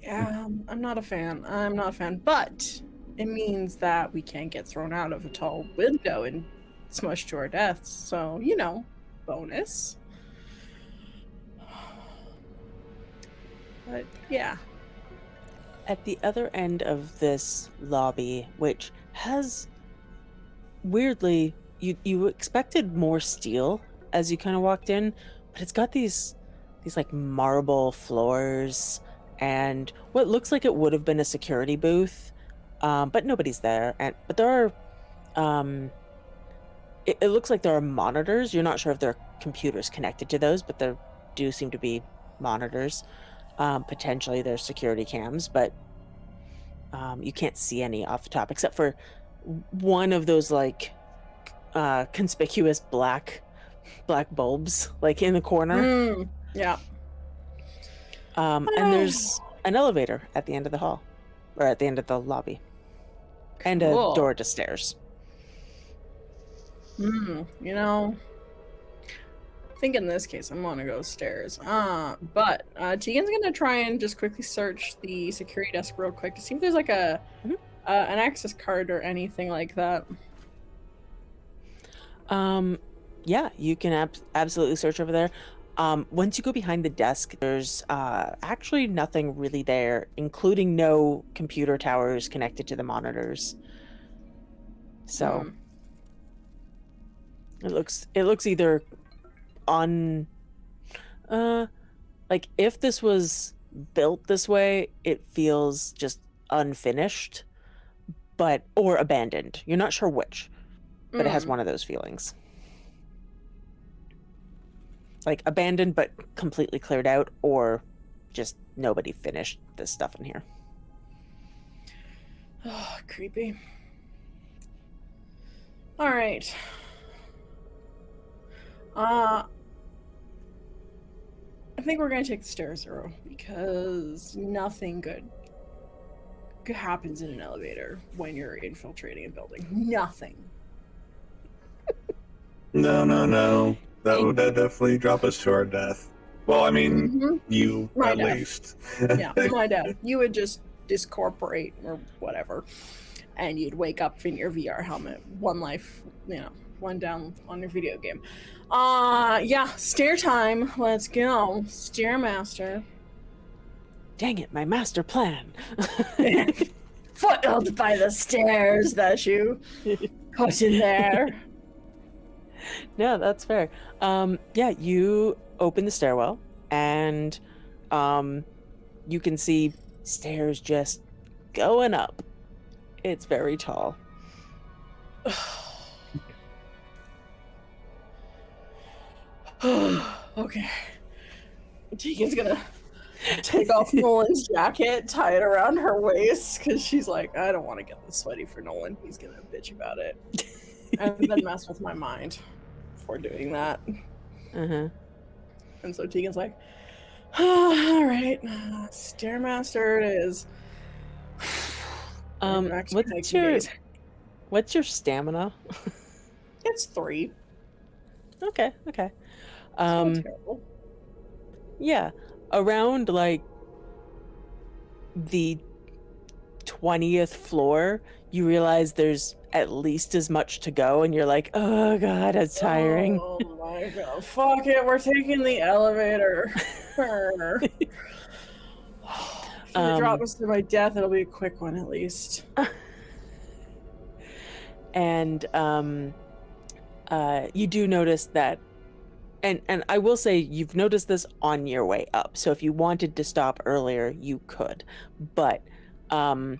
Yeah, I'm not a fan. I'm not a fan. But it means that we can't get thrown out of a tall window and smushed to our deaths. So, bonus. But yeah. At the other end of this lobby, which has weirdly, you expected more steel as you kind of walked in, but it's got these like marble floors and what looks like it would have been a security booth, but nobody's there. But there are, it looks like there are monitors. You're not sure if there are computers connected to those, but there do seem to be monitors. Potentially there's security cams, but you can't see any off the top except for one of those like conspicuous black bulbs like in the corner. Yeah. And there's an elevator at the end of the hall, or at the end of the lobby, and a Cool. door to stairs. I think in this case I'm gonna go stairs. But Tegan's gonna try and just quickly search the security desk real quick to see if there's like an access card or anything like that. Yeah, you can absolutely search over there. Once you go behind the desk, there's actually nothing really there, including no computer towers connected to the monitors. So it looks either on like if this was built this way, it feels just unfinished, or abandoned. You're not sure which, but it has one of those feelings. Like abandoned but completely cleared out, or just nobody finished this stuff in here. Oh, creepy. All right. I think we're gonna take the stairs, Zero, because nothing good happens in an elevator when you're infiltrating a building. Nothing. No. That'd definitely drop us to our death. Well, I mean, you My at death. least. Yeah, my dad. You would just discorporate or whatever, and you'd wake up in your VR helmet. One life, one down on your video game. Yeah, stair time. Let's go. Stairmaster. Dang it, my master plan. Foothold by the stairs that you put in there. No, that's fair. Yeah, you open the stairwell and you can see stairs just going up. It's very tall. Okay. Tegan's gonna take off Nolan's jacket, tie it around her waist, because she's like, I don't want to get this sweaty for Nolan. He's gonna bitch about it. And then mess with my mind before doing that. And so Tegan's like, all right, Stairmaster it is. What's your stamina? It's 3. Okay. It's not terrible. Yeah, around like the 20th floor, you realize there's at least as much to go, and you're like, oh god, it's tiring. Oh my god, fuck it, we're taking the elevator. If you drop us to my death, it'll be a quick one at least. And you do notice that, and I will say you've noticed this on your way up, so if you wanted to stop earlier, you could. But on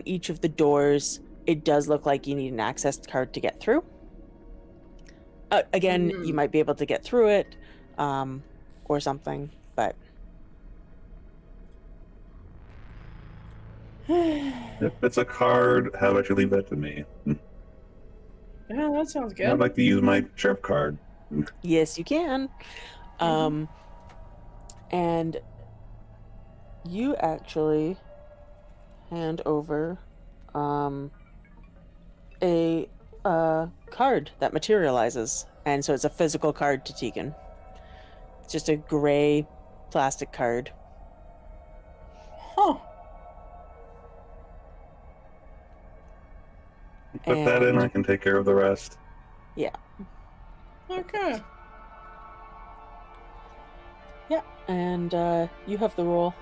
each of the doors, it does look like you need an access card to get through. Again, you might be able to get through it, or something, but... If it's a card, how about you leave that to me? Yeah, that sounds good. I'd like to use my sheriff card. Yes, you can. And you actually hand over a a card that materializes, and so it's a physical card to Tegan. It's just a gray plastic card. Huh. Put that in, And- I can take care of the rest. Yeah. Okay. Yeah, and you have the roll.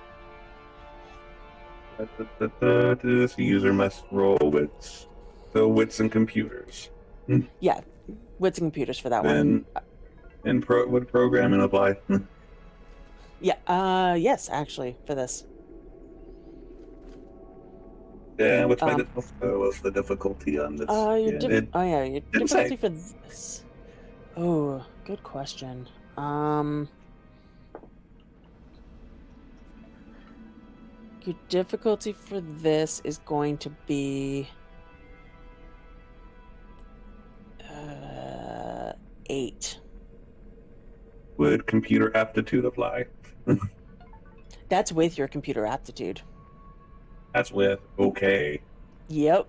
This user must roll wits. So wits and computers. Yeah, wits and computers for that one. And would programming apply? Yeah, yes, actually, for this. Yeah, what's the difficulty on this? Your Didn't difficulty say. for this. Oh, good question. Your difficulty for this is going to be 8. Would computer aptitude apply? That's with your computer aptitude. That's with okay. Yep.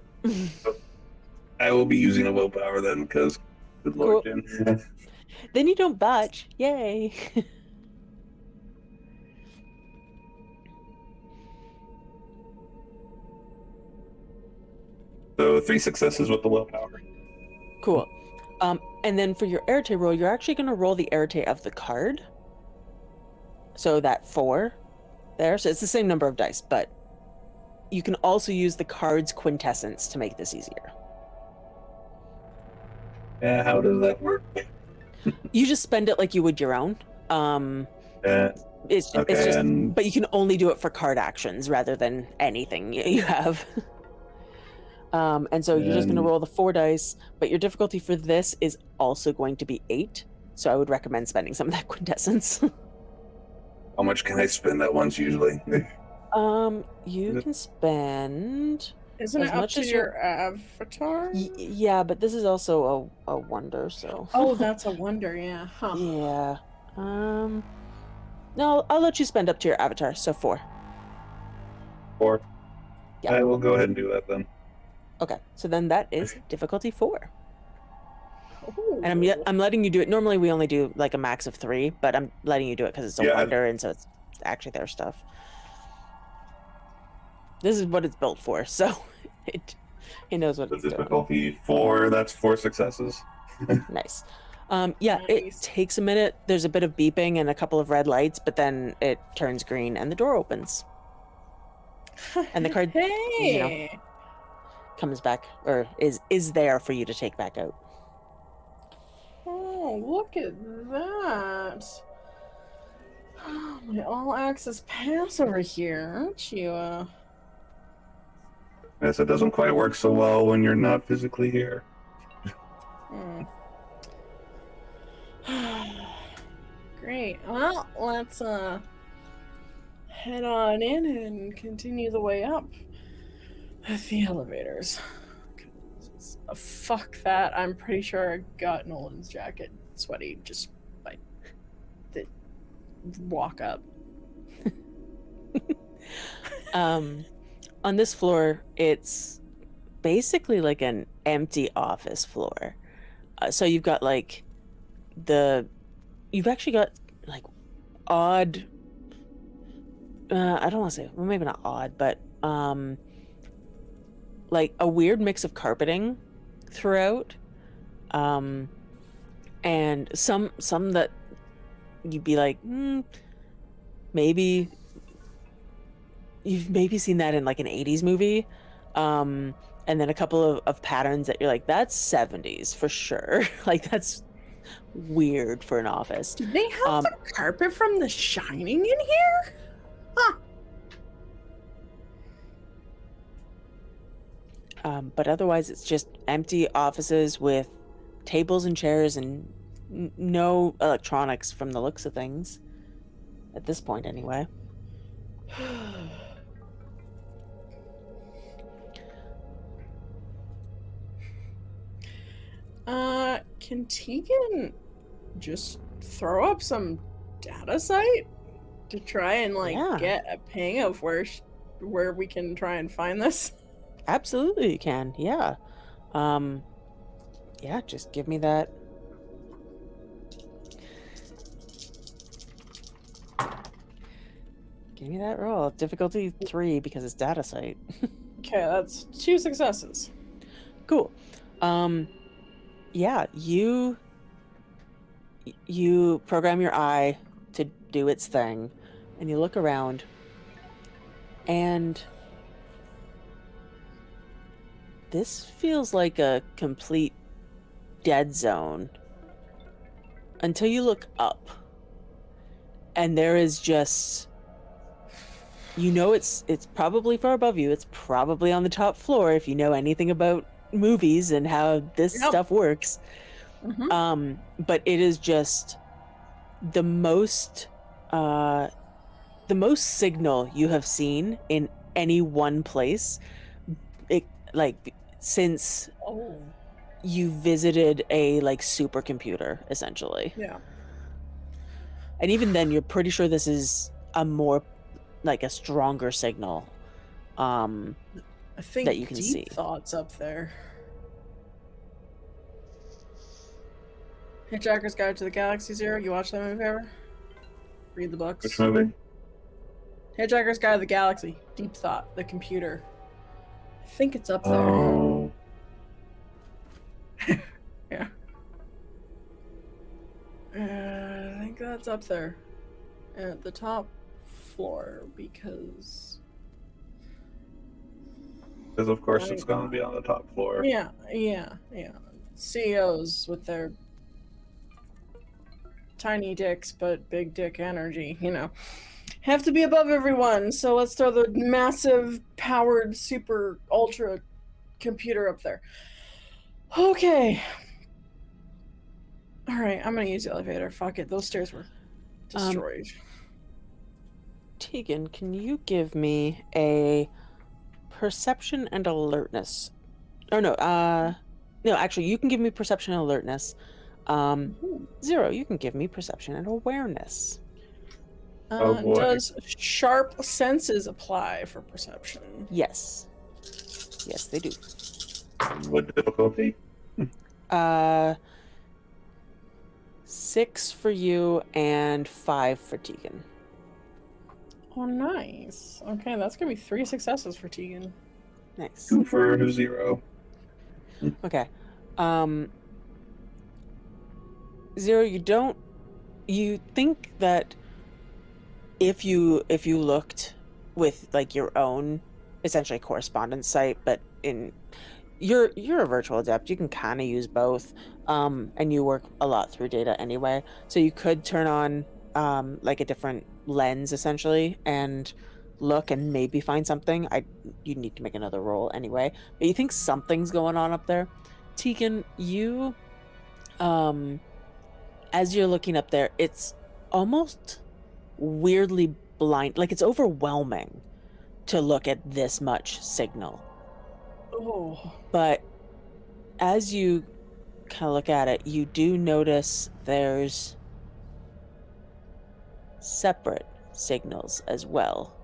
I will be using a willpower then, because good lord, Cool. Jen. Then you don't botch. Yay. So 3 successes with the willpower. Cool. And then for your Arete roll, you're actually going to roll the Arete of the card. So that 4 there. So it's the same number of dice, but you can also use the card's quintessence to make this easier. Yeah, how does that work? You just spend it like you would your own. Yeah. It's just, but you can only do it for card actions rather than anything you have. And so you're just going to roll the 4 dice, but your difficulty for this is also going to be 8. So I would recommend spending some of that quintessence. How much can I spend at once usually? You can spend. Isn't As it up much to as your avatar? Yeah, but this is also a wonder, so. Oh, that's a wonder, yeah. Huh. Yeah. No, I'll let you spend up to your avatar, so 4. 4. Yeah. I will go ahead and do that then. Okay, so then that is difficulty 4. Ooh. And I'm letting you do it. Normally we only do like a max of 3, but I'm letting you do it because it's a Yeah. wonder, and so it's actually their stuff. This is what it's built for, so it knows what The it's doing. difficulty 4, that's 4 successes. Nice. Yeah, it Nice. takes a minute. There's a bit of beeping and a couple of red lights, but then it turns green and the door opens. And the card, Hey! comes back, or is there for you to take back out. Oh, look at that. My all-access pass over here, aren't you? Yes, it doesn't quite work so well when you're not physically here. Hmm. Great. Well, let's head on in and continue the way up with the elevators. Fuck that. I'm pretty sure I got Nolan's jacket sweaty just by the walk up. On this floor, it's basically like an empty office floor. So you've got like you've actually got like odd, I don't want to say, well, maybe not odd, but like a weird mix of carpeting throughout, and some that you'd be like, maybe you've maybe seen that in like an 80s movie, and then a couple of patterns that you're like, that's 70s for sure. Like that's weird for an office. Do they have the carpet from The Shining in here? Huh. But otherwise it's just empty offices with tables and chairs and no electronics from the looks of things at this point anyway. Can Tegan just throw up some data site to try and Yeah. get a ping of where we can try and find this? Absolutely you can, yeah. Yeah, just give me that. Give me that roll. Difficulty 3 because it's data site. Okay, that's 2 successes. Cool. Yeah, you program your eye to do its thing, and you look around, and this feels like a complete dead zone until you look up, and there is just, you know, it's probably far above you. It's probably on the top floor if you know anything about movies and how this stuff works. Mhm. But it is just the most signal you have seen in any one place, since Oh. you visited a supercomputer, essentially. Yeah. And even then, you're pretty sure this is a more a stronger signal. I think that you can Deep see. Thought's up there. Hitchhiker's Guide to the Galaxy Zero. You watch that movie ever? Read the books. Which movie? Hitchhiker's Guide to the Galaxy. Deep Thought, the computer. I think it's up there. Oh. Yeah. I think that's up there. At the top floor, because... Because of course it's going to be on the top floor. Yeah. CEOs with their tiny dicks but big dick energy, have to be above everyone. So let's throw the massive powered super ultra computer up there. Okay. Alright, I'm gonna use the elevator. Fuck it. Those stairs were destroyed. Tegan, can you give me a perception and alertness? Or no, actually, you can give me perception and alertness. Zero, you can give me perception and awareness. Oh, boy. Does sharp senses apply for perception? Yes. Yes, they do. What difficulty? 6 for you and 5 for Tegan. Oh, nice. Okay, that's gonna be 3 successes for Tegan. Nice. 2 for 0. Okay. Zero, you think that if you looked with your own essentially correspondence site, but you're a virtual adept, you can kind of use both, and you work a lot through data anyway, so you could turn on a different lens essentially and look and maybe find something. You need to make another roll anyway, but you think something's going on up there. Tegan, you as you're looking up there, it's almost weirdly blind, it's overwhelming to look at this much signal. Oh. But as you kind of look at it, you do notice there's separate signals as well.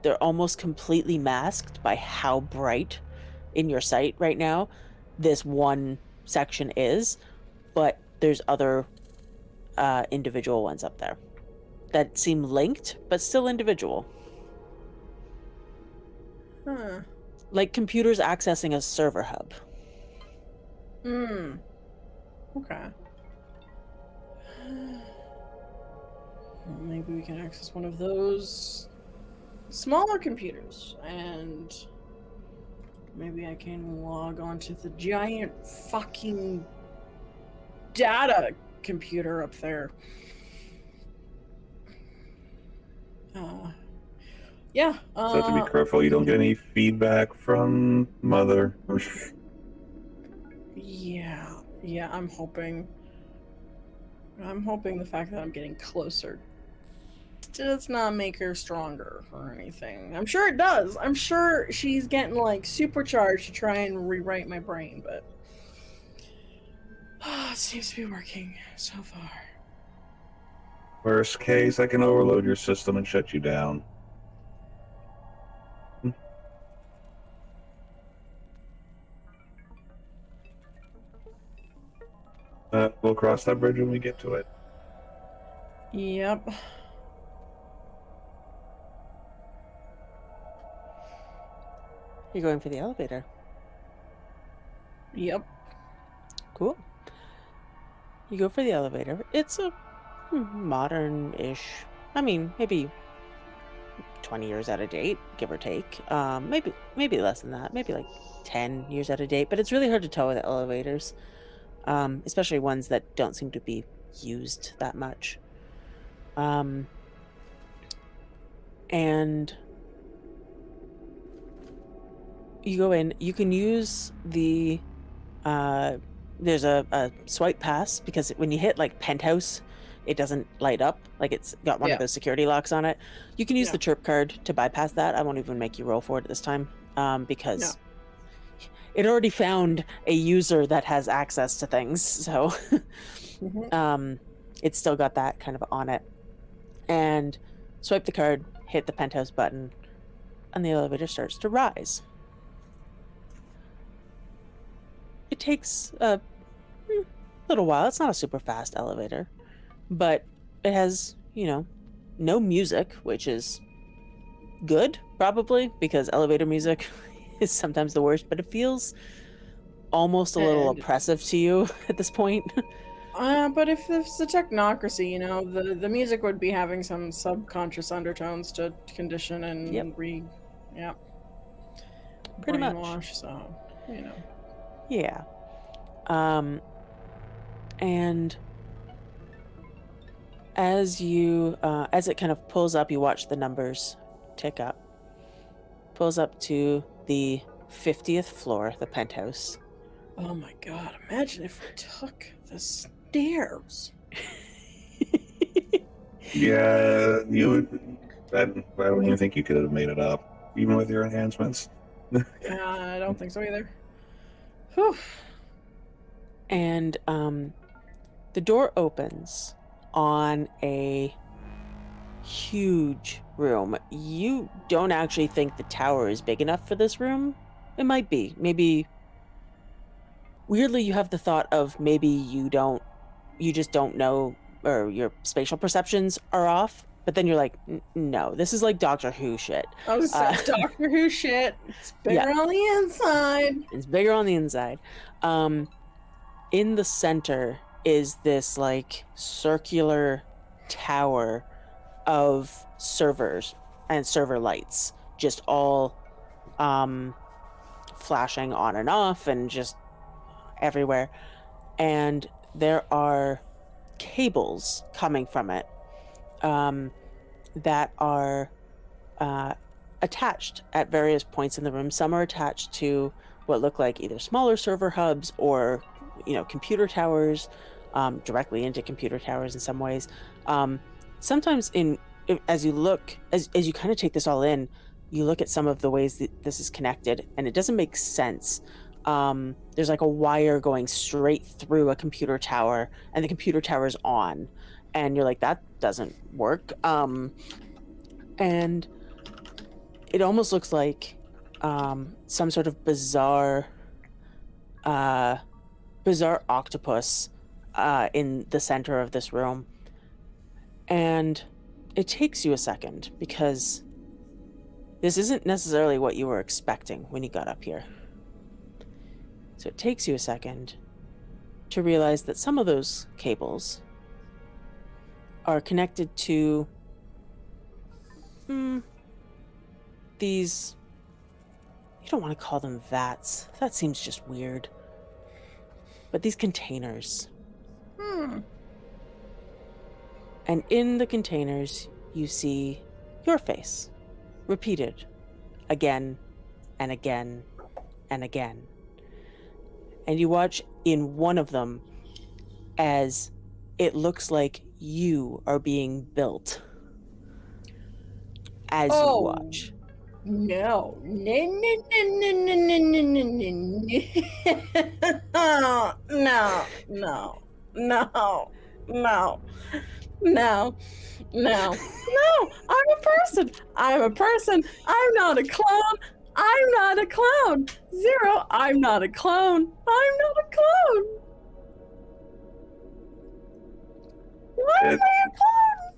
They're almost completely masked by how bright in your sight right now this one section is, but there's other individual ones up there that seem linked, but still individual. Huh. Like computers accessing a server hub. Okay. Well, maybe we can access one of those smaller computers, and maybe I can log onto the giant fucking data computer up there. Yeah. So have to be careful you don't get any feedback from Mother. Yeah, I'm hoping the fact that I'm getting closer does not make her stronger or anything. I'm sure it does. I'm sure she's getting supercharged to try and rewrite my brain, but it seems to be working so far. Worst case, I can overload your system and shut you down. We'll cross that bridge when we get to it. Yep. You're going for the elevator. Yep. Cool. You go for the elevator. It's a modern-ish, I mean, maybe 20 years out of date, give or take. Maybe less than that. Maybe like 10 years out of date. But it's really hard to tell with elevators, especially ones that don't seem to be used that much. And you go in. You can use the there's a swipe pass, because when you hit like penthouse, it doesn't light up, like it's got one of those security locks on it. You can use the chirp card to bypass that. I won't even make you roll for it this time, because it already found a user that has access to things, so it's still got that kind of on it. And swipe the card, hit the penthouse button, and the elevator starts to rise. It takes a little while. It's not a super fast elevator, but it has, no music, which is good, probably, because elevator music is sometimes the worst, but it feels almost a little oppressive to you at this point. But if it's the technocracy, the music would be having some subconscious undertones to condition and Pretty much. brainwash, so, Yeah. And as it kind of pulls up, you watch the numbers tick up. Pulls up to the 50th floor, the penthouse. Oh my god, imagine if we took the stairs. Yeah, you would. I don't even think you could have made it up, even with your enhancements. I don't think so either. Whew. And the door opens on a huge room. You don't actually think the tower is big enough for this room. It might be. Maybe. Weirdly, you have the thought of maybe you just don't know, or your spatial perceptions are off. But then you're like, no, this is like Doctor Who shit. I was Doctor Who shit. It's bigger on the inside. It's bigger on the inside. In the center is this like circular tower of servers and server lights, just all flashing on and off and just everywhere. And there are cables coming from it that are attached at various points in the room. Some are attached to what look like either smaller server hubs or computer towers, directly into computer towers in some ways. Sometimes as you kind of take this all in, you look at some of the ways that this is connected, and it doesn't make sense. There's like a wire going straight through a computer tower, and the computer tower is on, and you're like, that doesn't work. And it almost looks like some sort of bizarre octopus in the center of this room. And it takes you a second, because this isn't necessarily what you were expecting when you got up here. So it takes you a second to realize that some of those cables are connected to these, you don't want to call them vats. That seems just weird. But these containers. And in the containers, you see your face, repeated again and again and again. And you watch in one of them as it looks like you are being built as you watch. No. No. I'm a person. I'm not a clone. Zero. I'm not a clone. Why are they a clone?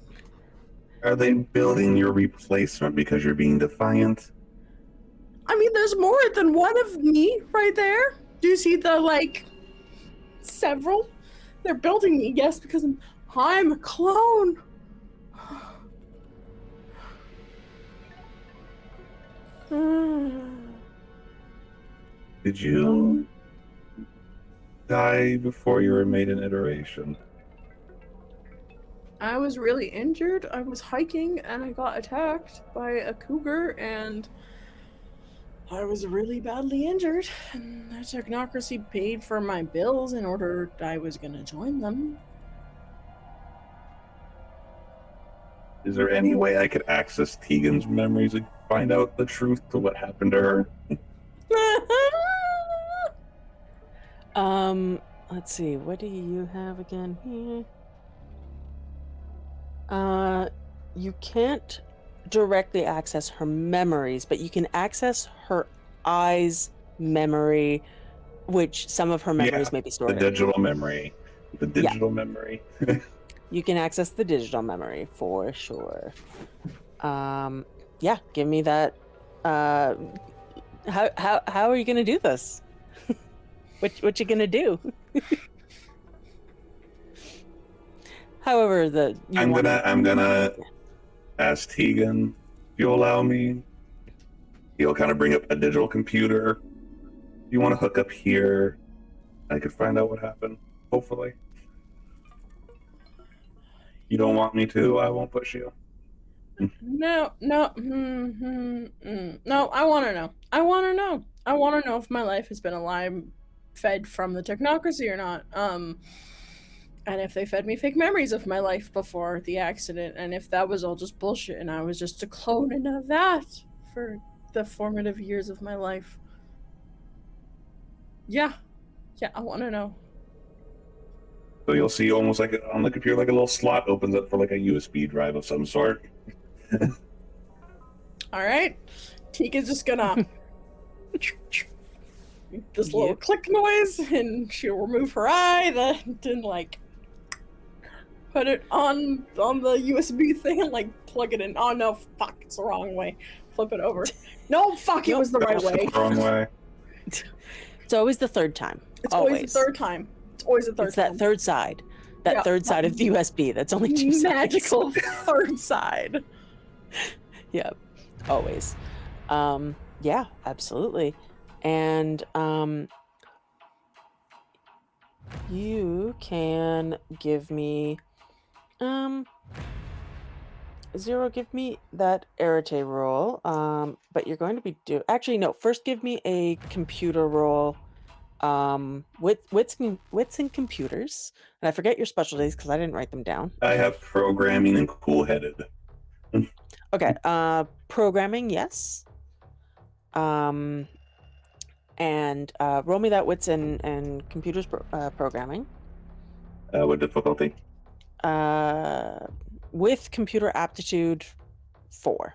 Are they building your replacement because you're being defiant? I mean, there's more than one of me right there. Do you see the, like, several? They're building me, yes, because I'm a clone. Did you die before you were made an iteration? I was really injured. I was hiking and I got attacked by a cougar and I was really badly injured. And the Technocracy paid for my bills in order I was going to join them. Is there any way I could access Tegan's memories and find out the truth to what happened to her? Let's see. What do you have again here? You can't directly access her memories, but you can access her eyes memory, which some of her memories may be The stored in. digital memory. The digital memory. You can access the digital memory for sure. Yeah, give me that. How are you gonna do this? What you gonna do? However, I'm gonna ask Tegan if you'll allow me. He'll kind of bring up a digital computer. You want to hook up here? I could find out what happened. Hopefully. You don't want me to? I won't push you. No. No, I want to know. I want to know if my life has been alive, fed from the Technocracy or not. And if they fed me fake memories of my life before the accident, and if that was all just bullshit and I was just a clone in a vat for the formative years of my life. Yeah, I want to know. So you'll see almost like on the computer, like a little slot opens up for like a USB drive of some sort. All right, Tegan's just gonna this little click noise, and she'll remove her eye, then like put it on the USB thing and like plug it in. Oh no, fuck, it's the wrong way. Flip it over. No, fuck, it was the right way. The wrong way. It's always the third time. It's always the third time. It's always the third It's time. that third side. That third side of the USB. That's only two magical sides. third side. Yep. Always. Yeah, absolutely. And you can give me Zero, give me that Rattray roll. But you're going to be actually no, first give me a computer roll. Wits and computers. And I forget your specialties because I didn't write them down. I have programming and cool-headed. Okay. Programming, yes. And roll me that wits and computers programming. What difficulty? With computer aptitude 4.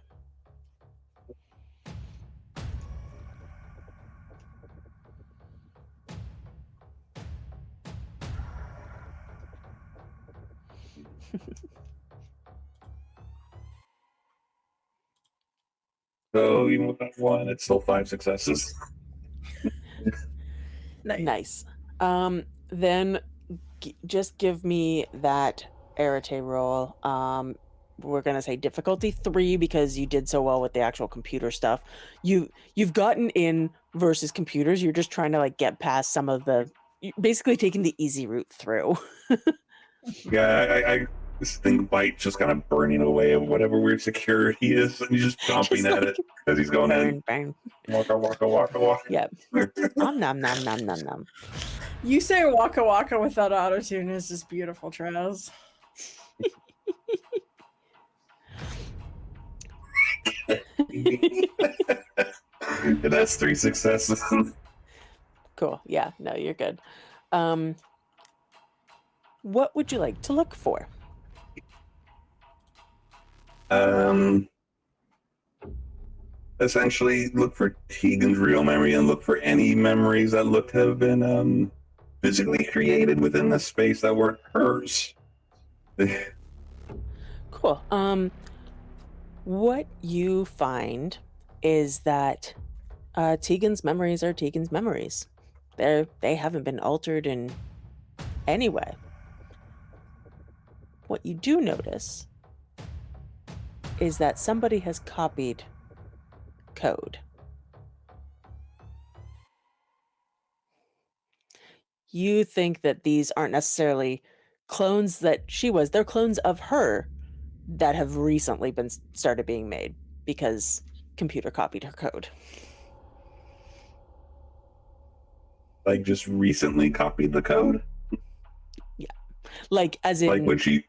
So even with that one, it's still 5 successes. Nice. Then just give me that Rattray roll. We're gonna say difficulty 3 because you did so well with the actual computer stuff. You've gotten in versus computers. You're just trying to like get past some of the, basically taking the easy route through. Yeah, I this thing bite just kind of burning away of whatever weird security is, and he's just chomping at it as he's going in. Burn. Waka waka waka waka. Yep. Nom nom nom nom nom nom. You say waka waka without autotune is just beautiful, Trez. That's 3 successes. Cool. Yeah. No, you're good. What would you like to look for? Essentially, look for Tegan's real memory and look for any memories that look to have been physically created within the space that weren't hers. Cool. What you find is that Tegan's memories are Tegan's memories. They haven't been altered in any way. What you do notice is that somebody has copied code. You think that these aren't necessarily clones that she was. They're clones of her that have recently been started being made because computer copied her code. Like just recently copied the code. Like as in Like when she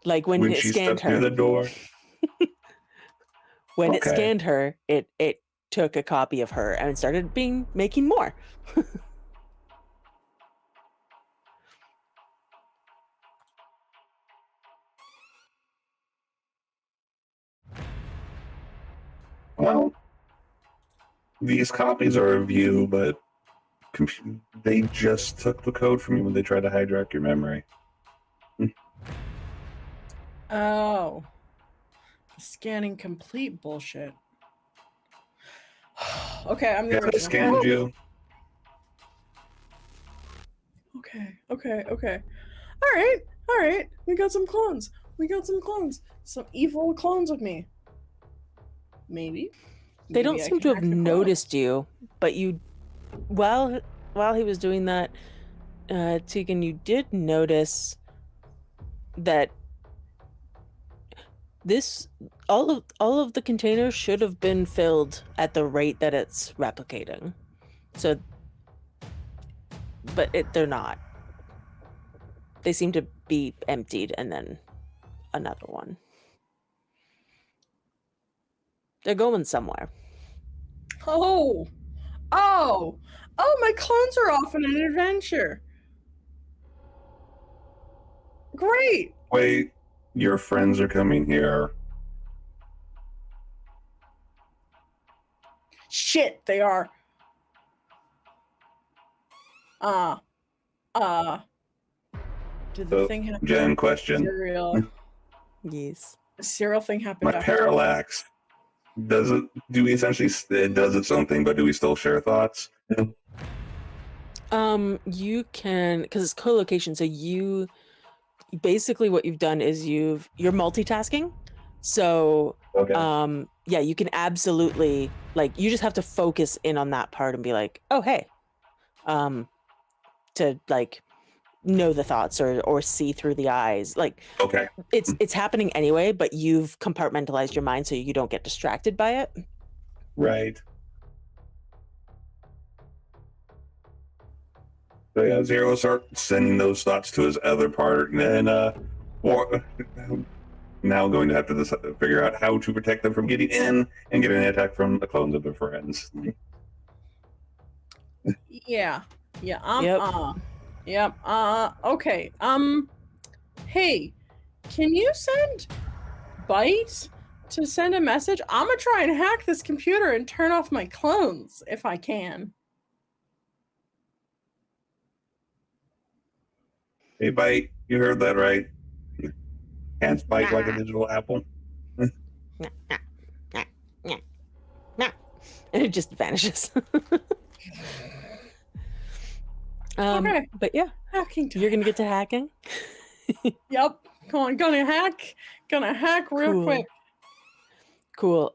when it she scanned stepped through the her. door. When it Okay. scanned her, it took a copy of her and started making more. Well, these copies are of you, but they just took the code from you when they tried to hijack your memory. Oh. Scanning complete bullshit. Okay, I'm the Yeah, they original. scanned you. Okay. All right. We got some clones. Some evil clones of me. Maybe. They don't Maybe I seem can to have hack the clones. noticed you, but you, while he was doing that, Tegan, you did notice that all of the containers should have been filled at the rate that it's replicating. So, but they're not. They seem to be emptied and then another one. They're going somewhere. Oh, my clones are off on an adventure. Great. Wait, your friends are coming here. Shit, they are. Did the thing happen? Jen, question. Serial. Yes. The serial thing happened. My parallax. Do we essentially, it does its own thing, but do we still share thoughts? You can, because it's co-location, so you basically what you've done is you're multitasking. So Okay. yeah, you can absolutely, like, you just have to focus in on that part and be like, oh hey, to like know the thoughts or see through the eyes. Like, Okay. it's happening anyway, but you've compartmentalized your mind so you don't get distracted by it. Right. So yeah, Zero will start sending those thoughts to his other part, and then now going to have to figure out how to protect them from getting in and getting an attack from the clones of their friends. Yeah. Yep. Okay. Hey, can you send Byte to send a message? I'm gonna try and hack this computer and turn off my clones if I can. Hey, Bite, you heard that right? Hands bite like a digital apple. And it just vanishes. Okay. But yeah, Hacking time. you're gonna get to hacking. Yep. Gonna hack real Cool. quick. Cool.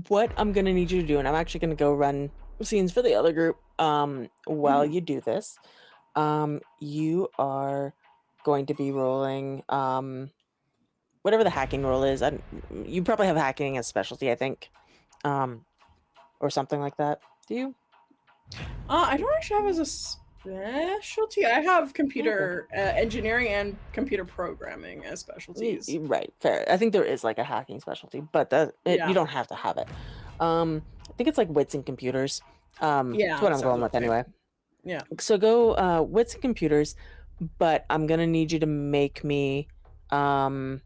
What I'm gonna need you to do, and I'm actually gonna go run scenes for the other group. While you do this, you are going to be rolling whatever the hacking roll is. You probably have hacking as specialty, I think, or something like that. Do you? I don't actually have as a specialty. I have computer engineering and computer programming as specialties. Right, fair. I think there is like a hacking specialty, but you don't have to have it. I think it's like wits and computers. Yeah, that's what I'm going with anyway. Yeah. So go wits and computers, but I'm gonna need you to make me at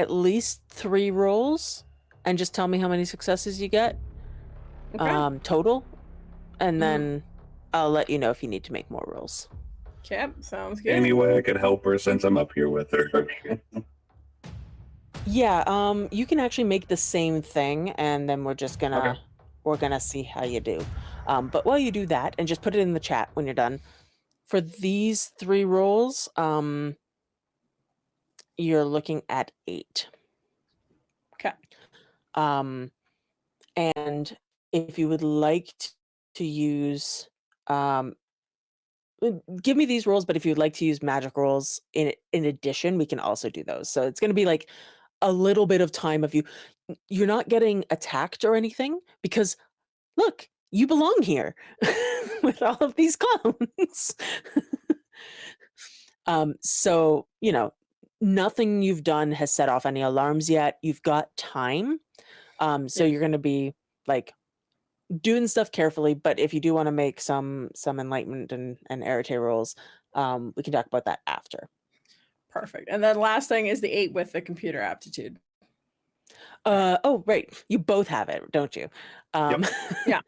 least 3 rolls and just tell me how many successes you get Okay. total, and then I'll let you know if you need to make more rolls. Okay, sounds good. Any way I could help her since I'm up here with her? Yeah, you can actually make the same thing, and then we're just gonna see how you do. But while you do that, and just put it in the chat when you're done. For these 3 rolls, you're looking at 8. Okay. And if you would like to use, give me these rolls, but if you'd like to use magic rolls in addition, we can also do those. So it's going to be like a little bit of time of you. You're not getting attacked or anything because look, you belong here with all of these clones. So, you know, nothing you've done has set off any alarms yet. You've got time. So you're going to be like doing stuff carefully, but if you do want to make some enlightenment and arete rolls, we can talk about that after. Perfect. And then last thing is the 8 with the computer aptitude. Oh, right. You both have it, don't you? Yeah.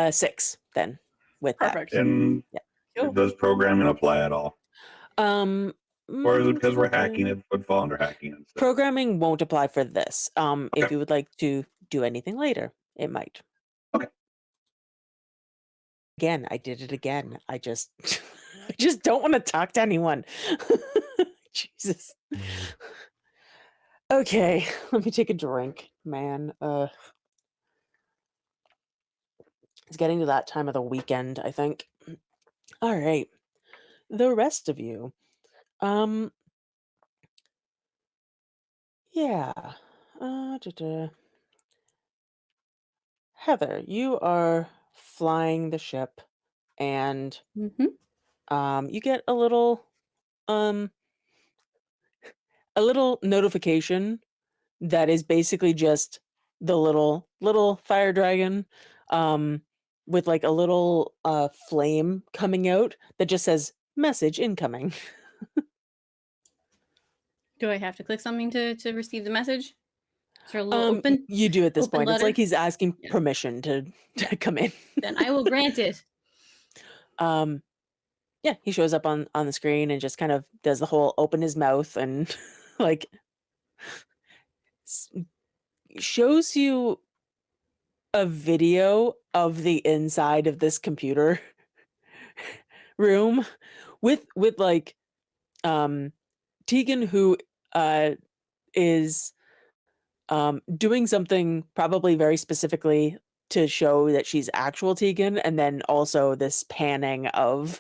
6 then with Perfect. And Cool. does programming apply at all? that. Or is it because we're hacking it would fall under hacking and stuff? Programming won't apply for this. If you would like to do anything later, it might. Okay. Again, I did it again. I just I just don't want to talk to anyone. Jesus. Okay, let me take a drink, man. It's getting to that time of the weekend, I think. All right. The rest of you. Yeah. Heather, you are flying the ship and you get a little notification that is basically just the little fire dragon with like a little flame coming out that just says message incoming. Do I have to click something to receive the message? Is there a little open? You do at this open point. It's letter? like he's asking Yeah. permission to come in. Then I will grant it. Yeah, he shows up on the screen and just kind of does the whole open his mouth and like shows you a video of the inside of this computer room with like Tegan, who is doing something probably very specifically to show that she's actual Tegan, and then also this panning of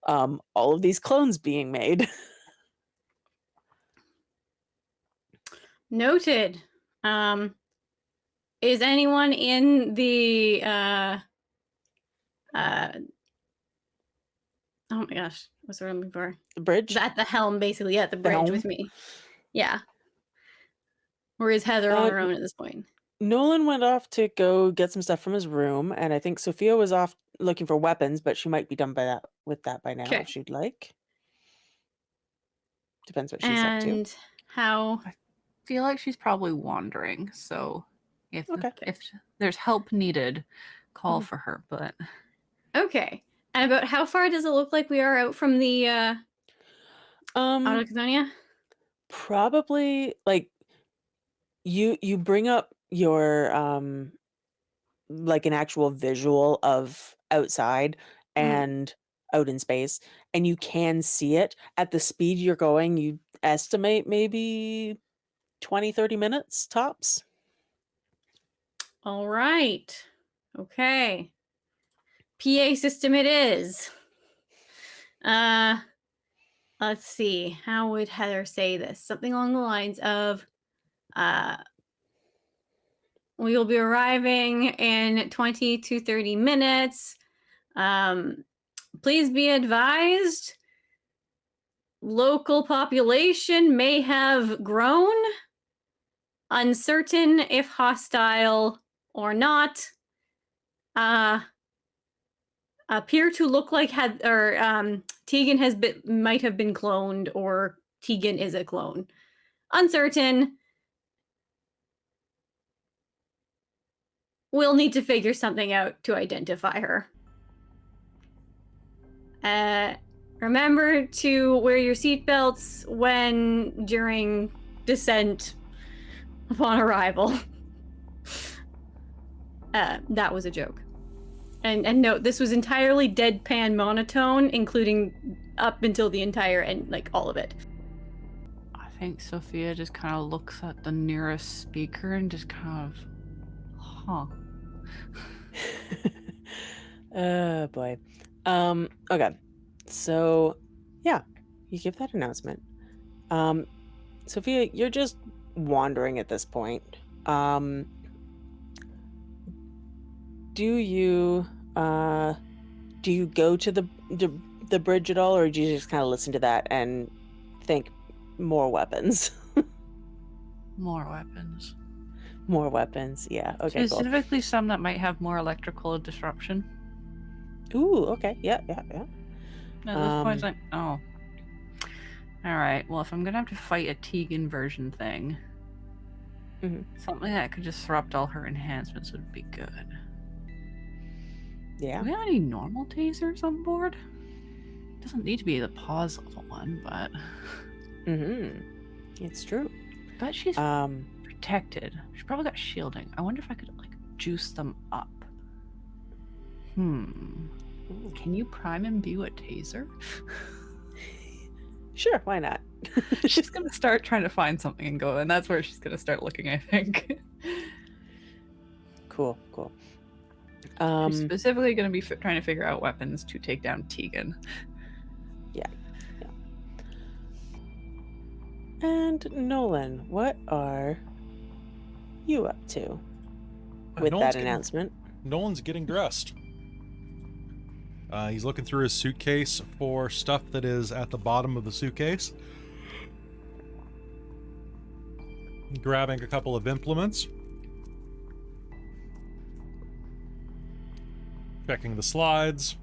all of these clones being made. Noted. Is anyone in the oh my gosh, what's the word I'm looking for? The bridge? At the helm, basically, at the bridge helm? with me. Yeah. Or is Heather on her own at this point? Nolan went off to go get some stuff from his room, and I think Sophia was off looking for weapons, but she might be done with that by now if she'd like. Depends what she's up to. And how? I feel like she's probably wandering, so if Okay. there's help needed, call for her. But Okay. And about how far does it look like we are out from the Autochtonia? Probably like you bring up your like an actual visual of outside and out in space, and you can see it at the speed you're going. You estimate maybe 20-30 minutes tops. All right. Okay. PA system it is. Let's see. How would Heather say this? Something along the lines of we will be arriving in 20 to 30 minutes. Please be advised, local population may have grown. Uncertain if hostile or not. Appear to look like Tegan might have been cloned, or Tegan is a clone. Uncertain. We'll need to figure something out to identify her. Remember to wear your seatbelts during descent upon arrival. That was a joke. And no, this was entirely deadpan monotone, including up until the entire end, like all of it. I think Sophia just kind of looks at the nearest speaker and just kind of, huh. Oh boy. Okay. So yeah, you give that announcement. Sophia, you're just wandering at this point. Do you go to the bridge at all, or do you just kind of listen to that and think more weapons? More weapons. More weapons, yeah. Okay, cool. Specifically some that might have more electrical disruption. Ooh, okay, yeah. At this point, it's like, oh. Alright, well, if I'm gonna have to fight a Tegan version thing, something that could disrupt all her enhancements would be good. Yeah. Do we have any normal tasers on board? Doesn't need to be the pause level one, but... It's true. But she's protected. She's probably got shielding. I wonder if I could, like, juice them up. Can you prime imbue a taser? Sure, why not? She's gonna start trying to find something and go, and that's where she's gonna start looking, I think. Cool. She's specifically gonna be trying to figure out weapons to take down Tegan. Yeah. And Nolan, what are you up to with that announcement? Nolan's getting dressed. He's looking through his suitcase for stuff that is at the bottom of the suitcase. Grabbing a couple of implements. Checking the slides.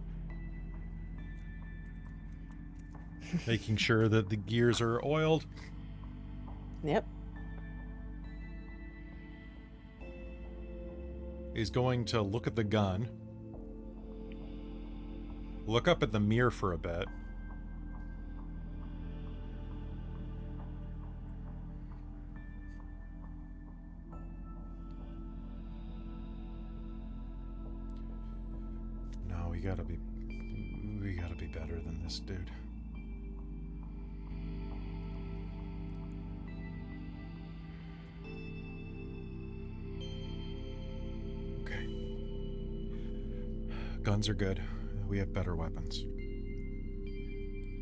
Making sure that the gears are oiled. Yep. He's going to look at the gun. Look up at the mirror for a bit. No, we gotta be better than this, dude. Okay. Guns are good. We have better weapons.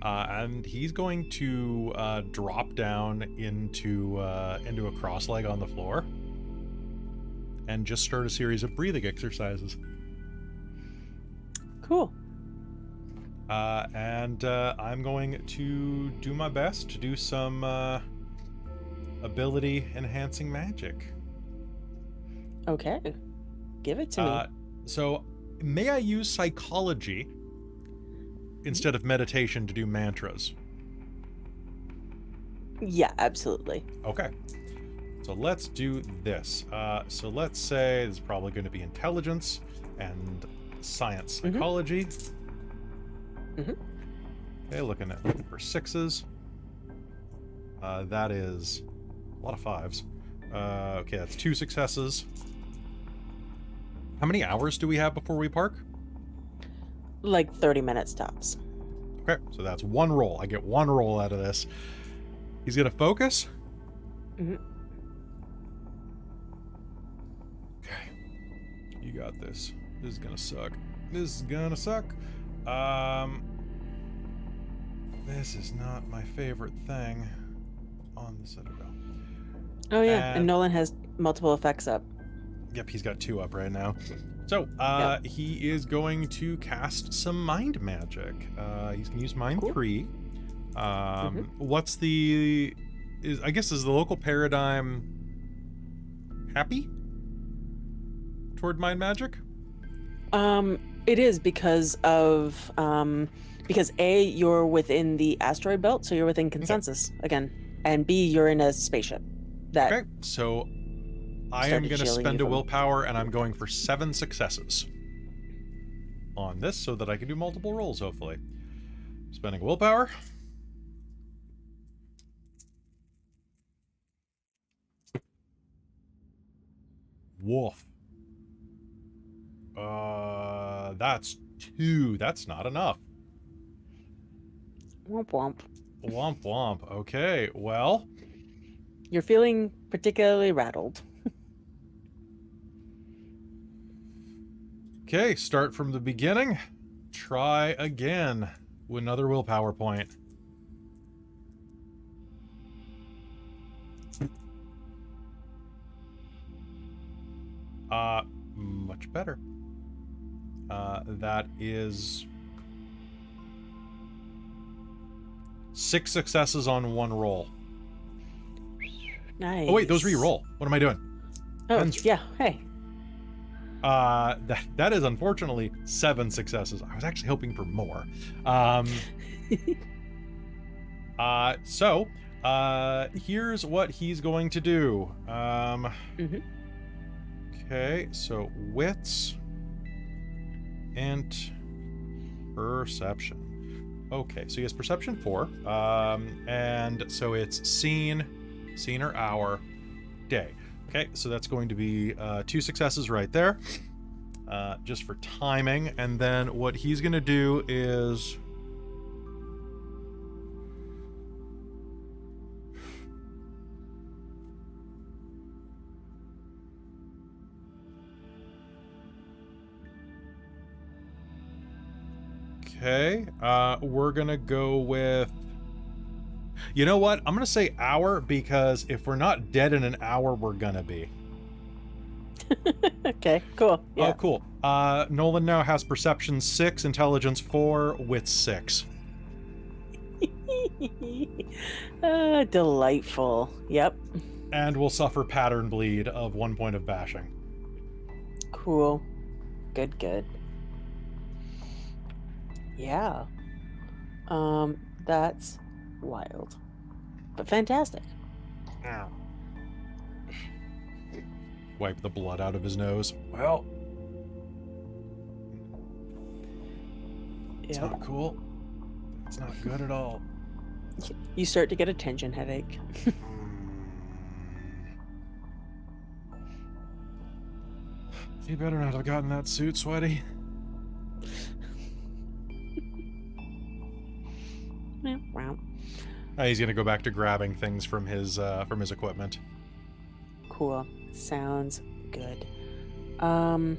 And he's going to drop down into a cross leg on the floor and just start a series of breathing exercises. Cool. And I'm going to do my best to do some ability enhancing magic. Okay. Give it to me. So may I use psychology instead of meditation to do mantras? Yeah, absolutely. Okay. So let's do this. So let's say this is probably going to be intelligence and science psychology. Okay, looking for 6s. That is a lot of 5s. Okay, that's 2 successes. How many hours do we have before we park? Like 30 minutes tops. Okay, so that's 1 roll. I get 1 roll out of this. He's gonna focus. Okay. You got this. This is gonna suck. This is gonna suck. This is not my favorite thing on the Citadel. Oh yeah, and Nolan has multiple effects up. Yep, he's got 2 up right now. So, he is going to cast some mind magic. He's gonna use Mind 3. What's the... I guess is the local paradigm happy toward mind magic? It is because of... because A, you're within the asteroid belt, so you're within consensus again. And B, you're in a spaceship. Okay, so I am going to spend a willpower, and I'm going for 7 successes on this so that I can do multiple rolls, hopefully. Spending willpower. Woof. That's 2. That's not enough. Womp womp. Womp womp. Okay, well. You're feeling particularly rattled. Okay, start from the beginning. Try again with another willpower point. Much better. That is 6 successes on 1 roll. Nice. Oh wait, those re-roll. What am I doing? Oh, Pens- yeah. Hey. That is unfortunately 7 successes. I was actually hoping for more. So here's what he's going to do. Okay, so wits and perception. Okay, so he has perception 4. And so it's seen or hour, day. Okay, so that's going to be 2 successes right there, just for timing. And then what he's going to do is... Okay, we're going to go with... You know what? I'm going to say hour, because if we're not dead in an hour, we're going to be. Okay, cool. Yeah. Oh, cool. Nolan now has perception 6, intelligence 4, wit 6. Delightful. Yep. And will suffer pattern bleed of 1 point of bashing. Cool. Good, good. Yeah. That's wild. But fantastic. Ow. Wipe the blood out of his nose. Well, it's not cool. It's not good at all. You start to get a tension headache. You better not have gotten that suit sweaty. Wow. He's gonna go back to grabbing things from his equipment. Cool. Sounds good. Okay.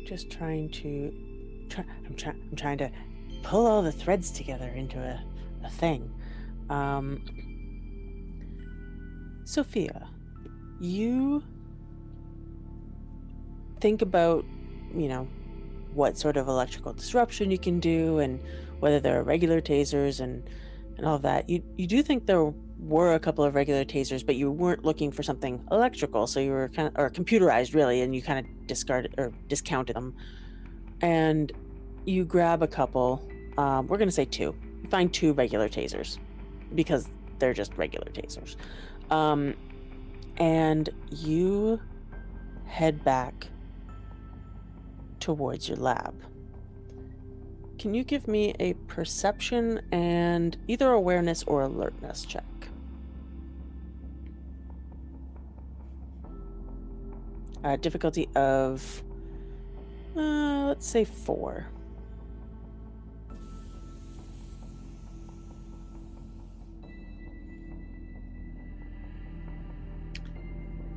Just trying to I'm trying to pull all the threads together into a thing. Sophia, you think about, what sort of electrical disruption you can do and whether there are regular tasers and all of that. You do think there were a couple of regular tasers, but you weren't looking for something electrical, so you were or computerized really, and you kind of discarded or discounted them. And you grab a couple, we're going to say 2. You find 2 regular tasers because they're just regular tasers. And you head back towards your lab. Can you give me a perception and either awareness or alertness check? Difficulty of, let's say 4.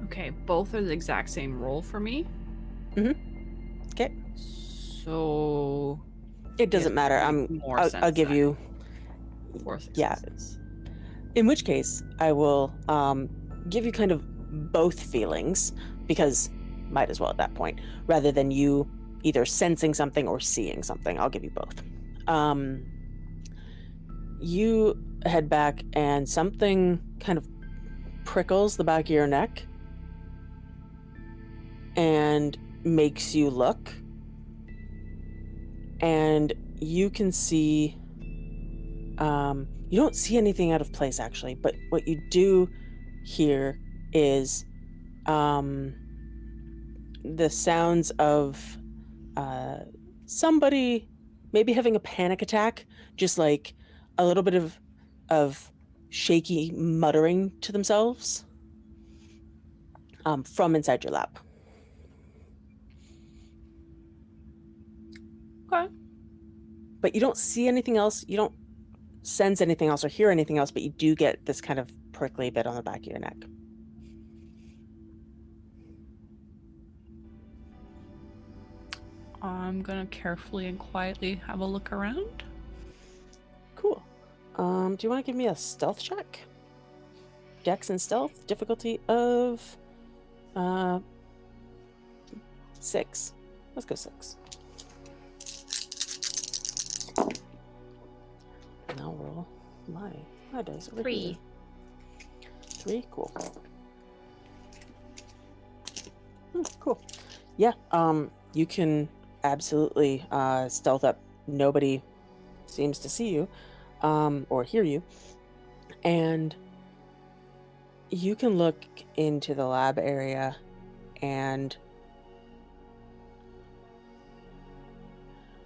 Okay, both are the exact same roll for me. Okay. So It doesn't matter. I'll give you 4 successes. Yeah. In which case, I will give you kind of both feelings, because might as well at that point, rather than you either sensing something or seeing something. I'll give you both. You head back and something kind of prickles the back of your neck and makes you look. And you can see, you don't see anything out of place actually, but what you do hear is the sounds of somebody maybe having a panic attack, just like a little bit of shaky muttering to themselves from inside your lab. Okay. But you don't see anything else. You don't sense anything else or hear anything else, but you do get this kind of prickly bit on the back of your neck. I'm gonna carefully and quietly have a look around. Cool. Do you want to give me a stealth check? Dex and stealth, difficulty of 6. Let's go 6. Now roll my dice over 3. here. 3, cool. Cool. Yeah, you can absolutely stealth up. Nobody seems to see you or hear you. And you can look into the lab area and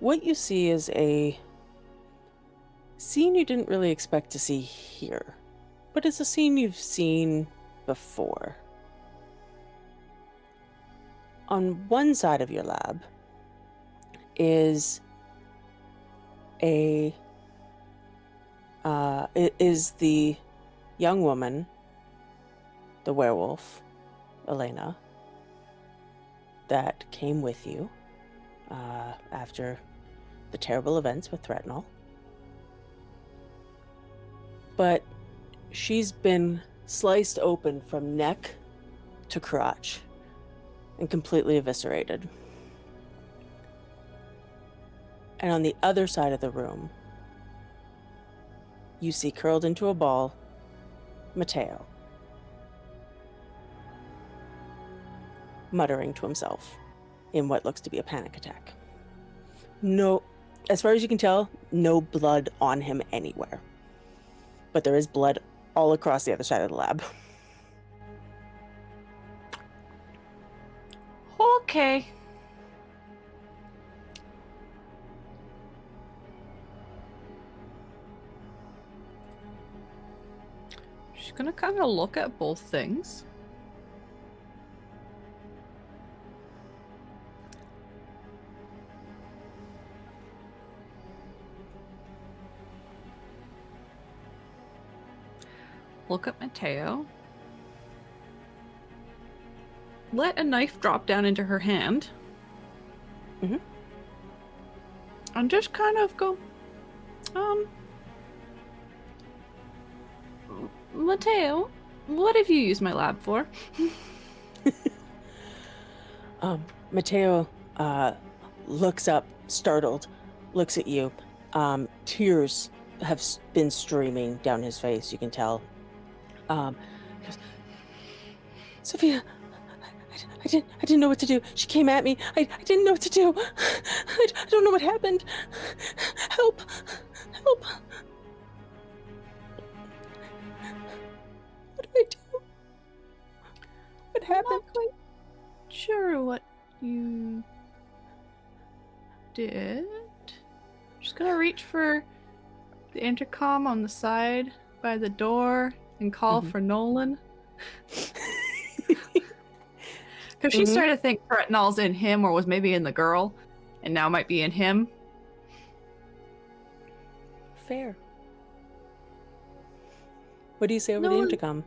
what you see is a scene you didn't really expect to see here, but it's a scene you've seen before. On one side of your lab is the young woman, the werewolf, Elena, that came with you after the terrible events with Threatenol. But she's been sliced open from neck to crotch and completely eviscerated. And on the other side of the room, you see curled into a ball, Matteo, muttering to himself in what looks to be a panic attack. No, as far as you can tell, no blood on him anywhere. But there is blood all across the other side of the lab. Okay. She's gonna kind of look at both things. Look at Matteo. Let a knife drop down into her hand. Mm-hmm. And just kind of go, Matteo, what have you used my lab for? Matteo looks up, startled, looks at you. Tears have been streaming down his face, you can tell. Goes, Sophia, I didn't know what to do. She came at me. I didn't know what to do. I don't know what happened. Help. Help. What do I do? What happened? I'm not quite sure what you did. Just gonna reach for the intercom on the side by the door and call for Nolan. Because she started to think Threatenol's in him or was maybe in the girl, and now might be in him. Fair. What do you say over the Nolan, intercom?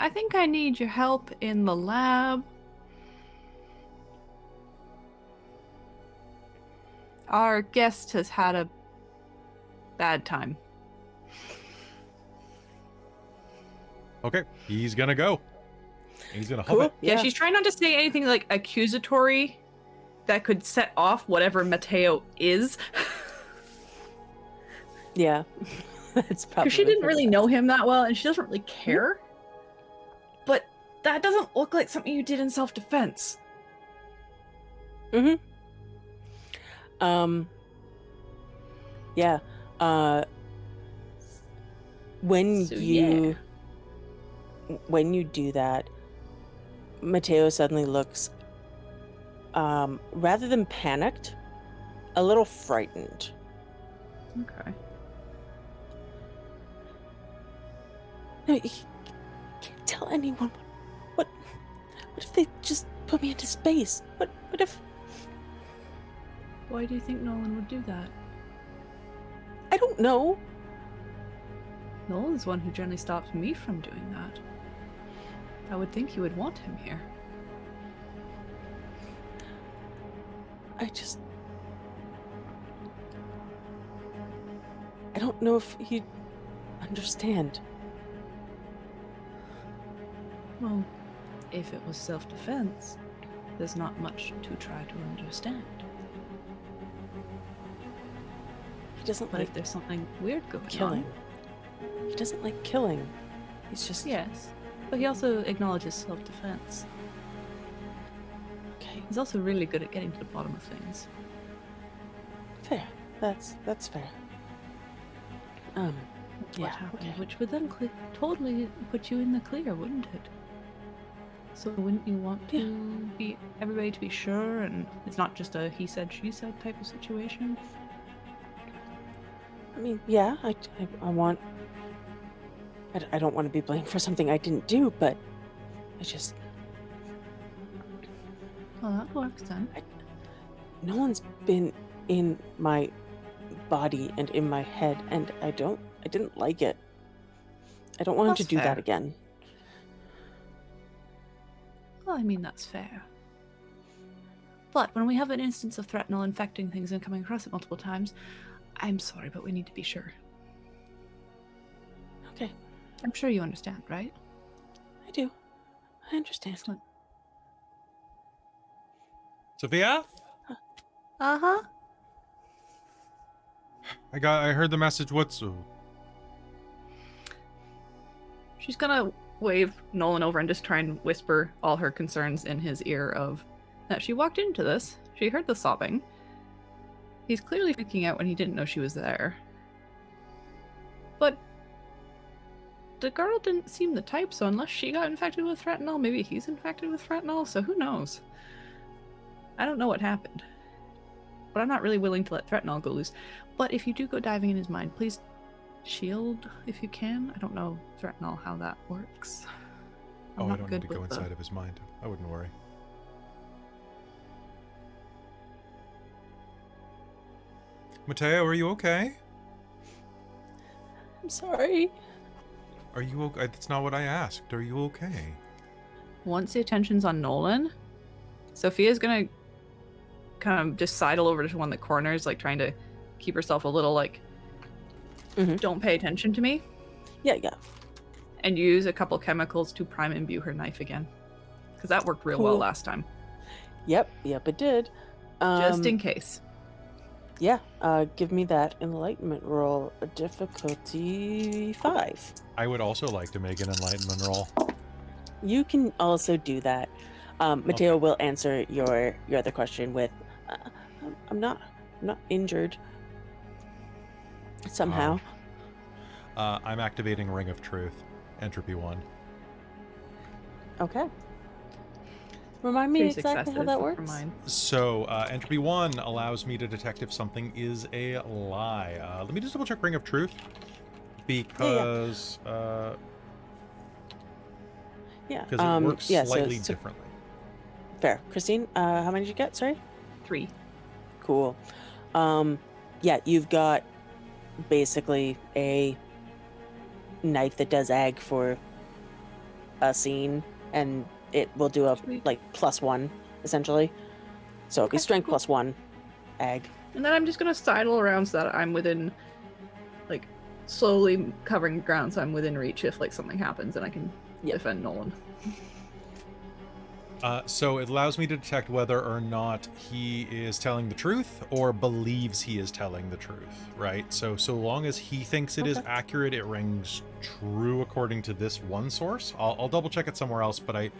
I think I need your help in the lab. Our guest has had a bad time. Okay, he's gonna go. He's gonna Cool. hop it. Yeah, she's trying not to say anything like accusatory that could set off whatever Matteo is. Yeah. That's probably Because she didn't for really the know best. him that well, and she doesn't really care. But that doesn't look like something you did in self-defense. Yeah. When So, you do that, Mateo suddenly looks, rather than panicked, a little frightened. Okay. No, you can't tell anyone. What if they just put me into space? What if... Why do you think Nolan would do that? I don't know. Nolan's the one who generally stops me from doing that. I would think you would want him here. I don't know if he'd understand. Well, if it was self-defense, there's not much to try to understand. He doesn't But like if there's something weird going killing. on... He doesn't like killing. He's just... Yes, but he also acknowledges self-defense. Okay, He's also really good at getting to the bottom of things. fair. That's fair. What Yeah, happened, okay. which would then totally put you in the clear, wouldn't it? So wouldn't you want to be everybody to be sure, and it's not just a he said she said type of situation? I mean, yeah, I want... I don't want to be blamed for something I didn't do, but I just... Well, that works then. No one's been in my body and in my head, and I didn't like it. I don't want him to That's do that fair. again. Well, I mean, that's fair. But when we have an instance of Threatnell infecting things and coming across it multiple times, I'm sorry, but we need to be sure. Okay, I'm sure you understand, right? I do. I understand. Excellent. Sophia? Uh-huh. I heard the message. What's... She's gonna wave Nolan over and just try and whisper all her concerns in his ear of that she walked into this, she heard the sobbing. He's clearly freaking out when he didn't know she was there. But the girl didn't seem the type, so unless she got infected with Threatnell, maybe he's infected with Threatnell, so who knows? I don't know what happened. But I'm not really willing to let Threatnell go loose. But if you do go diving in his mind, please shield if you can. I don't know, Threatnell, how that works. I'm Oh, I not don't good need to go with the- inside of his mind. I wouldn't worry. Mateo, are you okay? I'm sorry. Are you okay? That's not what I asked. Are you okay? Once the attention's on Nolan, Sophia's gonna kind of just sidle over to one of the corners, like trying to keep herself a little like, don't pay attention to me, Yeah. and use a couple chemicals to prime imbue her knife again. Because that worked real well Cool. last time. Yep, it did. Just in case. Yeah, give me that enlightenment roll, difficulty 5. I would also like to make an enlightenment roll. You can also do that. Mateo will answer your other question with, I'm not injured. Somehow. I'm activating Ring of Truth, Entropy 1. Okay. Remind me 3 exactly how successes that for works. mine. So, Entropy 1 allows me to detect if something is a lie. Let me just double check Ring of Truth. Because, Yeah. because it works yeah, slightly so differently. fair. Christine, how many did you get? Sorry? 3. Cool. Yeah, you've got basically a knife that does ag for a scene, and it will do a Sweet. like +1 essentially. So it'd be Okay, strength cool. +1 ag. And then I'm just gonna sidle around so that I'm within, like, slowly covering ground so I'm within reach if, like, something happens and I can defend Nolan. So it allows me to detect whether or not he is telling the truth or believes he is telling the truth, right? So long as he thinks it is accurate, it rings true according to this one source. I'll double check it somewhere else, but I'm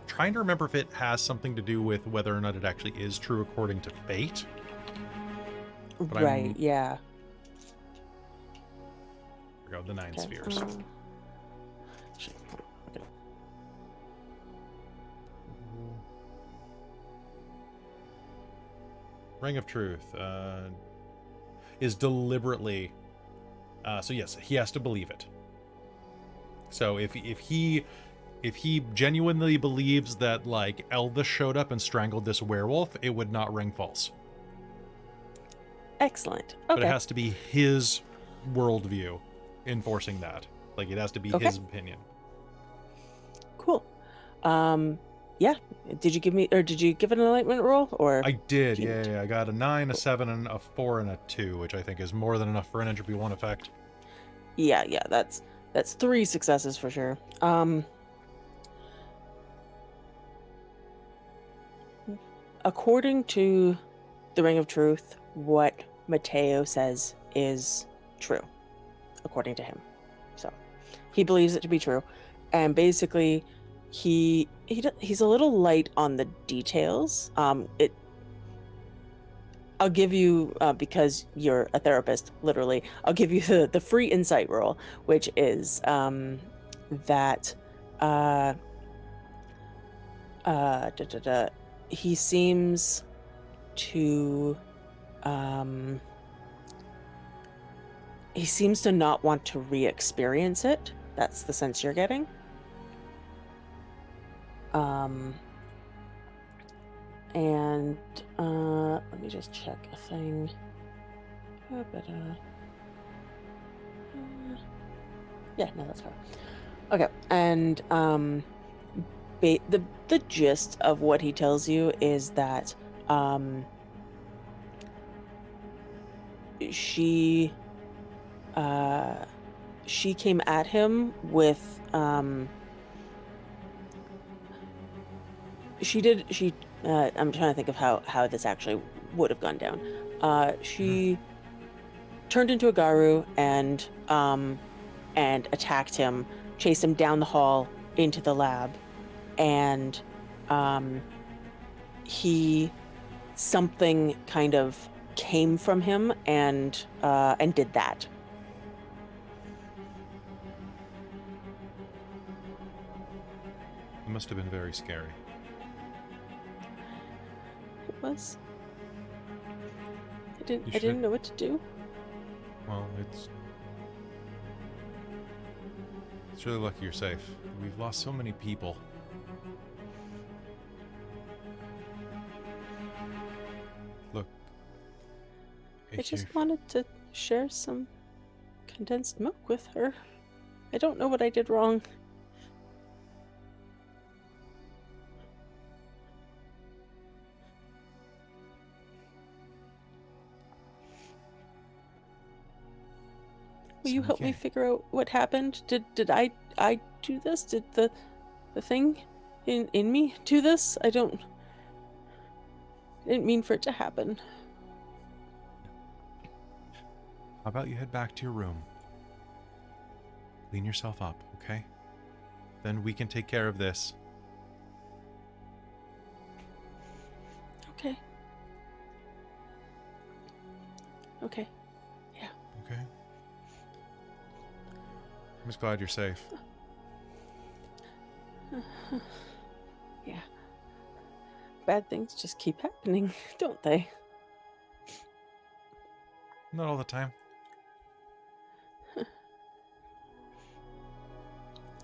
trying to remember if it has something to do with whether or not it actually is true according to fate. But Right, yeah. Here we go, the 9 Okay, spheres. shit, okay. Ring of Truth is deliberately. So yes, he has to believe it. So if he genuinely believes that like Elvis showed up and strangled this werewolf, it would not ring false. Excellent. But it Okay. has to be his worldview enforcing that. Like it has to be his opinion. Cool. Yeah. Did you give it an enlightenment roll, or? I did. you- Yeah. I got a 9, a 7, and a 4, and a 2, which I think is more than enough for an entropy 1 effect. Yeah. That's 3 successes for sure. According to the Ring of Truth, what Mateo says is true, according to him. So he believes it to be true, and basically, he's a little light on the details. I'll give you because you're a therapist, literally. I'll give you the free insight roll, which is that he seems to not want to re-experience it. That's the sense you're getting. And let me just check a thing. Yeah, no, that's fine. Okay, and the gist of what he tells you is that she came at him with I'm trying to think of how this actually would have gone down. She turned into a Garu and attacked him, chased him down the hall into the lab, and something kind of came from him and did that. It must have been very scary. It was. I You didn't should- know what to do. Well, it's really lucky you're safe. We've lost so many people. Look. I just wanted to share some condensed milk with her. I don't know what I did wrong. Will you help me figure out what happened? Did I do this? Did the thing in me do this? I didn't mean for it to happen. How about you head back to your room? Clean yourself up, okay? Then we can take care of this. Okay. Okay. Yeah. Okay? I'm just glad you're safe. Yeah. Bad things just keep happening, don't they? Not all the time.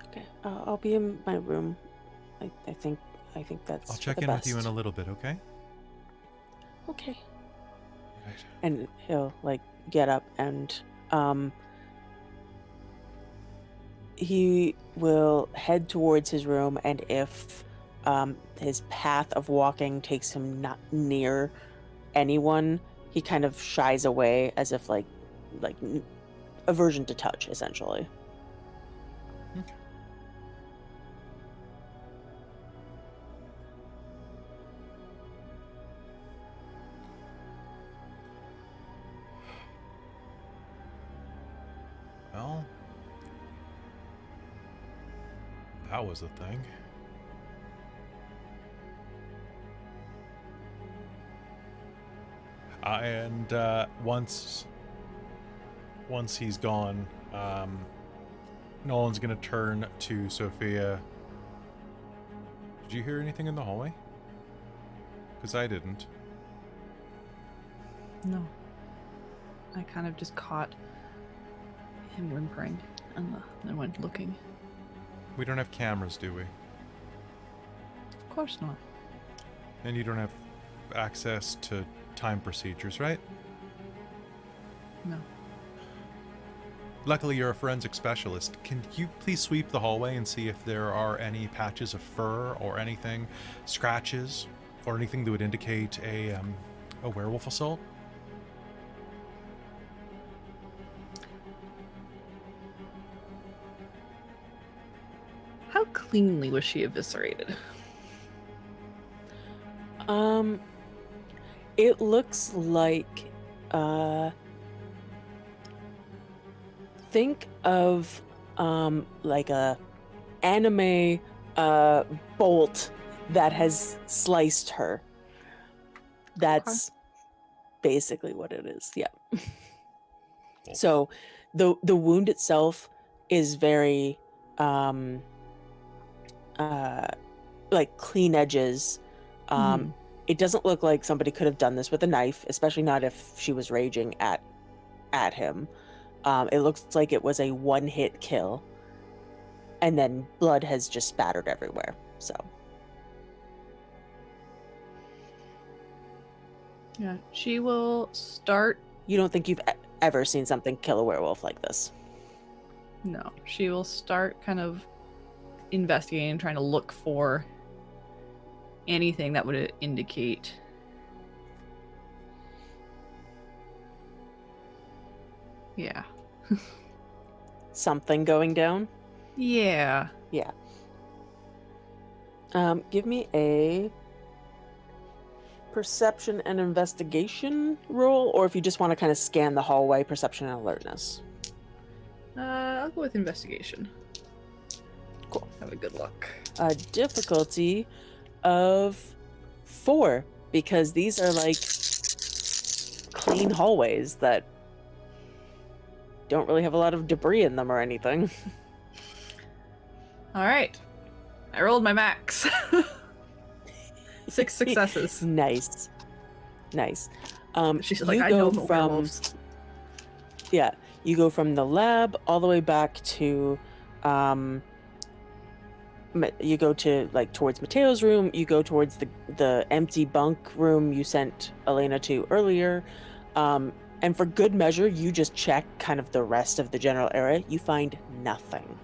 Okay. I'll be in my room. I think that's. I'll for check the in with you in best. a little bit, okay? Okay. Right. And he'll get up and he will head towards his room, and if his path of walking takes him not near anyone, he kind of shies away as if like aversion to touch, essentially. Okay. Well, that was the thing. And once he's gone, Nolan's gonna turn to Sophia. Did you hear anything in the hallway? Because I didn't. No. I kind of just caught him whimpering and then went looking. We don't have cameras, do we? Of course not. And you don't have access to time procedures, right? No. Luckily, you're a forensic specialist. Can you please sweep the hallway and see if there are any patches of fur or anything, scratches, or anything that would indicate a werewolf assault? How cleanly was she eviscerated? It looks like, think of, like a anime, bolt that has sliced her. That's basically what it is. Yeah. So the wound itself is very, like clean edges. It doesn't look like somebody could have done this with a knife, especially not if she was raging at him. It looks like it was a one-hit kill, and then blood has just spattered everywhere. So Yeah, she will start. you don't think you've ever seen something kill a werewolf like this? No, she will start kind of investigating, trying to look for anything that would indicate. Yeah. Something going down? Yeah. Yeah. Give me a perception and investigation roll, or if you just want to kind of scan the hallway, perception and alertness. I'll go with investigation. Cool. Have a good luck. A difficulty of 4, because these are like clean hallways that don't really have a lot of debris in them or anything. All right. I rolled my max. 6 successes. Nice. She's like, you I go know the from werewolves. yeah, you go from the lab all the way back to you go to like towards Mateo's room, you go towards the empty bunk room you sent Elena to earlier, and for good measure you just check kind of the rest of the general area. You find nothing.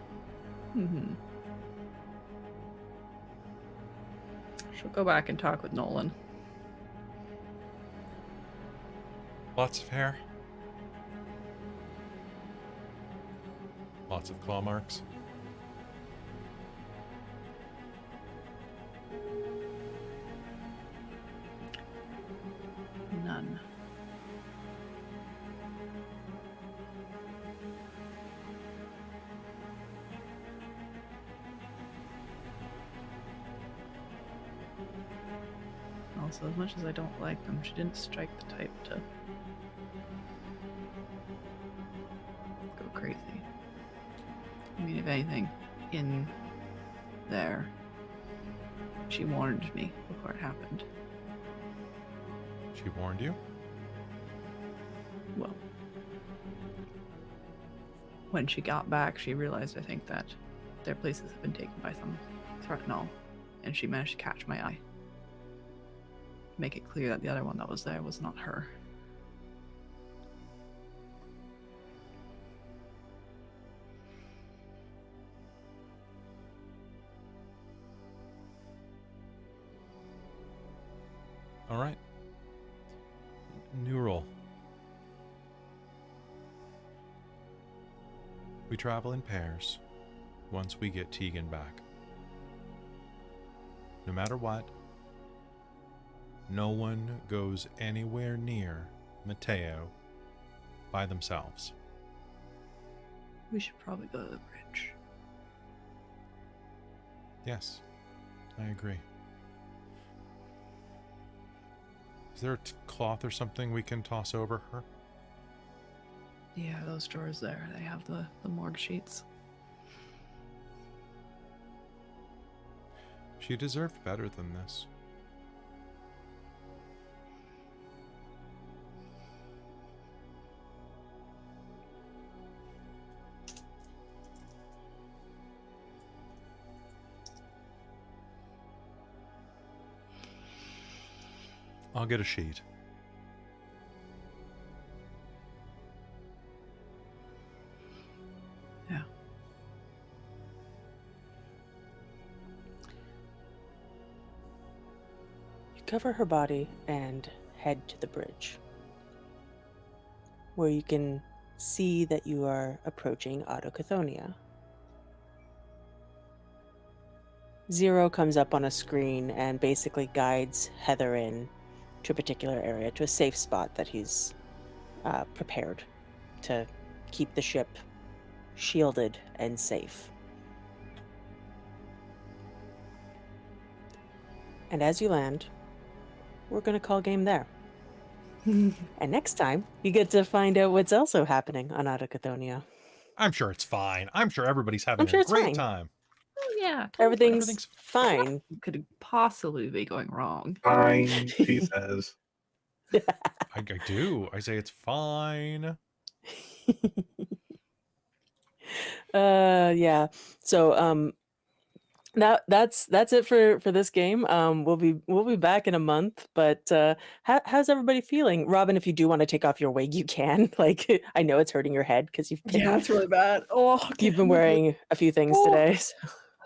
She'll go back and talk with Nolan. Lots of hair. Lots of claw marks. None. Also, as much as I don't like them, she didn't strike the type to go crazy. I mean, if anything, in there, she warned me before it happened. She warned you? Well, when she got back, she realized, I think, that their places have been taken by some threatenol, and she managed to catch my eye. Make it clear that the other one that was there was not her. All right. New roll. We travel in pairs once we get Tegan back. No matter what, no one goes anywhere near Mateo by themselves. We should probably go to the bridge. Yes, I agree. Is there a cloth or something we can toss over her? Yeah, those drawers there, they have the morgue sheets. She deserved better than this. I'll get a sheet. Yeah. You cover her body and head to the bridge, where you can see that you are approaching Autochthonia. Zero comes up on a screen and basically guides Heather in to a particular area, to a safe spot that he's prepared to keep the ship shielded and safe. And as you land, we're going to call game there. And next time, you get to find out what's also happening on Autochthonia. I'm sure it's fine. I'm sure everybody's having sure a it's great fine. time. Oh, yeah. Everything's fine. Could possibly be going wrong. Fine, she says. I do. I say it's fine. Yeah. So that's it for this game. We'll be back in a month, but how's everybody feeling? Robin, if you do want to take off your wig, you can. Like, I know it's hurting your head because you've it's really bad. Oh, you've been wearing a few things today. So.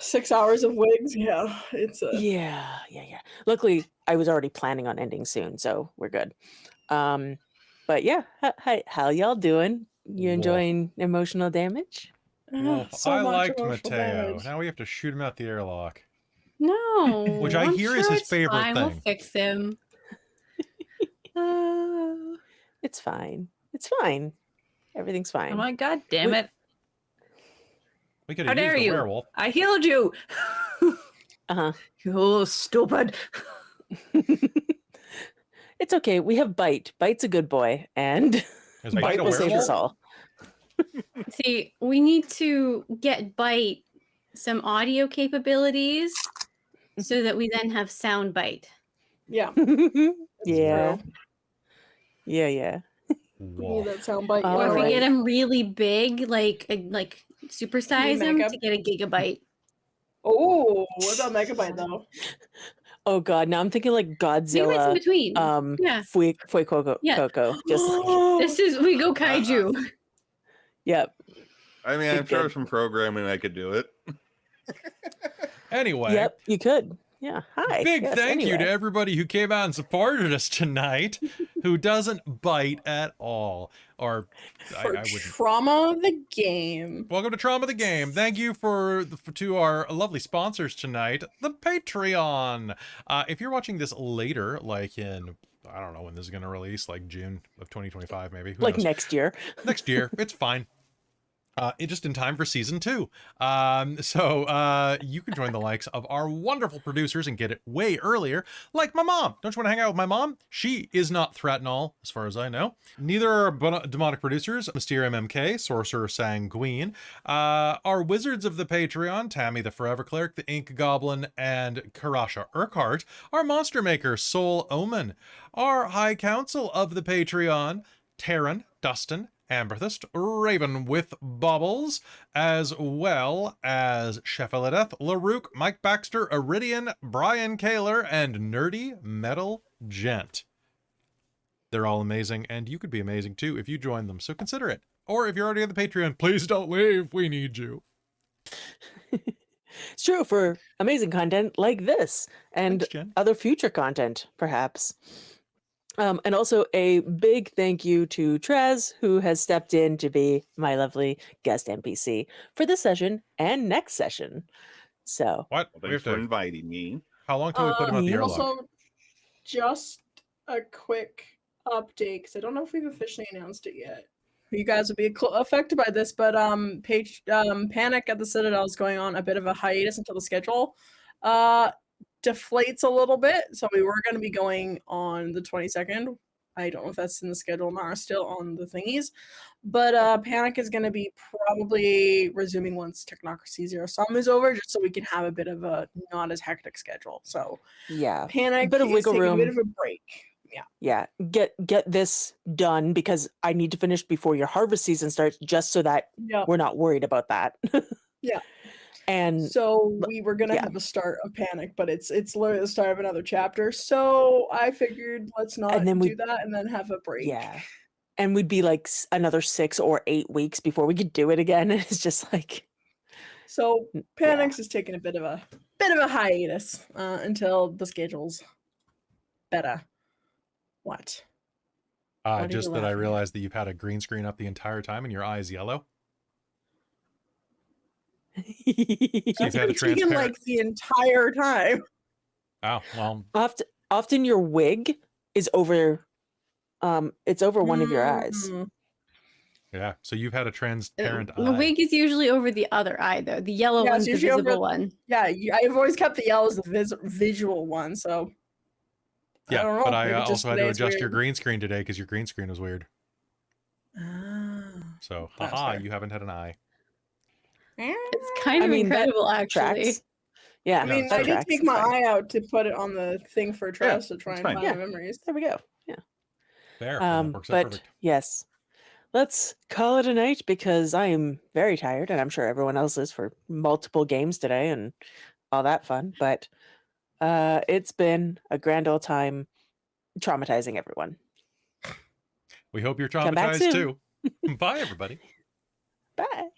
6 hours of wigs. Yeah, it's Yeah. Luckily, I was already planning on ending soon, so we're good. But yeah, how y'all doing? You enjoying emotional damage? Well, so I much liked emotional Mateo. damage. Now we have to shoot him out the airlock. No. Which I I'm hear sure is his it's favorite fine. We'll thing. fix him. It's fine. It's fine. Everything's fine. Oh my god damn it. We could How have used dare the you? werewolf. I healed you. Uh-huh. You stupid. It's okay. We have Bite. Bite's a good boy, and Is Bite Bite a will save us werewolf? all. See, we need to get Bite some audio capabilities so that we then have sound Bite. Yeah. Yeah. True. Yeah. We Whoa. need that soundbite. All Or if we right. get him really big, like supersize him mega? to get a gigabyte. Oh, what about Megabyte though? Oh god, now I'm thinking like Gigabytes in Godzilla. between. Yeah. Fui Coco. Yeah. Coco. Just like, This is we go kaiju. yep. I mean, I'm sure Good. some programming I could do it. Anyway, Yep, you could. Yeah. Hi. big Yes, thank you to anyway. everybody who came out and supported us tonight, who doesn't bite at all. Or I For wouldn't. Trauma the Game. Welcome to Trauma the Game. Thank you to our lovely sponsors tonight, the Patreon. If you're watching this later, like in, I don't know when this is going to release, like June of 2025, maybe. Who Like knows? next year. Next year, it's fine. Just in time for season 2. So you can join the likes of our wonderful producers and get it way earlier, like my mom. Don't you want to hang out with my mom? She is not Threatenol, as far as I know. Neither are demonic producers, Mystere MMK, Sorcerer Sanguine, our wizards of the Patreon, Tammy the Forever Cleric, the Ink Goblin, and Karasha Urquhart, our monster maker, Soul Omen, our High Council of the Patreon, Taryn, Dustin, Amberthist, Raven with Bubbles, as well as Chef Elideth, LaRook, Mike Baxter, Iridian, Brian Kaler, and Nerdy Metal Gent. They're all amazing, and you could be amazing too if you join them, so consider it. Or if you're already on the Patreon, please don't leave, we need you. It's true for amazing content like this and Thanks, Jen. other future content, perhaps. And also a big thank you to Trez, who has stepped in to be my lovely guest NPC for this session and next session. So, What? Well, We thanks have for to, inviting me. how long till we put him out the Yeah. airlock? Also, just a quick update because I don't know if we've officially announced it yet. You guys will be affected by this, but Panic at the Citadel is going on a bit of a hiatus until the schedule deflates a little bit. So we were going to be going on the 22nd. I don't know if that's in the schedule now, still on the thingies. But Panic is going to be probably resuming once Technocracy Zero Sum is over, just so we can have a bit of a not as hectic schedule. So yeah. Panic Bit of is wiggle taking room. a bit of a break. Yeah. Yeah, get this done because I need to finish before your harvest season starts, just so that Yeah. we're not worried about that. Yeah. And So we were gonna yeah. have a start of panic, but it's literally the start of another chapter. So I figured let's not then do that and then have a break. yeah. And we'd be like another 6 or 8 weeks before we could do it again. And it's just like, So Panics is taking a bit of a hiatus until the schedule's better. What? What are Just you that I laughing at? realized that you've had a green screen up the entire time and your eye is yellow. So you've That's had a been taken transparent. like the entire time. Oh well, often your wig is over, it's over one of your eyes. yeah. So you've had a transparent The eye. wig is usually over the other eye, though. The yellow Yeah, it's one's the usually over- visible one. Yeah, I've always kept the yellow as the visual one. So Yeah, I don't know. but I maybe just also had to today it's adjust your weird. green screen today because your green screen was weird. Ah, So, That's haha, fair. you haven't had an eye. It's kind I of mean, that incredible, actually. tracks. Yeah, I No, mean, it's I true. did tracks, take it's my fine. eye out to put it on the thing for Tress to try it's and fine. find Yeah. my memories. There we go. Yeah. There, that works out But perfect. yes, let's call it a night because I am very tired, and I'm sure everyone else is for multiple games today and all that fun. But it's been a grand old time traumatizing everyone. We hope you're Come back traumatized soon. too. Bye, everybody. Bye.